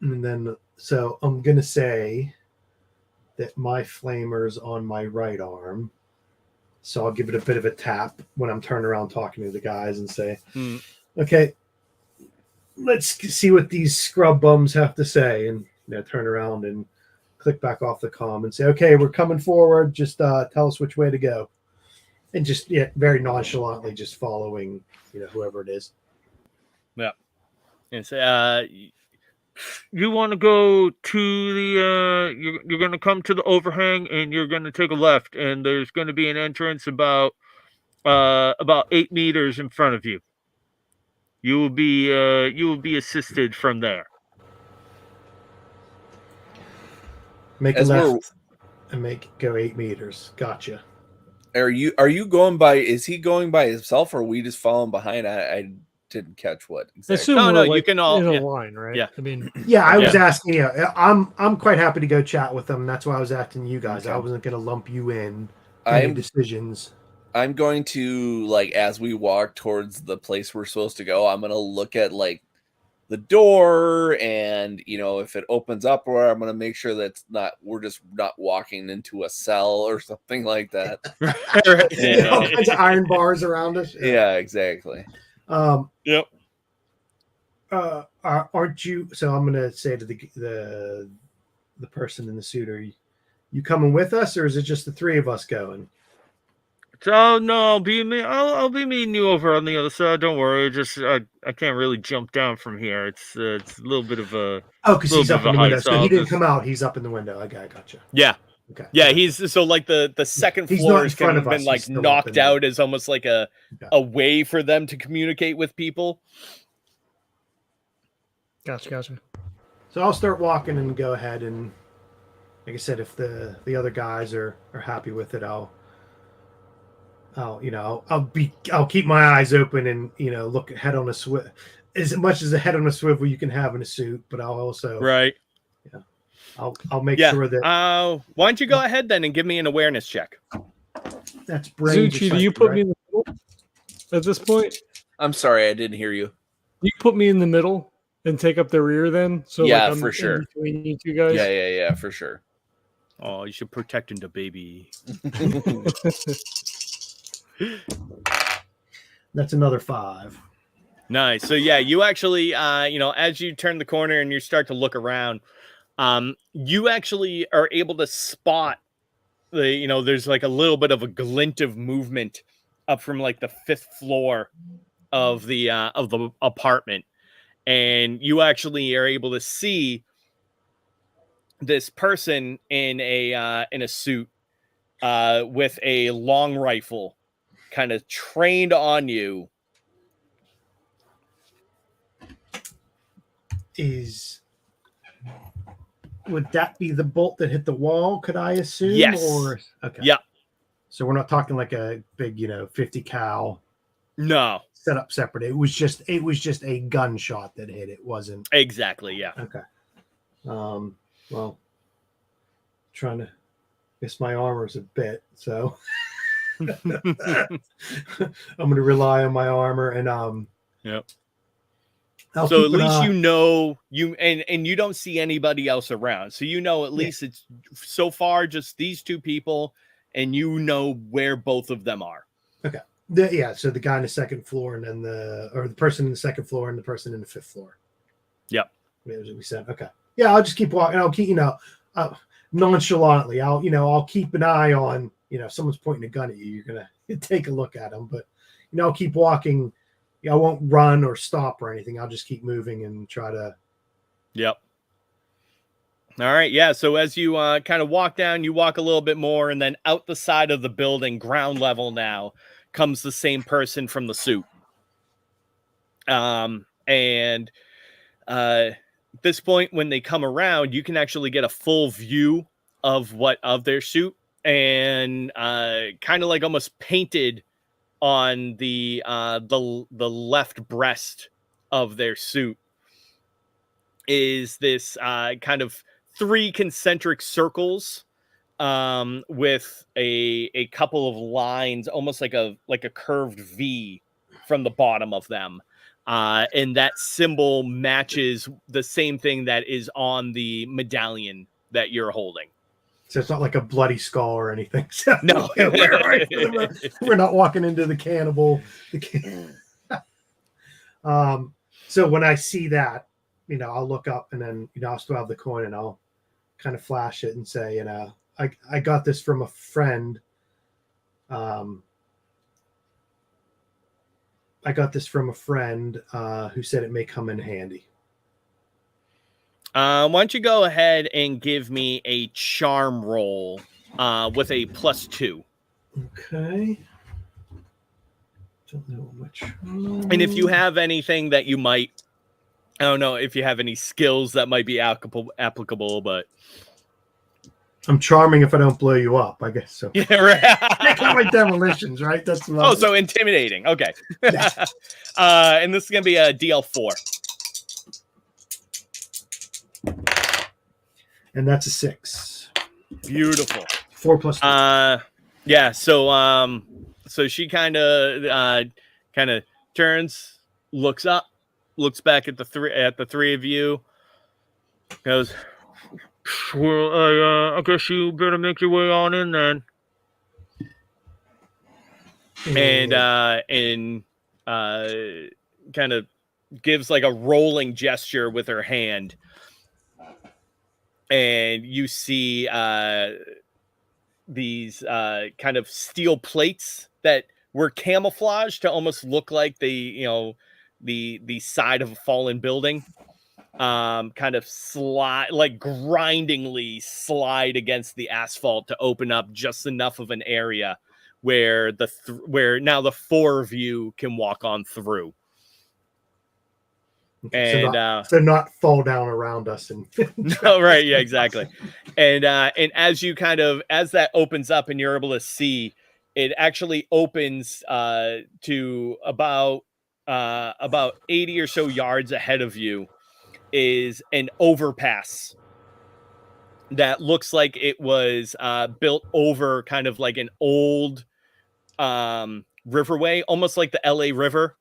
And then, so I'm going to say that my flamer's on my right arm. So I'll give it a bit of a tap when I'm turning around talking to the guys and say, okay, let's see what these scrub bums have to say. And turn around and click back off the comm and say, okay, we're coming forward. Just tell us which way to go. And just very nonchalantly just following, whoever it is. Yeah. And say, you want to go to the you're going to come to the overhang and you're going to take a left, and there's going to be an entrance about 8 meters in front of you. You will be assisted from there. Make a left and go 8 meters. Gotcha. Are you going by? Is he going by himself, or are we just following behind? I didn't catch what exactly. No, you can all in a line, right? Yeah. I mean, I was asking. I'm quite happy to go chat with them. That's why I was asking you guys. Okay. I wasn't going to lump you in any decisions. I'm going to, as we walk towards the place we're supposed to go, I'm going to look at the door, and if it opens up, or I'm going to make sure that we're just not walking into a cell or something like that. All kinds of iron bars around us. Yeah, exactly. Yep. Aren't you? So I'm going to say to the person in the suit, are you coming with us, or is it just the three of us going? So no, I'll be meeting you over on the other side. Don't worry. Just I can't really jump down from here. It's a little bit of a because he's up in the window. So he didn't come out. He's up in the window. I gotcha. Yeah. Okay. Yeah, he's so the second floor has kind of been knocked out as almost like a way for them to communicate with people. Gotcha. So I'll start walking and go ahead, and like I said, if the other guys are happy with it, I'll keep my eyes open and look head on a swivel, as much as a head on a swivel you can have in a suit, but I'll also I'll make sure that. Why don't you go ahead then and give me an awareness check? That's brain. Zuchy, do you put me in the middle at this point? I'm sorry, I didn't hear you. You put me in the middle and take up the rear then? So I'm for sure. Between you two guys? Yeah, for sure. Oh, you should protect the baby. That's another 5. Nice. So you actually, as you turn the corner and you start to look around, you actually are able to spot there's a little bit of a glint of movement up from the 5th floor of the apartment, and you actually are able to see this person in a suit with a long rifle kind of trained on you. Would that be the bolt that hit the wall, could I assume? Yes. Okay. Yeah. So we're not talking like a big 50 cal No. set up separate. It was just a gunshot that hit. It wasn't exactly. Yeah. Okay. Well, trying to guess my armor's a bit, so I'm going to rely on my armor, and yep. So at least and you don't see anybody else around, so at least it's so far just these two people, and where both of them are. Okay. So the guy in the 2nd floor, and then the person in the 2nd floor, and the person in the 5th floor. Yep. We said okay. Yeah, I'll just keep walking. I'll keep nonchalantly. I'll keep an eye on if someone's pointing a gun at you, you're gonna take a look at them. But I'll keep walking. I won't run or stop or anything. I'll just keep moving and try to. Yep. All right. Yeah. So as you kind of walk down, you walk a little bit more, and then out the side of the building, ground level now, comes the same person from the suit. And at this point, when they come around, you can actually get a full view of their suit, and kind of almost painted on the left breast of their suit is this kind of 3 concentric circles with a couple of lines, almost like a curved V from the bottom of them. And that symbol matches the same thing that is on the medallion that you're holding. So it's not like a bloody skull or anything. So No. we're not walking into the cannibal. So when I see that, I'll look up and then, I'll still have the coin and I'll kind of flash it and say, I got this from a friend. I got this from a friend who said it may come in handy. Why don't you go ahead and give me a charm roll with a +2. Okay. Don't know much. And if you have anything that you might, I don't know if you have any skills that might be applicable, but I'm charming if I don't blow you up, I guess. So yeah, right. Make all my demolitions, right? That's so intimidating. Okay. Yeah. And this is gonna be a DL4. And that's a 6. Beautiful. 4 plus 2. Yeah. So she kind of turns, looks up, looks back at the three of you, goes, well, I guess you better make your way on in then. And kind of gives like a rolling gesture with her hand. And you see these kind of steel plates that were camouflaged to almost look like the side of a fallen building. Kind of slide, like grindingly slide against the asphalt to open up just enough of an area where where now the 4 of you can walk on through. And so not fall down around us and no, right, yeah, exactly. And as you as that opens up and you're able to see, it actually opens to about 80 or so yards ahead of you is an overpass that looks like it was built over kind of like an old riverway, almost like the LA River.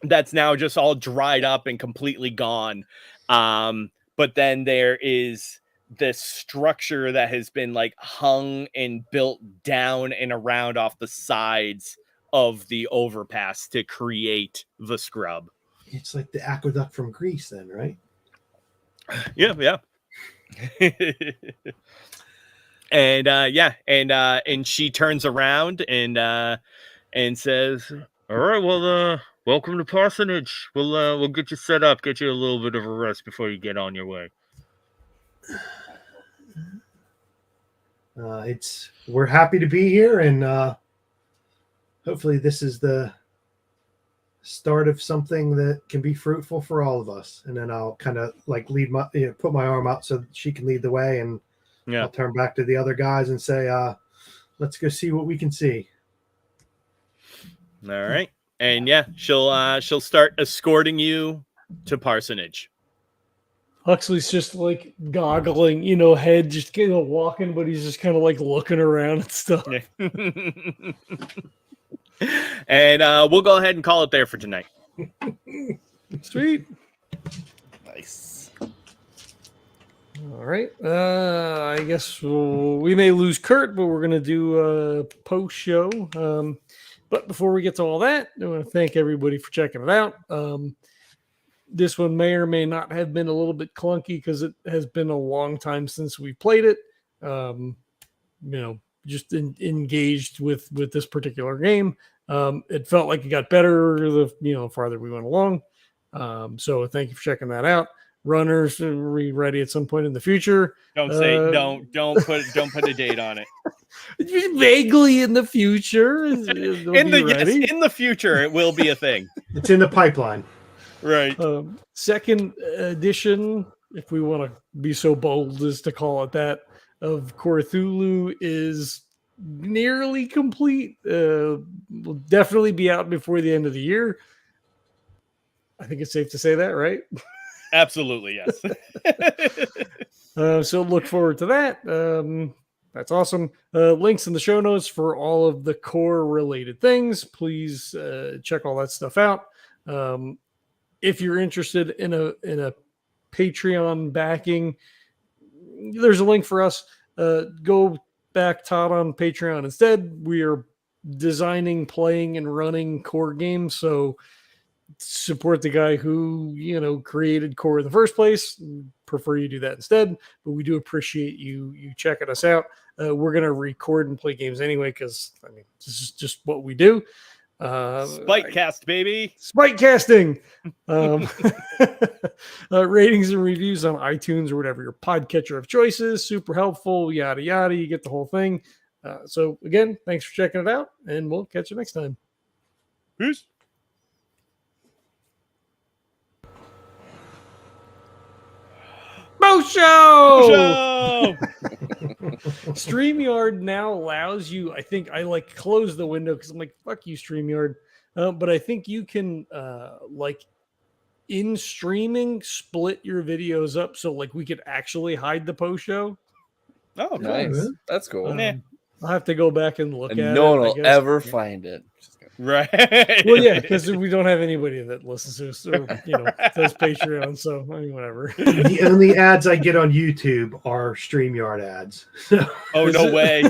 That's now just all dried up and completely gone. But then there is this structure that has been like hung and built down and around off the sides of the overpass to create the scrub. It's like the aqueduct from Greece then, right? Yeah. And she turns around and says, all right, well, welcome to Parsonage. We'll get you set up, get you a little bit of a rest before you get on your way. We're happy to be here, and hopefully this is the start of something that can be fruitful for all of us. And then I'll kind of like put my arm out so she can lead the way, and I'll turn back to the other guys and say, let's go see what we can see. All right. And yeah, she'll start escorting you to Parsonage. Huxley's just like goggling, head just walking, but he's just kind of like looking around and stuff. Yeah. And we'll go ahead and call it there for tonight. Sweet. Nice. All right. I guess we may lose Kurt, but we're going to do a post show. But before we get to all that, I want to thank everybody for checking it out. This one may or may not have been a little bit clunky because it has been a long time since we played it. Just engaged with this particular game. It felt like it got better the farther we went along. So thank you for checking that out. Runners, are we ready at some point in the future? Don't put a date on it. Just vaguely in the future. In the future, it will be a thing. It's in the pipeline. Right. Second edition, if we want to be so bold as to call it that, of Cthulhu is nearly complete. Will definitely be out before the end of the year. I think it's safe to say that, right? Absolutely, yes. So look forward to that. That's awesome. Links in the show notes for all of the core related things. Please check all that stuff out. If you're interested in a Patreon backing, there's a link for us. Go back Todd on Patreon instead. We are designing, playing, and running core games, so support the guy who created core in the first place. Prefer you do that instead, but we do appreciate you checking us out. We're gonna record and play games anyway because this is just what we do. Spite cast, baby. Spite casting. Ratings and reviews on iTunes or whatever your podcatcher of choice is. Super helpful. Yada yada. You get the whole thing. So again, thanks for checking it out, and we'll catch you next time. Peace. Show! StreamYard now allows you, I think I close the window because I'm like, fuck you, StreamYard. But I think you can in streaming split your videos up so we could actually hide the post show. Oh, nice. That's cool. I'll have to go back and look at it. No one will ever find it. Right. Well, yeah, because we don't have anybody that listens to us or does Patreon, so whatever. The only ads I get on YouTube are StreamYard ads. Oh, no way.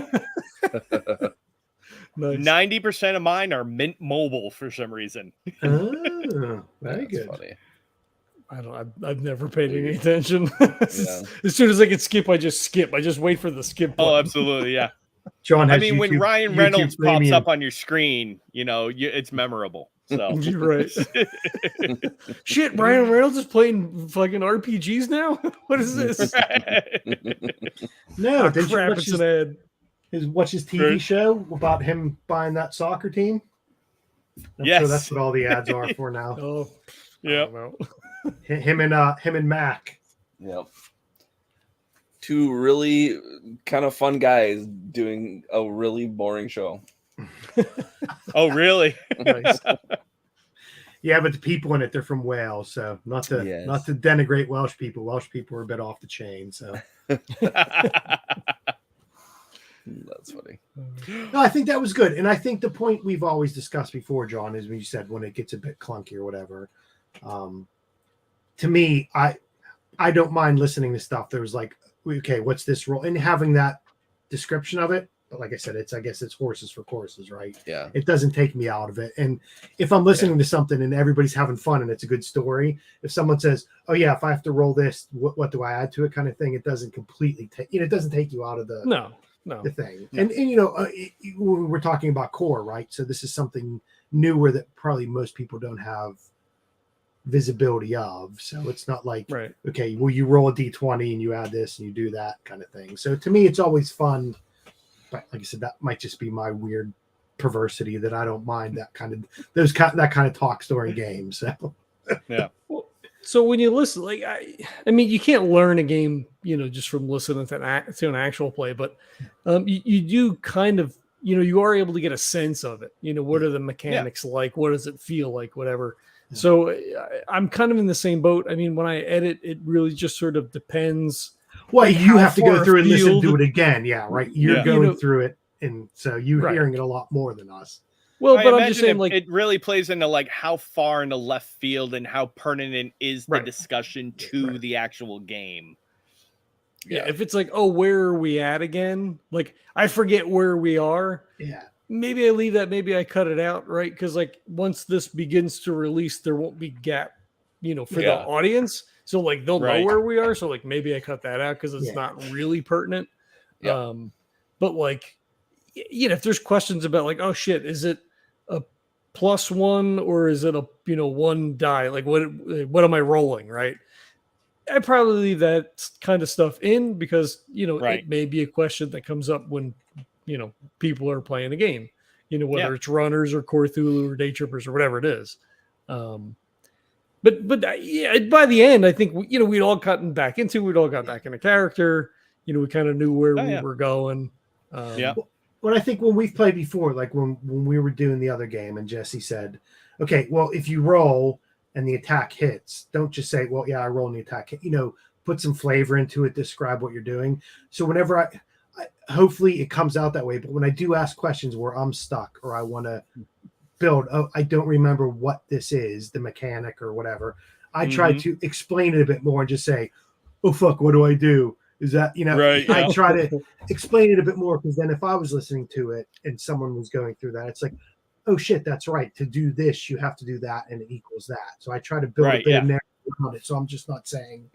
Nice. 90% of mine are Mint Mobile for some reason. Oh, very good. Funny. I've never paid any attention. As soon as I can skip, I just skip. I just wait for the skip button. Oh, absolutely, yeah. John has when YouTube, Ryan Reynolds YouTube pops Premium. up on your screen, it's memorable. So You're right. Shit, Ryan Reynolds is playing fucking RPGs now? What is this? No, did you Crap, watch it's an ad. watch his TV show about him buying that soccer team? I'm Yes. sure that's what all the ads are for now. Oh, yeah. I don't know. Him and Mac. Yep. Two really kind of fun guys doing a really boring show. Oh, really? Nice. Yeah, but the people in it, they're from Wales, so not to denigrate Welsh people. Welsh people are a bit off the chain. So That's funny. no, I think that was good. And I think the point we've always discussed before, John, is when you said when it gets a bit clunky or whatever. To me, I don't mind listening to stuff. There was okay, what's this role? And having that description of it. But like I said, I guess it's horses for courses, right? Yeah. It doesn't take me out of it. And if I'm listening to something and everybody's having fun and it's a good story, if someone says, "Oh yeah, if I have to roll this, what do I add to it?" kind of thing, it doesn't completely take. It doesn't take you out of the the thing. Yeah. And we're talking about core, right? So this is something newer that probably most people don't have visibility of. So it's not like, Right. okay, well, you roll a d20 and you add this and you do that kind of thing. So to me, it's always fun. But like I said, that might just be my weird perversity that I don't mind that kind of talk during games. So Yeah. So when you listen, I mean, you can't learn a game, just from listening to an actual play, but you do kind of, you are able to get a sense of it. What are the mechanics like? What does it feel like? Whatever. Yeah. So I'm kind of in the same boat. I mean, when I edit, it really just sort of depends. Well, you have to go through and listen to it again. Yeah, right. You're going through it, and so you're hearing it a lot more than us. Well, but I'm just saying, it really plays into how far in the left field and how pertinent is the discussion to the actual game. Yeah, if it's where are we at again? I forget where we are. Yeah. Maybe I leave that. Maybe I cut it out, right? Because once this begins to release, there won't be gap, for the audience. So they'll know where we are. So maybe I cut that out because it's not really pertinent. Yeah. But if there's questions about oh shit, is it a +1 or is it a one die? What am I rolling? Right. I probably leave that kind of stuff in because it may be a question that comes up when people are playing a game. Whether it's runners or core Cthulhu or day trippers or whatever it is. But by the end, I think we'd all gotten back into. We'd all got back into character. We kind of knew where we were going. But I think when we've played before, when we were doing the other game, and Jesse said, "Okay, well, if you roll and the attack hits, don't just say, well, yeah, I roll and the attack hit. put some flavor into it, describe what you're doing. So whenever I hopefully it comes out that way. But when I do ask questions where I'm stuck or I want to build, I don't remember what this is, the mechanic or whatever, I try to explain it a bit more and just say, oh, fuck, what do I do? Is that, Right, I try to explain it a bit more, because then if I was listening to it and someone was going through that, it's like, oh shit, that's right. To do this, you have to do that, and it equals that. So I try to build a bit of narrative around it. So I'm just not saying,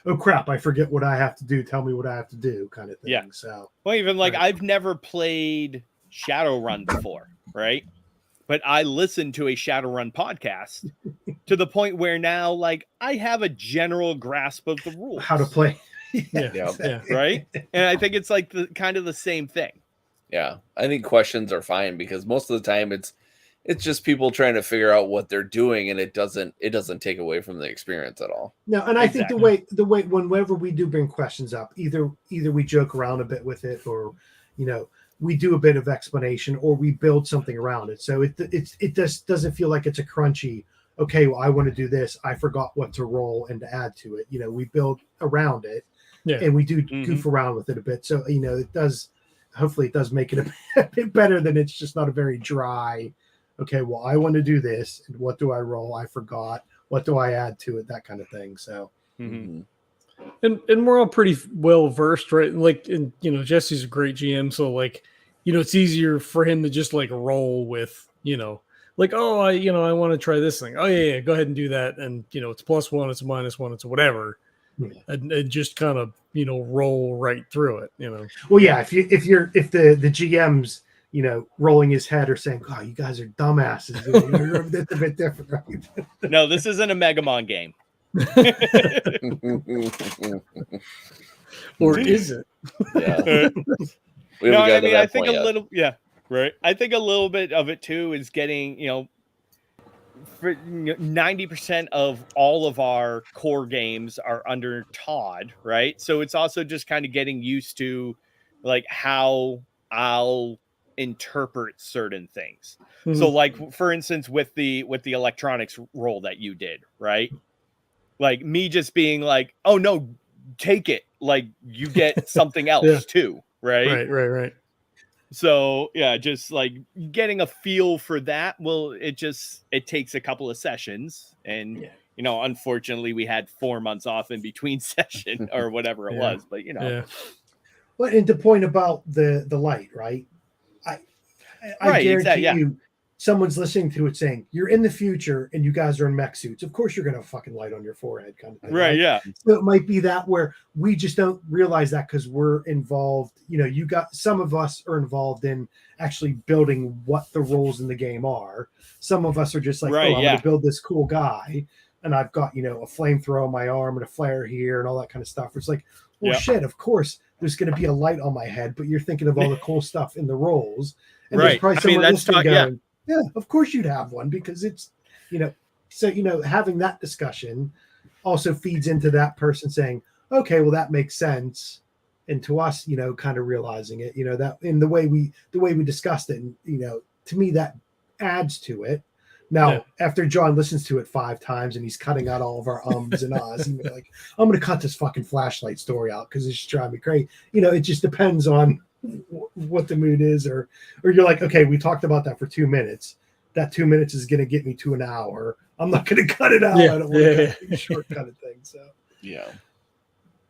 oh crap, I forget what I have to do. Tell me what I have to do, kind of thing. Yeah. So, well, even like I've never played Shadowrun before, right? But I listened to a Shadowrun podcast to the point where now, like, I have a general grasp of the rules, how to play. Yeah. right? And I think it's like the kind of the same thing. Yeah, I think questions are fine, because most of the time it's just people trying to figure out what they're doing, and it doesn't take away from the experience at all. No, and I think the way whenever we do bring questions up, either we joke around a bit with it, or we do a bit of explanation, or we build something around it. So it just doesn't feel like it's a crunchy, okay, well, I want to do this, I forgot what to roll and to add to it. We build around it, and we do goof around with it a bit. So it does. Hopefully it does make it a bit better than it's just not a very dry, okay, well, I want to do this, and what do I roll? I forgot. What do I add to it? That kind of thing. So, and we're all pretty well versed, right? Like, and Jesse's a great GM, so like, it's easier for him to just like roll with, like, oh, I want to try this thing. Oh yeah, go ahead and do that, and it's +1, it's -1, it's whatever. And just kind of roll right through it. Well, yeah, if the GM's rolling his head or saying, "God, you guys are dumbasses," that's a bit different, right? No, this isn't a Megamon game. Or is it? Yeah. No, I mean, I think a little, right. I think a little bit of it too is getting, for 90% of all of our core games are under Todd, right? So it's also just kind of getting used to like how I'll interpret certain things. So like, for instance, with the electronics roll that you did, right? Like me just being like, oh no, take it. Like you get something else too, right? Right. So yeah, just like getting a feel for that. Well, it takes a couple of sessions, and unfortunately we had 4 months off in between session or whatever it was, but But and to point about the light, right? I guarantee you, someone's listening to it saying, you're in the future and you guys are in mech suits. Of course you're going to have fucking light on your forehead, kind of thing. Right, yeah. So it might be that where we just don't realize that because we're involved. Some of us are involved in actually building what the roles in the game are. Some of us are just like, I'm going to build this cool guy. And I've got, a flamethrower on my arm and a flare here and all that kind of stuff. It's like, well, shit, of course there's going to be a light on my head, but you're thinking of all the cool stuff in the roles. And there's probably someone listening going, yeah, of course you'd have one, because it's, so, having that discussion also feeds into that person saying, okay, well, that makes sense. And to us, kind of realizing it, that in the way we discussed it, and, to me, that adds to it. Now, after John listens to it 5 times and he's cutting out all of our ums and ahs, and like, I'm going to cut this fucking flashlight story out because it's just driving me crazy. It just depends on what the mood is, or you're like, okay, we talked about that for 2 minutes. That 2 minutes is going to get me to an hour. I'm not going to cut it out. I don't want to shortcut a thing. So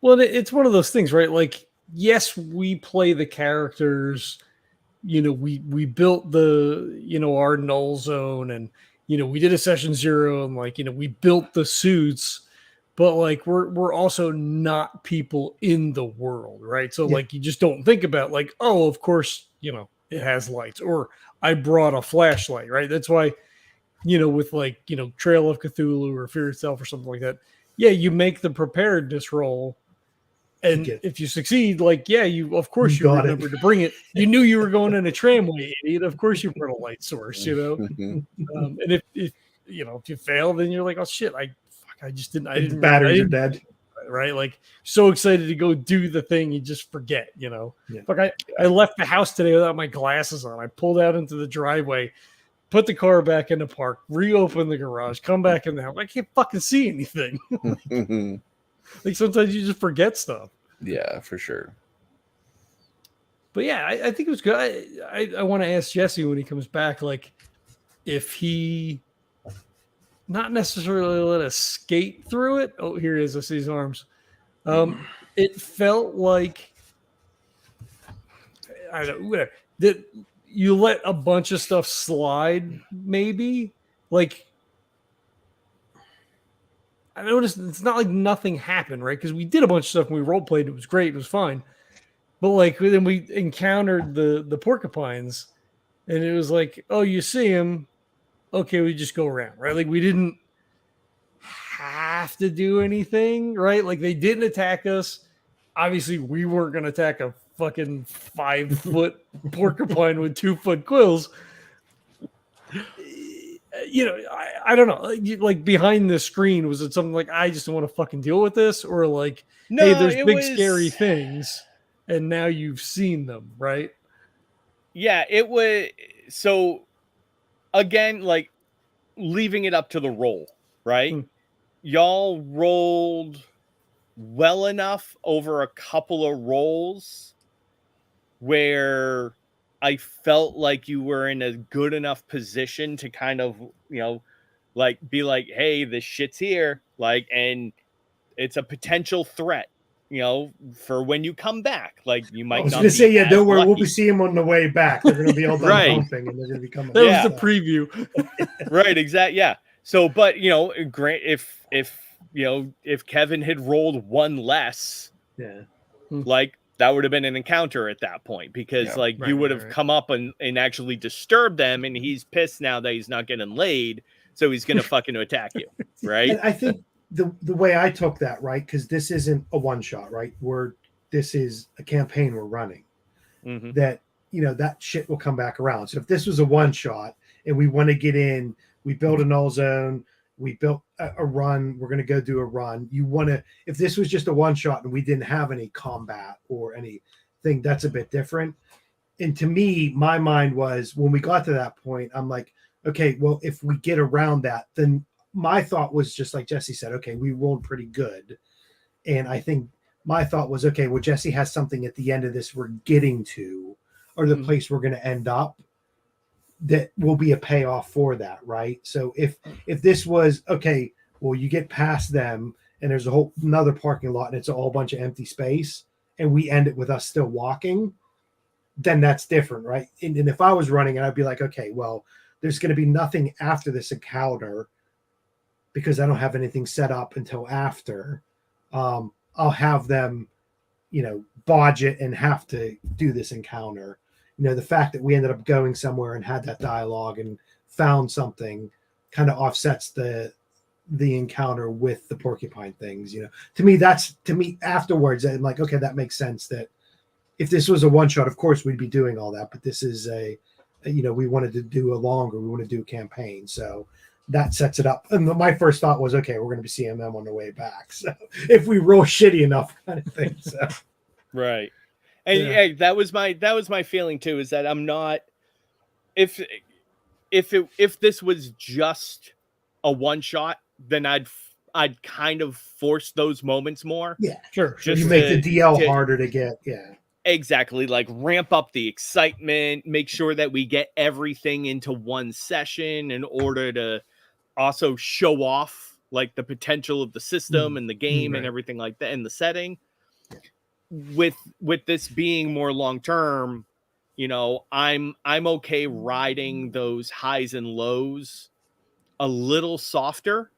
well, it's one of those things, right? Like, yes, we play the characters. We built the our null zone, and we did a session 0, and like we built the suits. But like we're also not people in the world, right? So like you just don't think about like, oh, of course, it has lights, or I brought a flashlight, right? That's why, with like, Trail of Cthulhu or Fear Itself or something like that. Yeah, you make the preparedness roll, and if you succeed, like, you remember to bring it. You knew you were going in a tramway, idiot. Of course you brought a light source, and if you fail, then you're like, oh shit, I just didn't. I didn't. Batteries are dead, right? Like, so excited to go do the thing, you just forget. Like I left the house today without my glasses on. I pulled out into the driveway, put the car back in the park, reopen the garage, come back in the house. I can't fucking see anything. Like sometimes you just forget stuff. Yeah, for sure. But yeah, I think it was good. I want to ask Jesse when he comes back, like if he not necessarily let us skate through it. Oh, here he is. I see his arms. It felt like I don't know, whatever, that you let a bunch of stuff slide, maybe. Like I noticed it's not like nothing happened, right? Because we did a bunch of stuff and we role played. It was great. It was fine. But like then we encountered the porcupines, and it was like, oh, you see him. Okay, we just go around, right? Like we didn't have to do anything, right? Like they didn't attack us. Obviously, we weren't going to attack a fucking 5-foot porcupine with 2-foot quills. You know, I don't know. Like behind the screen, was it something like I just don't want to fucking deal with this, or like, No, hey, there's it big was... scary things, and now you've seen them, right? Yeah, it was. So again, like leaving it up to the roll, right? Y'all rolled well enough over a couple of rolls where I felt like you were in a good enough position to kind of, like be like, hey, this shit's here. Like, and it's a potential threat, for when you come back. Like you might I was not going to say, yeah, don't worry. We'll lucky. be seeing them on the way back. They're going to be all done Right. humping and they're going to be coming. That Yeah. was the preview. Right. Exactly. Yeah. So, but great if Kevin had rolled one less, Yeah. like that would have been an encounter at that point, because you would have come up and actually disturbed them, and he's pissed now that he's not getting laid, so he's gonna fucking attack you, right? And I think the way I took that, right, because this isn't a one shot, right? This is a campaign we're running. Mm-hmm. That that shit will come back around. So if this was a one shot and we want to get in, we build a null zone, we built a run, we're going to go do a run. If this was just a one shot and we didn't have any combat or anything, that's a bit different. And to me, my mind was, when we got to that point, I'm like, okay, well, if we get around that, then my thought was just like Jesse said, okay, we rolled pretty good. And I think my thought was, okay, well, Jesse has something at the end of this we're getting to, or the place we're going to end up, that will be a payoff for that, right? So if this was, okay, well, you get past them and there's another parking lot and it's a whole bunch of empty space, and we end it with us still walking, then that's different, right? And if I was running it, I'd be like, okay, well, there's going to be nothing after this encounter because I don't have anything set up until after. I'll have them, bodge it and have to do this encounter. The fact that we ended up going somewhere and had that dialogue and found something kind of offsets the encounter with the porcupine things. To me afterwards, I'm like, okay, that makes sense. That if this was a one shot, of course we'd be doing all that, but this is we wanted to do we want to do a campaign. So that sets it up. And my first thought was, okay, we're going to be seeing them on the way back. So if we roll shitty enough kind of thing. So. Right. And yeah, that was my feeling too, is that I'm not, if this was just a one shot, then I'd kind of force those moments more. Yeah, sure. Just you make the DL harder to get. Yeah, exactly. Like ramp up the excitement, make sure that we get everything into one session in order to also show off like the potential of the system and the game and everything like that, and the setting. With this being more long term, I'm okay riding those highs and lows a little softer,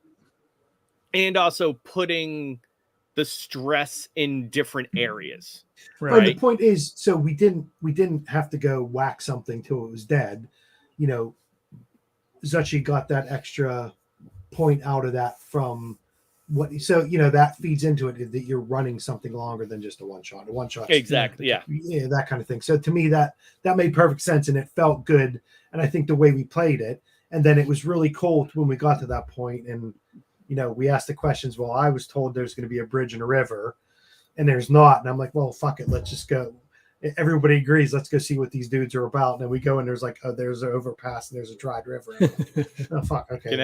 and also putting the stress in different areas. Right. The point is, so we didn't have to go whack something till it was dead. Zuchy got that extra point out of that from that feeds into it, that you're running something longer than just a one shot. A one shot, exactly, yeah, that kind of thing. So to me, that made perfect sense and it felt good. And I think the way we played it, and then it was really cool when we got to that point, and we asked the questions. Well, I was told there's going to be a bridge and a river, and there's not. And I'm like, well, fuck it, let's just go. Everybody agrees, let's go see what these dudes are about. And then we go, and there's like, oh, there's an overpass and there's a dried river. Like, oh fuck, okay.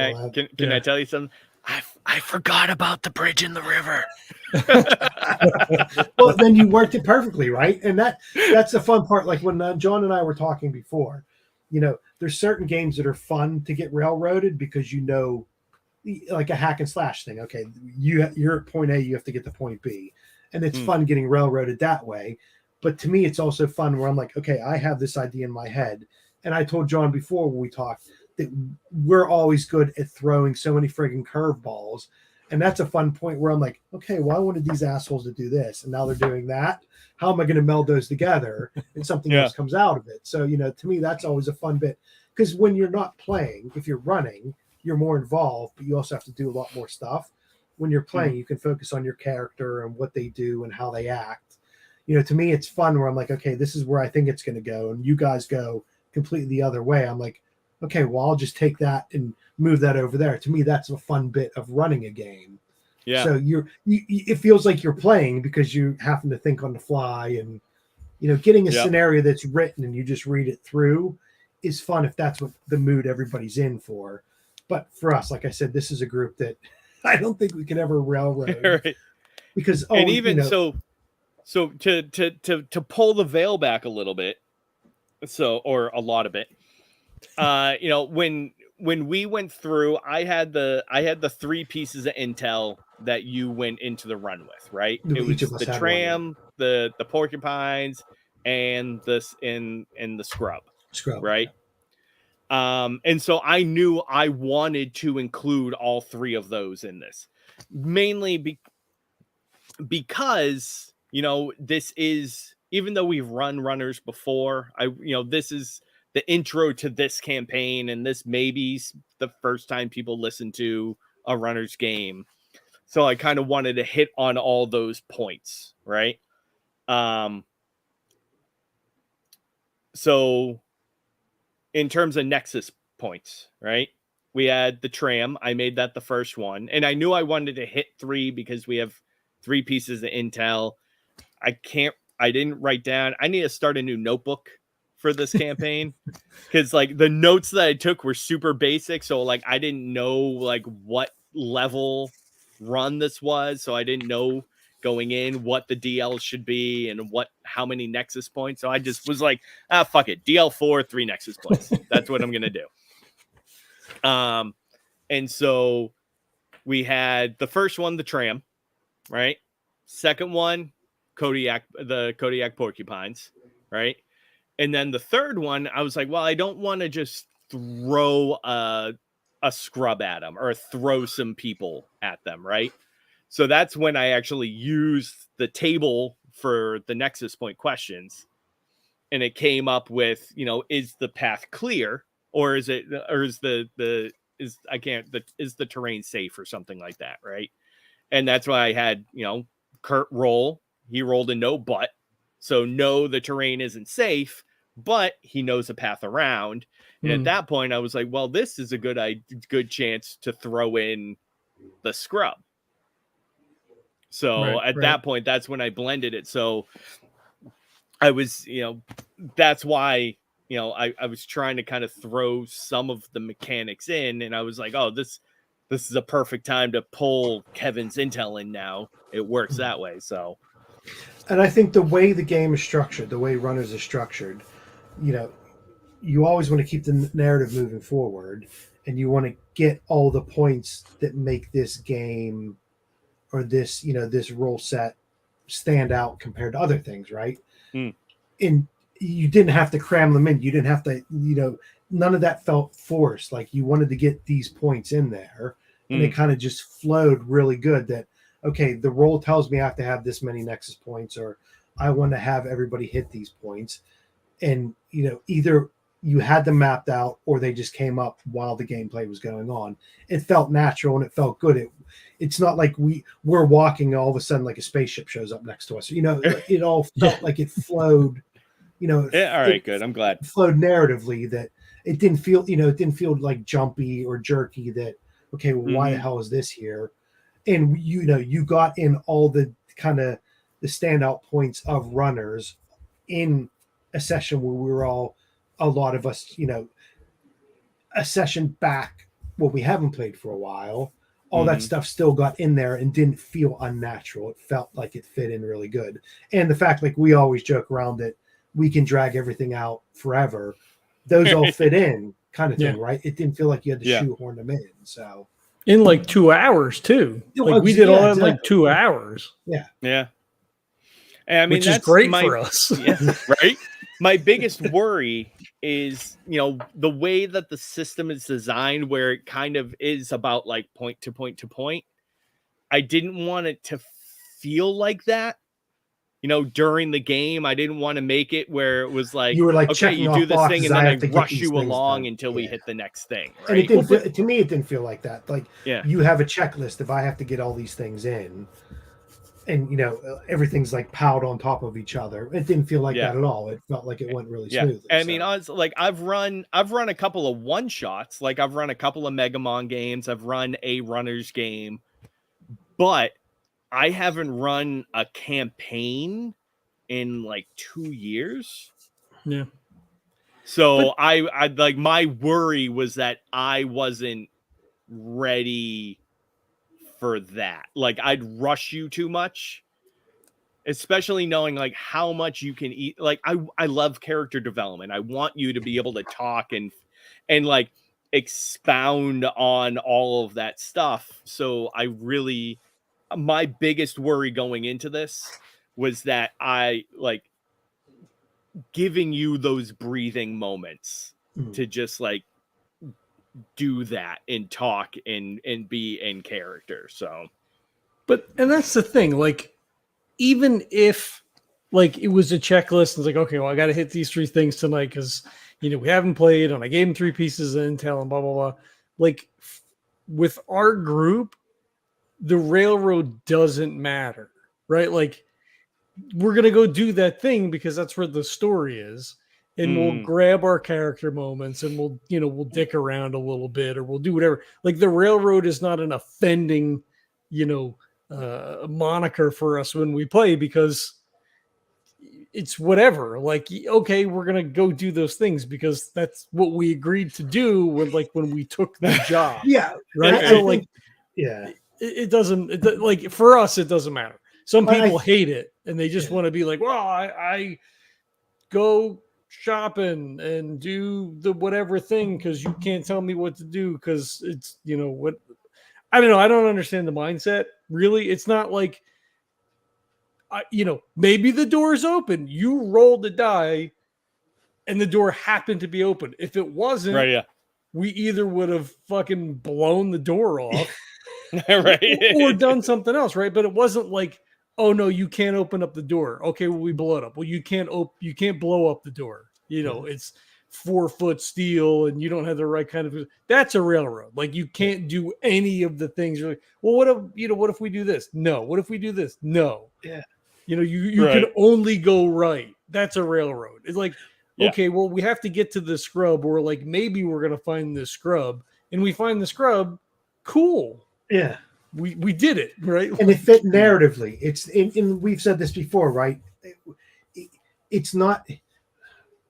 Can I tell you something? I forgot about the bridge in the river. Well, then you worked it perfectly, right? And that's the fun part. Like when John and I were talking before, there's certain games that are fun to get railroaded because like a hack and slash thing. Okay, you're at point A, you have to get to point B, and it's fun getting railroaded that way. But to me, it's also fun where I'm like, okay, I have this idea in my head, and I told John before when we talked that we're always good at throwing so many friggin' curveballs. And that's a fun point where I'm like, okay, well, I wanted these assholes to do this, and now they're doing that. How am I going to meld those together and something else comes out of it? So, to me, that's always a fun bit. Because when you're not playing, if you're running, you're more involved, but you also have to do a lot more stuff. When you're playing, you can focus on your character and what they do and how they act. To me, it's fun where I'm like, okay, this is where I think it's going to go. And you guys go completely the other way. I'm like, okay, well, I'll just take that and move that over there. To me, that's a fun bit of running a game. Yeah. So it feels like you're playing because you happen to think on the fly, and getting a scenario that's written and you just read it through is fun if that's what the mood everybody's in for. But for us, like I said, this is a group that I don't think we can ever railroad right. because so to pull the veil back a little bit, or a lot of it. When we went through, I had the 3 pieces of intel that you went into the run with, right? It was the tram, the porcupines, and the scrub, right? And so I knew I wanted to include all 3 of those in this, mainly because this is, even though we've run runners before, this is the intro to this campaign, and this maybe the first time people listen to a runner's game. So I kind of wanted to hit on all those points, right? So in terms of Nexus points, right? We had the tram. I made that the first one, and I knew I wanted to hit 3 because we have 3 pieces of intel. I didn't write down. I need to start a new notebook for this campaign because the notes that I took were super basic. So I didn't know what level run this was. So I didn't know going in what the DL should be and how many Nexus points. So I just was like, fuck it. DL4, 3 Nexus points. That's what I'm going to do. And so we had the first one, the tram, right? Second one, the Kodiak porcupines, right? And then the third one, I was like, well, I don't want to just throw a scrub at them or throw some people at them, right? So that's when I actually used the table for the Nexus point questions, and it came up with, is the path clear, or is the terrain safe or something like that, right? And that's why I had, Kurt roll. He rolled a no, but so no, the terrain isn't safe, but he knows a path around. And at that point, I was like, well, this is a good chance to throw in the scrub. So at that point, that's when I blended it. So I was, that's why, I was trying to kind of throw some of the mechanics in, and I was like, oh, this is a perfect time to pull Kevin's intel in now. It works that way. So. And I think the way the game is structured, the way runners are structured, you always want to keep the narrative moving forward, and you want to get all the points that make this game or this, this rule set stand out compared to other things, right? And you didn't have to cram them in. You didn't have to, none of that felt forced. Like you wanted to get these points in there, and it kind of just flowed really good that, okay, the role tells me I have to have this many Nexus points, or I want to have everybody hit these points. And, either you had them mapped out or they just came up while the gameplay was going on. It felt natural and it felt good. It's not like we're walking and all of a sudden like a spaceship shows up next to us. It all felt like it flowed, all right, good. I'm glad. Flowed narratively, that it didn't feel, like jumpy or jerky that, okay, well, why the hell is this here? And you got in all the kind of the standout points of runners in a session where we were all, a lot of us, a session back when we haven't played for a while, all that stuff still got in there and didn't feel unnatural. It felt like it fit in really good. And the fact, like we always joke around that we can drag everything out forever. Those all fit in kind of thing, right? It didn't feel like you had to shoehorn them in. So in like 2 hours too. Like we did all that in like 2 hours. Yeah. Yeah. And I mean, which is great for us. Yeah, right. My biggest worry is, the way that the system is designed, where it kind of is about like point to point to point. I didn't want it to feel like that, during the game. I didn't want to make it where it was like, you were like, okay, you do this thing and then I rush you along until we hit the next thing. Right? And to me, it didn't feel like that. Like, you have a checklist if I have to get all these things in. And everything's like piled on top of each other. It didn't feel like that at all. It felt like it went really smoothly. I mean, honestly, like I've run a couple of one shots. Like I've run a couple of Megamon games. I've run a Runners game, but I haven't run a campaign in like 2 years. Yeah. So I like, my worry was that I wasn't ready for that. Like I'd rush you too much, especially knowing like how much you can eat. Like I love character development. I want you to be able to talk and like expound on all of that stuff. So my biggest worry going into this was that I like giving you those breathing moments to just like do that and talk and be in character. So, and that's the thing, like, even if like it was a checklist and it's like, okay, well, I got to hit these 3 things tonight because we haven't played and I gave him 3 pieces of intel and blah blah blah. Like with our group, the railroad doesn't matter, right? Like we're gonna go do that thing because that's where the story is. And we'll grab our character moments and we'll dick around a little bit or we'll do whatever. Like the railroad is not an offending, moniker for us when we play because it's whatever. Like, okay, we're going to go do those things because that's what we agreed to do when we took the job. Yeah. Right. So like, it doesn't like for us, it doesn't matter. Some people hate it and they just want to be like, well, I go shopping and do the whatever thing because you can't tell me what to do because it's what I don't know. I don't understand the mindset really. It's not like maybe the door's open, you rolled the die and the door happened to be open. If it wasn't, right, we either would have fucking blown the door off right, or done something else, right? But it wasn't like, oh no, you can't open up the door. Okay, well we blow it up. Well, you can't blow up the door. It's 4-foot steel, and you don't have the right kind of. That's a railroad. Like you can't do any of the things. You're like, well, what if we do this? No. What if we do this? No. Yeah. You can only go right. That's a railroad. It's like, okay, well, we have to get to the scrub, or like maybe we're gonna find the scrub, and we find the scrub. Cool. Yeah. We did it, right? And it fit narratively. It's and we've said this before, right? It's not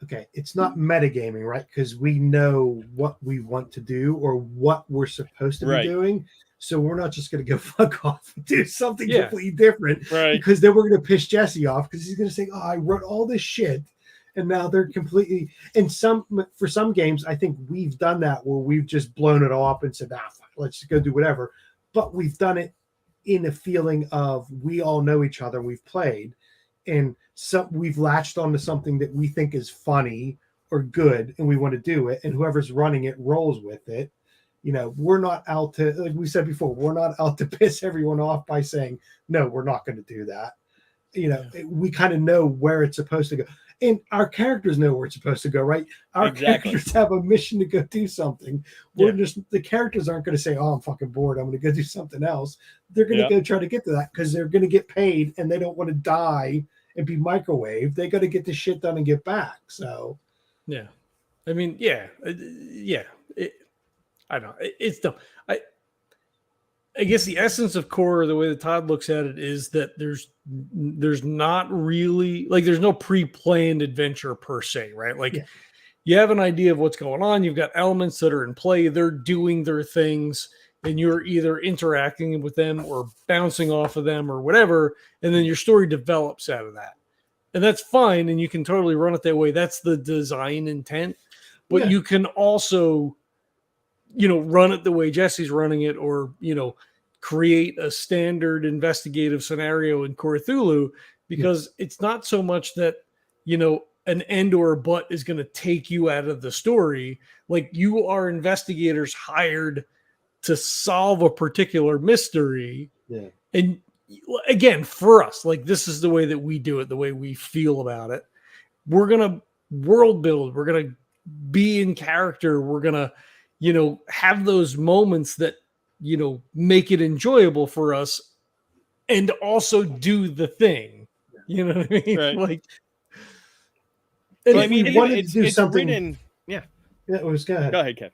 metagaming, right? Because we know what we want to do or what we're supposed to be doing. So we're not just going to go fuck off and do something completely different, right? Because then we're going to piss Jesse off because he's going to say, "Oh, I wrote all this shit," and now they're completely. And for some games, I think we've done that where we've just blown it all up and said, "Ah, fuck, let's just go do whatever." But we've done it in a feeling of we all know each other, we've played, and we've latched onto something that we think is funny or good, and we want to do it. And whoever's running it rolls with it. We're not out to, like we said before, we're not out to piss everyone off by saying, no, we're not going to do that. We kind of know where it's supposed to go. And our characters know where it's supposed to go, right? Our characters have a mission to go do something. The characters aren't going to say, oh, I'm fucking bored, I'm going to go do something else. They're going to go try to get to that because they're going to get paid and they don't want to die and be microwaved. They got to get the shit done and get back. So, I mean, I know it's dumb. I guess the essence of core, the way that Todd looks at it, is that there's not really like there's no pre-planned adventure per se, right? Like you have an idea of what's going on. You've got elements that are in play. They're doing their things. and you're either interacting with them or bouncing off of them or whatever, and then your story develops out of that. And that's fine, and you can totally run it that way. That's the design intent. But you can also, run it the way Jesse's running it, or, create a standard investigative scenario in Cthulhu, because it's not so much that, an end or a but is going to take you out of the story. Like, you are investigators hired to solve a particular mystery. Yeah. And again, for us, like, this is the way that we do it, the way we feel about it. We're going to world build. We're going to be in character. We're going to, have those moments that, make it enjoyable for us, and also do the thing. You know what I mean? Right. Like, and I mean, we wanted to do it's something. Written, yeah. Yeah, go ahead. Go ahead, Kev.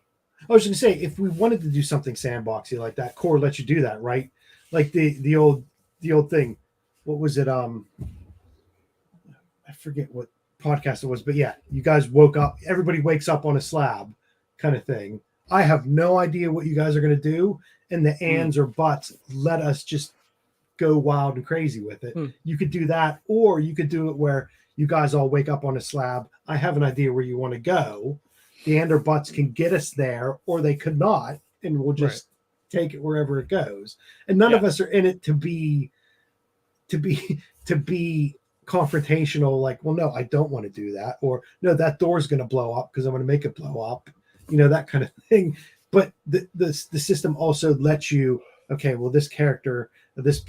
I was going to say, if we wanted to do something sandboxy like that, Core lets you do that, right? Like the old thing. What was it? I forget what podcast it was, but yeah, you guys woke up. Everybody wakes up on a slab, kind of thing. I have no idea what you guys are going to do, and the ands or buts let us just go wild and crazy with it. You could do that, or you could do it where you guys all wake up on a slab. I have an idea where you want to go. The and or buts can get us there, or they could not, and we'll just take it wherever it goes. And none of us are in it to be confrontational. Like, well, no, I don't want to do that, or no, that door's going to blow up because I'm going to make it blow up. That kind of thing. But the system also lets you, okay, well, this character, this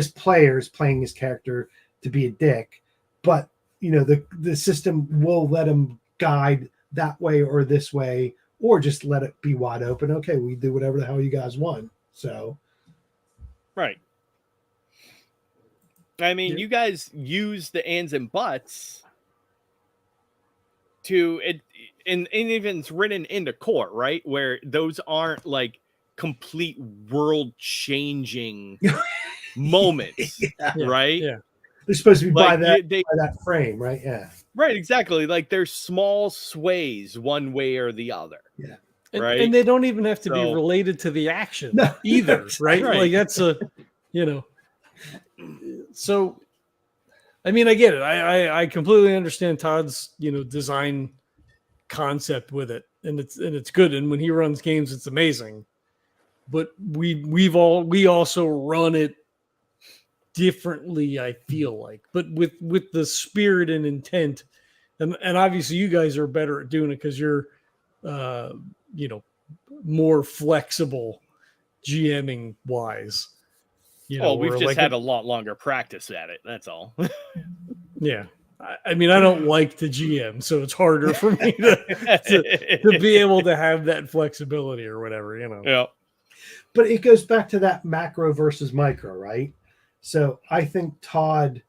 player is playing his character to be a dick, but the system will let him guide that way or this way, or just let it be wide open. Okay, we do whatever the hell you guys want. So, right. I mean, you guys use the ands and buts to it, and even it's written into Core, right? Where those aren't like complete world changing moments, right? Yeah. They're supposed to be Like, by that frame, right? Yeah. Right, exactly. Like, there's small sways one way or the other. Yeah. Right. And they don't even have to be related to the action either, right? Like, that's so I mean, I get it. I completely understand Todd's, design concept with it, and it's good. And when he runs games, it's amazing. But we also run it differently, I feel like, but with the spirit and intent, and obviously you guys are better at doing it because you're more flexible GMing wise. We've just had a lot longer practice at it, that's all. Yeah, I mean, I don't like the GM, so it's harder for me to be able to have that flexibility or whatever, Yeah. But it goes back to that macro versus micro, right? So I think Todd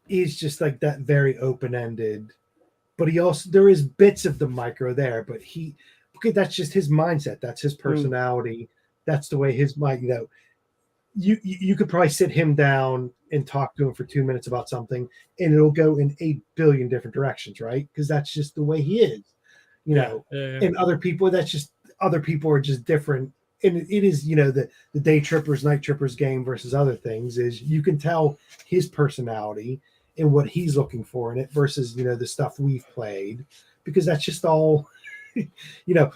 is just like that, very open-ended, but there is bits of the micro there, but that's just his mindset. That's his personality. That's the way his mind, you could probably sit him down and talk to him for 2 minutes about something, and it'll go in 8 billion different directions, right? Because that's just the way he is, and other people are just different. And it is, the day trippers, night trippers game versus other things is you can tell his personality and what he's looking for in it versus, the stuff we've played, because that's just all,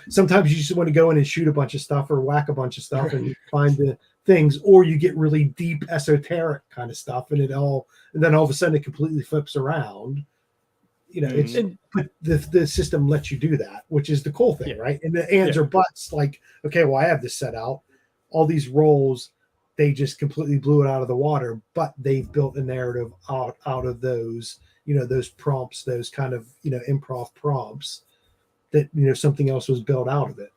sometimes you just want to go in and shoot a bunch of stuff or whack a bunch of stuff and find the things, or you get really deep esoteric kind of stuff and then all of a sudden it completely flips around. But the system lets you do that, which is the cool thing, right? And the ands or buts, like, okay, well, I have this set out. All these roles, they just completely blew it out of the water, but they've built a narrative out of those, those prompts, those kind of, improv prompts that, something else was built out of it.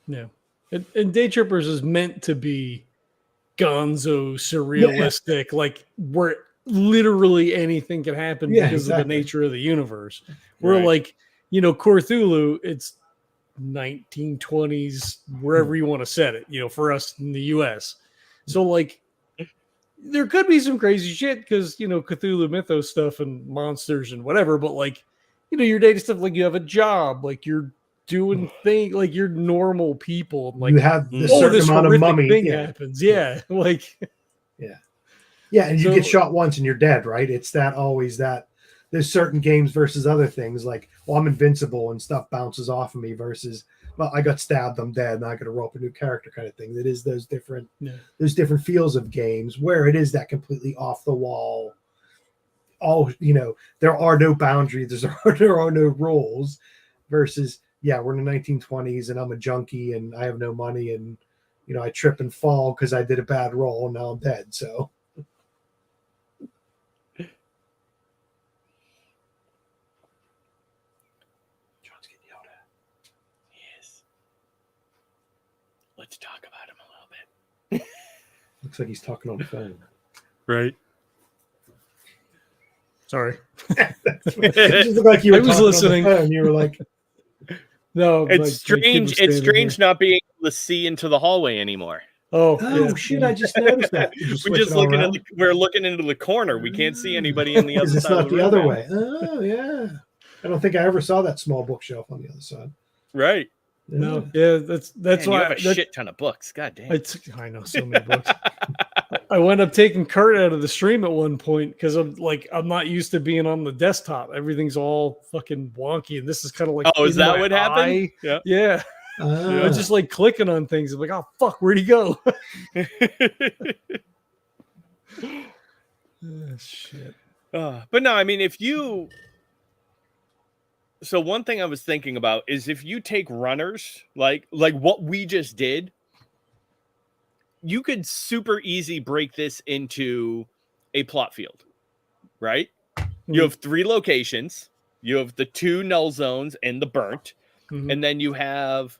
Yeah. And Day Trippers is meant to be gonzo, surrealistic, like where literally anything can happen because of the nature of the universe. We're like, Cthulhu, it's 1920s, wherever you want to set it, for us in the US. So like there could be some crazy shit because, Cthulhu mythos stuff and monsters and whatever, but like, your data stuff, like you have a job, like you're doing things like you're normal people. Like, you have this oh, certain this amount of horrific mummy. thing Yeah. happens. Yeah, like Yeah, and you So- get shot once and you're dead, right? It's that always that there's certain games versus other things like, well, I'm invincible and stuff bounces off of me versus, well, I got stabbed, I'm dead, and I got to roll up a new character kind of thing. It is those different feels of games where it is that completely off the wall. All there are no boundaries, there are no rules. Versus, yeah, we're in the 1920s and I'm a junkie and I have no money and I trip and fall because I did a bad roll and now I'm dead. So. Let's talk about him a little bit. Looks like he's talking on the phone. Right. sorry. It just looked like you were I was talking listening. on the phone. You were like, No, It's my kid strange. was It's standing strange not being able to see into the hallway anymore. here. Oh, oh yeah. shit! I just noticed that. Did you We're switch just it all looking around? we're looking into the corner. We can't see anybody on the other Because it's side. not of the the room other now. way. Oh yeah. I don't think I ever saw that small bookshelf on the other side. Right. No, yeah, that's Man, why you have a shit ton of books. God damn. I know so many books. I wound up taking Kurt out of the stream at one point because I'm not used to being on the desktop. Everything's all fucking wonky, and this is kind of like, Oh, is in that my what happened? eye. Yeah. Yeah. I was just like clicking on things. I'm like, oh fuck, where'd he go? Shit. But no, I mean, so one thing I was thinking about is if you take runners like what we just did, you could super easy break this into a plot field, right? You have 3 locations. You have the 2 null zones and the burnt, and then you have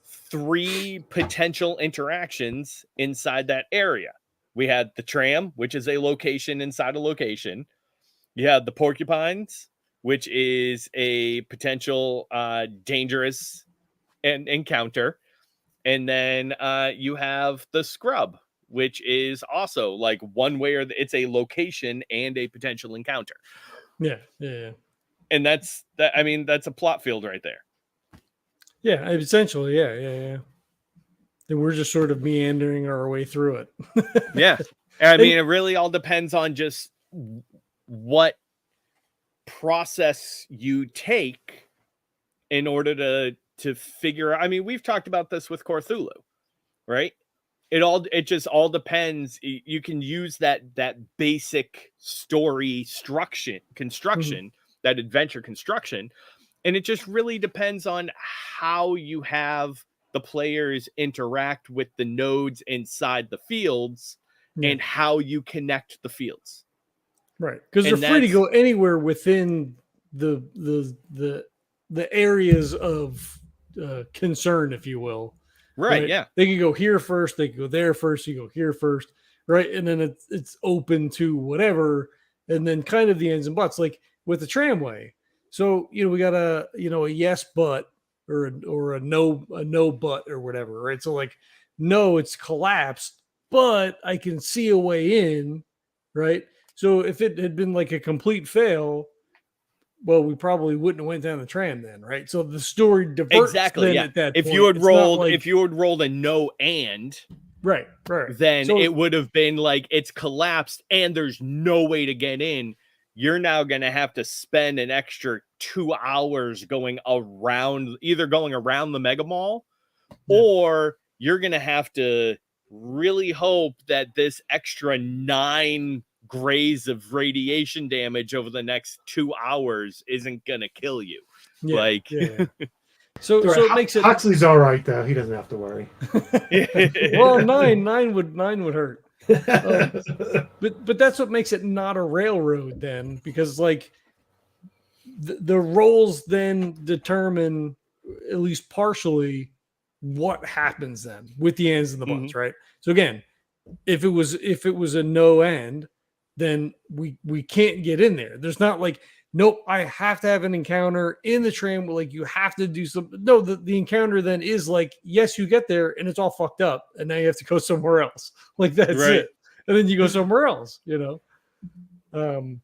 3 potential interactions inside that area. We had the tram, which is a location inside a location. You have the porcupines, which is a potential dangerous encounter. And then you have the scrub, which is also like one where it's a location and a potential encounter. Yeah. And that's a plot field right there. Yeah, essentially, yeah. And we're just sort of meandering our way through it. Yeah. I mean, it really all depends on just what process you take in order to figure out. I mean, we've talked about this with Cthulhu, right? It just all depends. You can use that basic story construction, that adventure construction, and it just really depends on how you have the players interact with the nodes inside the fields and how you connect the fields. Right, because they're free to go anywhere within the areas of concern, if you will. Right, yeah. They can go here first, they can go there first, you go here first, right? And then it's open to whatever, and then kind of the ends and buts, like with the tramway. So, we got a yes but or a no but or whatever, right? So like, no, it's collapsed, but I can see a way in, right? So if it had been like a complete fail, well, we probably wouldn't have went down the tram then, right? So the story diverts then at that if point. you had rolled a no and right, then it would have been like it's collapsed and there's no way to get in. You're now going to have to spend an extra 2 hours either going around the mega mall, or you're going to have to really hope that this extra 9 grays of radiation damage over the next 2 hours isn't going to kill you. So it makes it. Huxley's all right though. He doesn't have to worry. Well, nine would hurt. But that's what makes it not a railroad then, because like the rolls then determine at least partially what happens then with the ends and the buts, right? So again, if it was a no end, then we can't get in there. There's not like, nope, I have to have an encounter in the tram. Like you have to do something. No, the encounter then is like, yes, you get there and it's all fucked up, and now you have to go somewhere else. Like that's it, and then you go somewhere else. And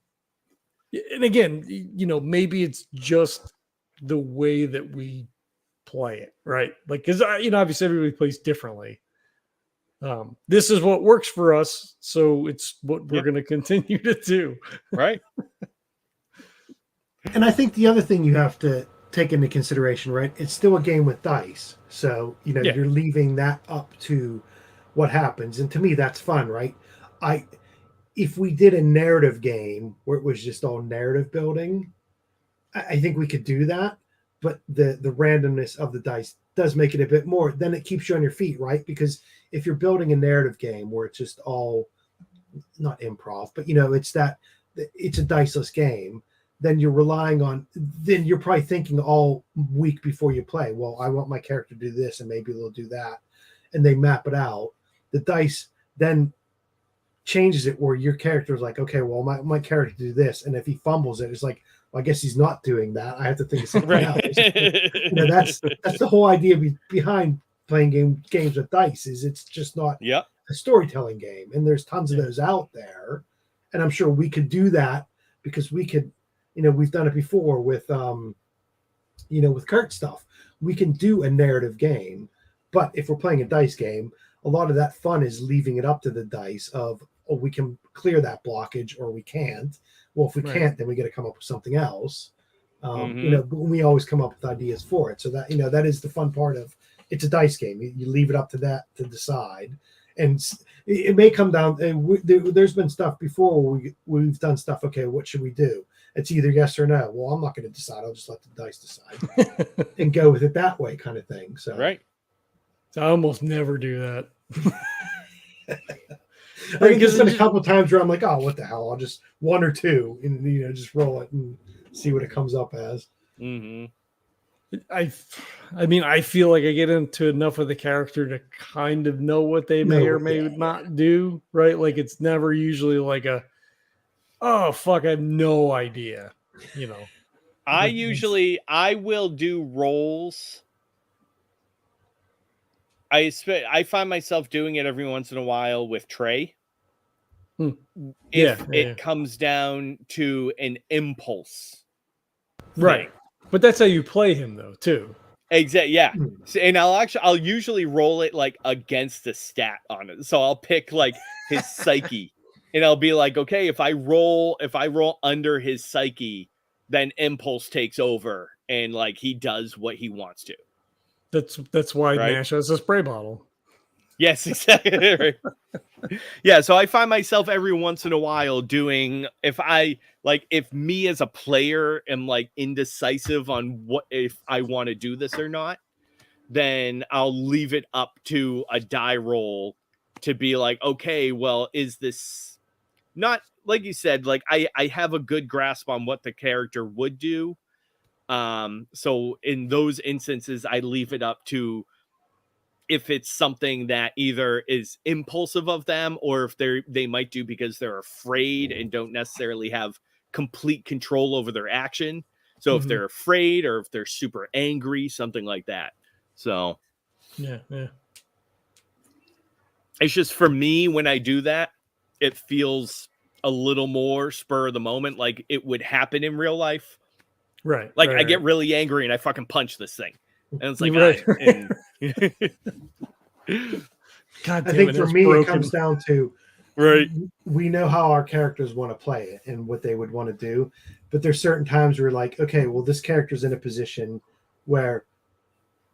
again, maybe it's just the way that we play it, right? Like, because obviously everybody plays differently. This is what works for us, so it's what we're going to continue to do. Right. And I think the other thing you have to take into consideration, right? It's still a game with dice. So, you're leaving that up to what happens. And to me, that's fun, right? If we did a narrative game where it was just all narrative building, I think we could do that. But the randomness of the dice does make it a bit more. Then it keeps you on your feet, right? Because if you're building a narrative game where it's just all not improv, but it's a diceless game, then you're relying on, then you're probably thinking all week before you play, well, I want my character to do this and maybe they'll do that. And they map it out. The dice then changes it where your character is like, okay, well, my character do this. And if he fumbles it, it's like, well, I guess he's not doing that. I have to think of something else. That's the whole idea behind playing games with dice is it's just not a storytelling game. And there's tons of those out there. And I'm sure we could do that because we could, we've done it before with, with Kurt stuff. We can do a narrative game, but if we're playing a dice game, a lot of that fun is leaving it up to the dice of, we can clear that blockage or we can't. Well, if we can't, then we got to come up with something else. But we always come up with ideas for it. So that, that is the fun part of it's a dice game. You leave it up to that to decide. And it may come down. There's been stuff before where we've done stuff. Okay, what should we do? It's either yes or no. Well, I'm not going to decide. I'll just let the dice decide and go with it that way, kind of thing. So right. So I almost never do that. I think there's been a couple of times where I'm like, oh, what the hell? I'll just one or two and just roll it and see what it comes up as. Mm-hmm. I mean, I feel like I get into enough of the character to kind of know what they may or may not do, right? Like it's never usually like oh fuck, I have no idea, I will do rolls. I find myself doing it every once in a while with Trey. If it comes down to an impulse. Right. But that's how you play him though, too. Exactly. Yeah. And I'll usually roll it like against the stat on it. So I'll pick like his psyche and I'll be like, okay, if I roll under his psyche, then impulse takes over and like he does what he wants to. That's why Nash has a spray bottle. Yes, exactly. Right. Yeah, so I find myself every once in a while doing if me as a player am like indecisive on what if I want to do this or not, then I'll leave it up to a die roll to be like, okay, well, is this not like you said, like I have a good grasp on what the character would do. So in those instances, I leave it up to if it's something that either is impulsive of them or if they might do because they're afraid and don't necessarily have complete control over their action. So if they're afraid or if they're super angry, something like that. So yeah. It's just for me, when I do that, it feels a little more spur of the moment, like it would happen in reil life. Right. Like I get really angry and I fucking punch this thing. And it's like, God damn, I think for me, it comes down to, we know how our characters want to play it and what they would want to do. But there's certain times where like, okay, well, this character's in a position where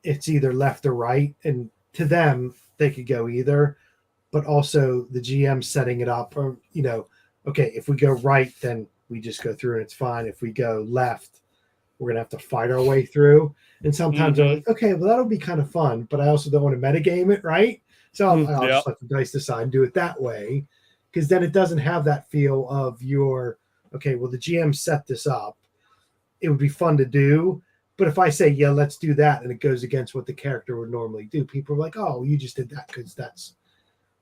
it's either left or right. And to them, they could go either, but also the GM setting it up or, okay, if we go right, then we just go through and it's fine. If we go left, we're going to have to fight our way through. And sometimes I'm like, okay, well, that'll be kind of fun, but I also don't want to metagame it, right? So I'll just let the dice decide and do it that way. Because then it doesn't have that feel of okay, well, the GM set this up. It would be fun to do. But if I say, yeah, let's do that, and it goes against what the character would normally do, people are like, oh, you just did that because that's,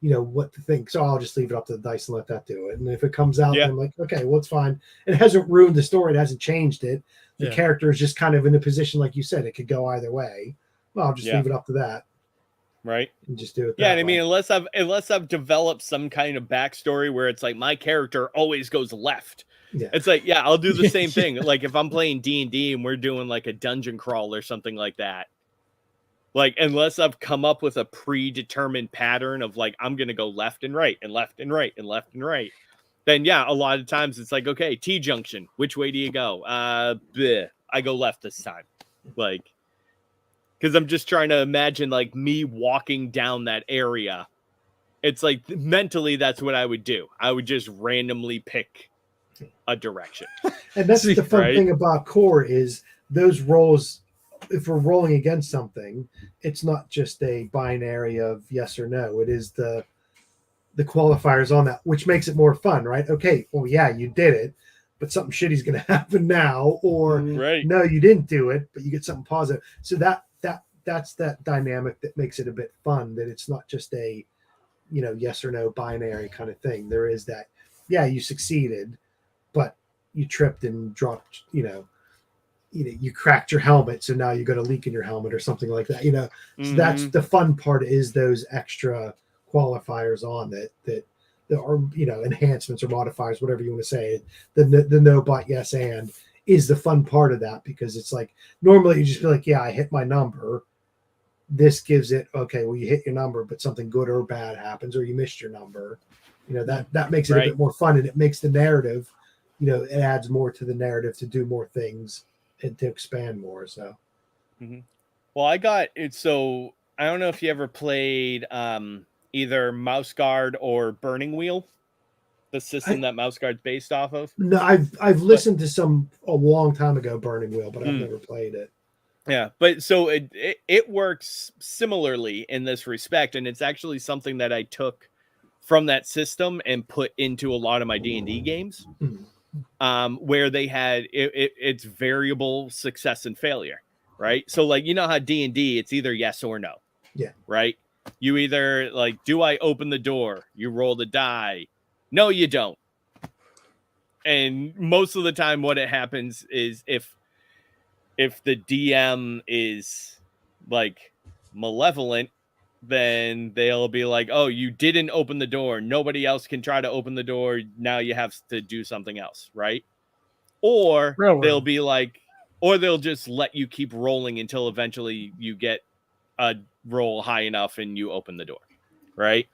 what to think. So I'll just leave it up to the dice and let that do it. And if it comes out, then I'm like, okay, well, it's fine. It hasn't ruined the story. It hasn't changed it. The character is just kind of in a position, like you said, it could go either way. Well, I'll just leave it up to that. Right. And just do it. Yeah. And I mean, unless I've developed some kind of backstory where it's like my character always goes left. Yeah. It's like, yeah, I'll do the same thing. Like if I'm playing D&D and we're doing like a dungeon crawl or something like that, Like, unless I've come up with a predetermined pattern of like, I'm going to go left and right and left and right and left and right, then yeah, a lot of times it's like, okay, T junction, which way do you go? I go left this time. Like, because I'm just trying to imagine like me walking down that area. It's like mentally, that's what I would do. I would just randomly pick a direction. And that's the fun thing about core is those rolls. If we're rolling against something, it's not just a binary of yes or no. It is the qualifiers on that, which makes it more fun, right? Okay, well, yeah, you did it, but something shitty's going to happen now, or no, you didn't do it, but you get something positive. So that's that dynamic that makes it a bit fun. That it's not just a yes or no binary kind of thing. There is that, yeah, you succeeded, but you tripped and dropped, you cracked your helmet, so now you got a leak in your helmet or something like that. So that's the fun part, is those extra qualifiers on that are enhancements or modifiers, whatever you want to say. The no but yes and is the fun part of that, because it's like normally you just feel like, yeah, I hit my number. This gives it, okay, well, you hit your number, but something good or bad happens, or you missed your number. That makes it a bit more fun, and it makes the narrative, it adds more to the narrative to do more things and to expand more. So, well, I got it. So I don't know if you ever played either Mouse Guard or Burning Wheel, the system that Mouse Guard's based off of. No, I've listened to some a long time ago, Burning Wheel, but I've never played it. Yeah, but so it works similarly in this respect, and it's actually something that I took from that system and put into a lot of my D&D games. Where they had it's variable success and failure, right? So like, how D&D, it's either yes or no. Yeah. Right. You either like, do I open the door? You roll the die. No, you don't. And most of the time what it happens is if the DM is like malevolent, then they'll be like, oh, you didn't open the door. Nobody else can try to open the door. Now you have to do something else, right? Or they'll be like, or they'll just let you keep rolling until eventually you get a roll high enough and you open the door, right?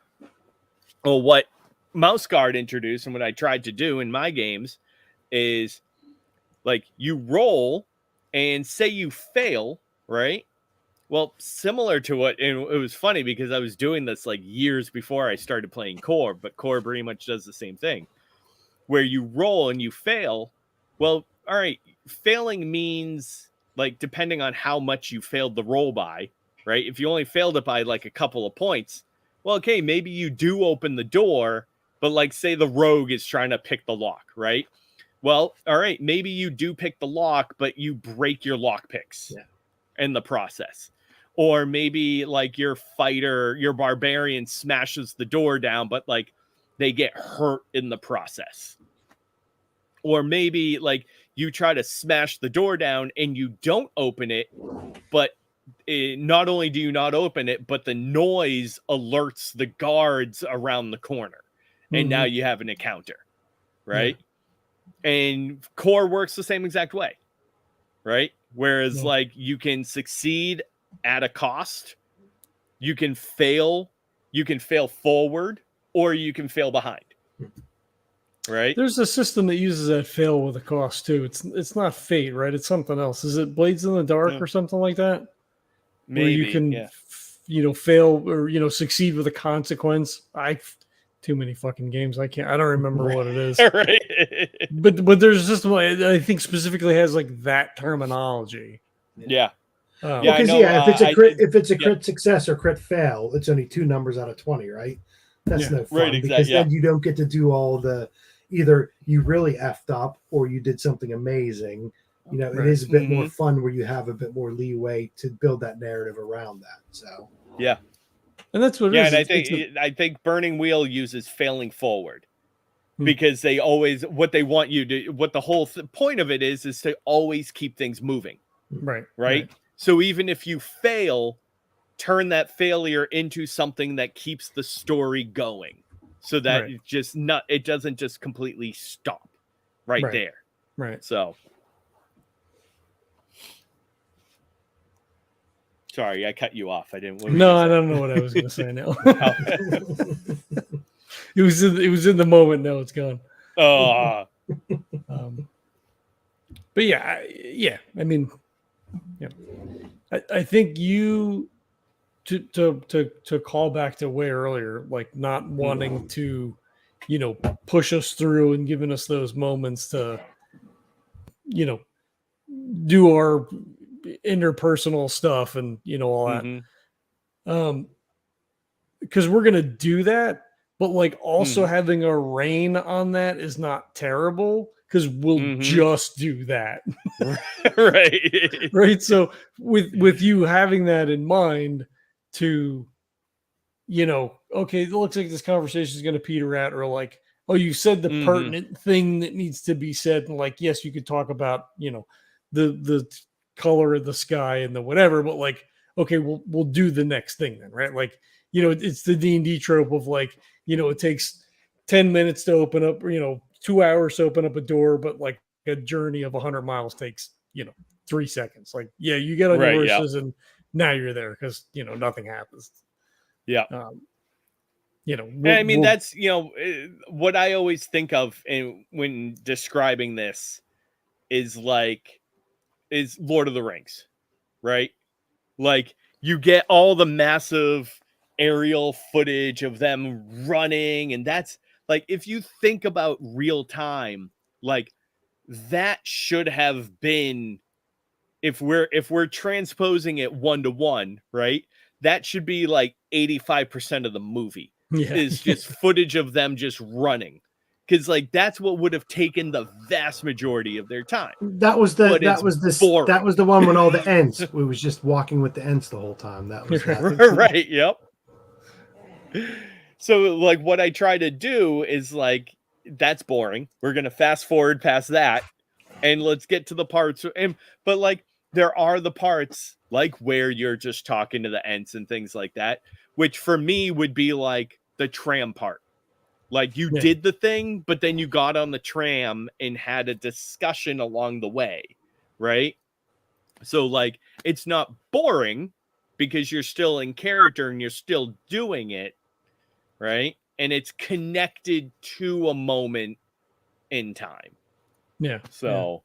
Well, what Mouse Guard introduced and what I tried to do in my games is like, you roll and say you fail, right? Well, similar to what, and it was funny because I was doing this like years before I started playing Core, but Core pretty much does the same thing, where you roll and you fail. Well, all right, failing means like, depending on how much you failed the roll by, right? If you only failed it by like a couple of points, well, okay, maybe you do open the door, but like say the rogue is trying to pick the lock, right? Well, all right, maybe you do pick the lock, but you break your lock picks in the process. Or maybe like your barbarian smashes the door down, but like they get hurt in the process. Or maybe like you try to smash the door down and you don't open it, but not only do you not open it, but the noise alerts the guards around the corner. And now you have an encounter, right? Yeah. And Core works the same exact way, right? Whereas like you can succeed at a cost, you can fail forward, or you can fail behind. Right? There's a system that uses that fail with a cost too. It's not fate, right? It's something else. Is it Blades in the Dark or something like that? Maybe, where you can fail or succeed with a consequence. Too many fucking games. I don't remember what it is. Right. But there's a system I think specifically has like that terminology. Yeah. Because if it's a crit success or crit fail, it's only 2 numbers out of 20, right? That's no fun, right, because then you don't get to do all the, either you really effed up or you did something amazing. It is a bit more fun where you have a bit more leeway to build that narrative around that. So yeah, and that's what it is. And I think Burning Wheel uses failing forward because they always, what they want you to, what the whole point of it is to always keep things moving. Right. So even if you fail, turn that failure into something that keeps the story going, so that it doesn't just completely stop there. Right. So Sorry, I cut you off. I didn't. What were you No, gonna I say? don't know what I was going to say now. Oh. It was in the moment. Now it's gone. Oh, But yeah. I mean, yeah. I think you to call back to way earlier, like not wanting to, push us through and giving us those moments to, do our interpersonal stuff and all that. Because we're gonna do that, but like also having a rein on that is not terrible because we'll just do that. right. Right. So with you having that in mind to, okay, it looks like this conversation is gonna peter out, or like, oh, you said the pertinent thing that needs to be said, and like, yes, you could talk about, the color of the sky and the whatever, but like, okay, we'll do the next thing then, right? Like, it's the D&D trope of like, it takes 10 minutes to open up, 2 hours to open up a door, but like a journey of 100 miles takes, 3 seconds. Like, yeah, you get on your horses and now you're there because, nothing happens. Yeah. I mean, that's, what I always think of when describing this is Lord of the Rings, right? Like, you get all the massive aerial footage of them running, and that's like, if you think about real time, like that should have been, if we're transposing it 1-to-1, right? That should be like 85% of the movie is just footage of them just running. Because like that's what would have taken the vast majority of their time. That was the one when all the Ents. We was just walking with the Ents the whole time. That was that. Right. Yep. So like what I try to do is like, that's boring. We're gonna fast forward past that, and let's get to the parts. But like there are the parts like where you're just talking to the Ents and things like that, which for me would be like the tram part. Like you did the thing, but then you got on the tram and had a discussion along the way, right? So like it's not boring because you're still in character and you're still doing it, right? And it's connected to a moment in time. Yeah. So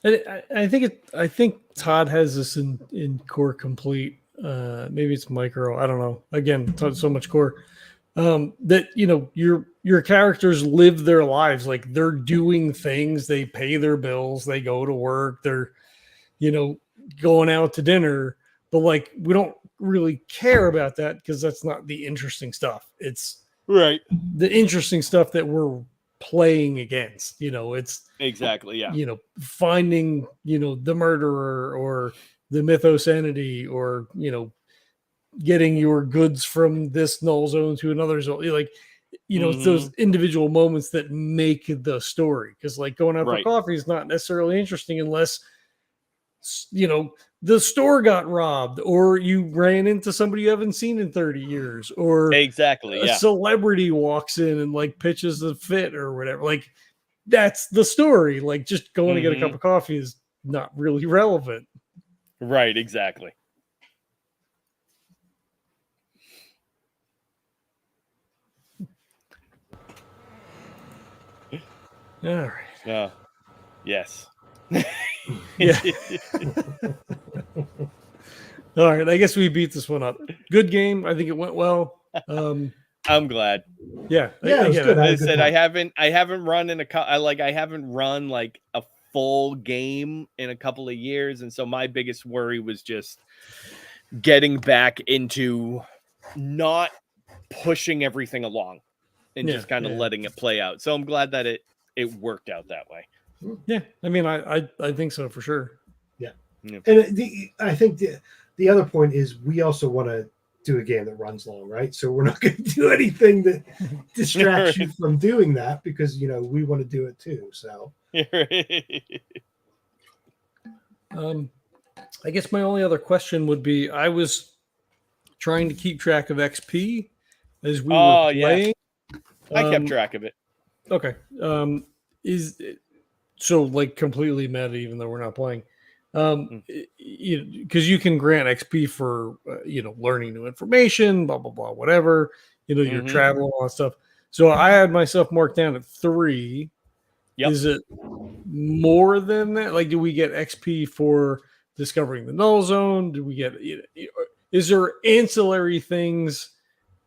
I think Todd has this in core complete. Maybe it's micro. I don't know. Again, so much core. That your characters live their lives, like they're doing things, they pay their bills, they go to work, they're going out to dinner, but like we don't really care about that because that's not the interesting stuff. It's right, the interesting stuff that we're playing against. It's exactly, yeah. Finding the murderer or the mythos entity, or getting your goods from this null zone to another zone. Like, it's those individual moments that make the story. Because like going out for coffee is not necessarily interesting unless, the store got robbed, or you ran into somebody you haven't seen in 30 years, or exactly, a celebrity walks in and like pitches the fit or whatever. Like that's the story. Like just going to get a cup of coffee is not really relevant. Right, exactly. All right. Yeah. Yes. Yeah. All right. I guess we beat this one up. Good game. I think it went well. I'm glad. Yeah. Yeah. It was good. I said I haven't run I haven't run like a full game in a couple of years, and so my biggest worry was just getting back into not pushing everything along and just kind of letting it play out. So I'm glad that it worked out that way. Yeah, I mean, I think so for sure. Yeah. And I think the other point is we also want to do a game that runs long, right? So we're not going to do anything that distracts you from doing that, because we want to do it too. So I guess my only other question would be, I was trying to keep track of XP as we were playing. Yeah. I kept track of it. Okay. Is so like completely meta, even though we're not playing. Because you can grant XP for learning new information, blah blah blah, whatever. Your travel and all that stuff. So I had myself marked down at 3. Yep. Is it more than that? Like, do we get XP for discovering the null zone? Do we get? Is there ancillary things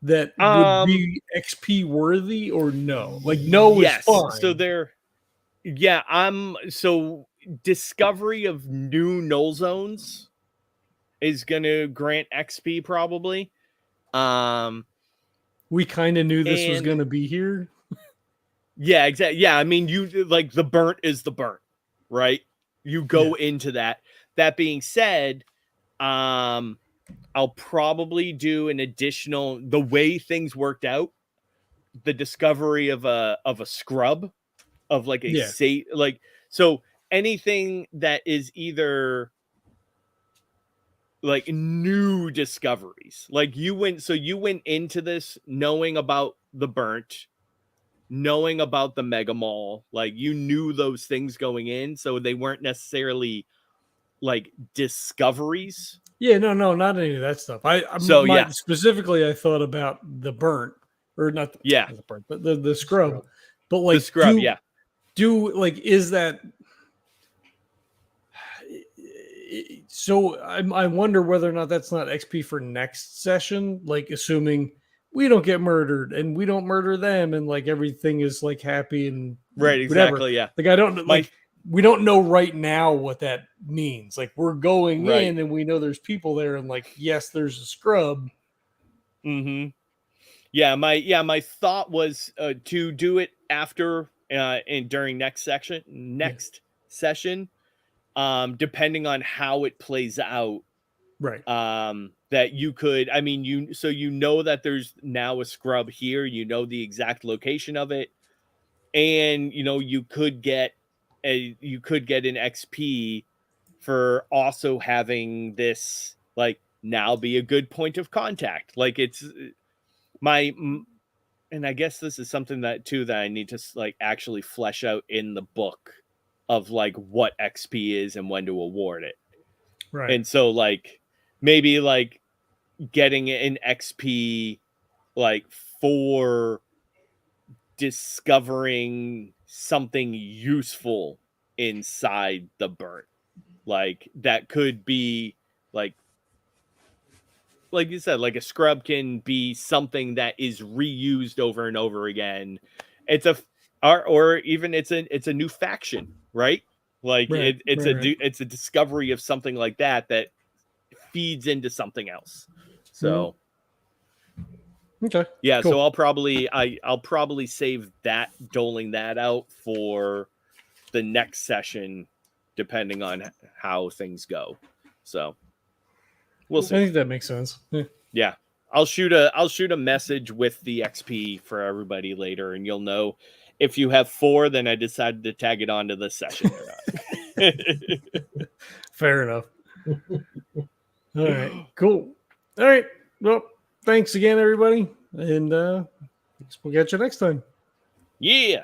that would be XP worthy, or no? Like, no is fine. So so discovery of new null zones is going to grant XP probably. We kind of knew this was going to be here. Yeah, exactly. Yeah, I mean, you like the burnt is the burnt, right? You go into that. That being said, I'll probably do an additional, the way things worked out, the discovery of a scrub, of like a so anything that is either like new discoveries, like you went into this knowing about the burnt, knowing about the mega mall, like you knew those things going in, so they weren't necessarily like discoveries. Yeah, no, not any of that stuff. Specifically I thought about the burnt, or not the burnt, but the scrub. But like the scrub, is that so? I wonder whether or not that's not XP for next session, like assuming we don't get murdered and we don't murder them, and like everything is like happy and right, exactly, whatever. Like I don't we don't know right now what that means. Like we're going in and we know there's people there, and like yes, there's a scrub. Yeah, my thought was to do it after and during next session, depending on how it plays out. Right. That you could, I mean, you know that there's now a scrub here, the exact location of it, and you could get an XP for also having this like now be a good point of contact. Like it's and I guess this is something that I need to like actually flesh out in the book of like what XP is and when to award it. Right. And so like maybe like getting an XP like for discovering something useful inside the burnt. Like that could be like you said, like a scrub can be something that is reused over and over again. It's or even it's a new faction, right? Like it's a discovery of something like that feeds into something else. So okay, yeah, cool. so I'll probably save that, doling that out for the next session, depending on how things go. So we'll see. I think that makes sense. Yeah. I'll shoot a message with the XP for everybody later, and you'll know if you have 4, then I decided to tag it onto the session or not. Fair enough. All right, cool. All right. Well, thanks again, everybody. And we'll catch you next time. Yeah.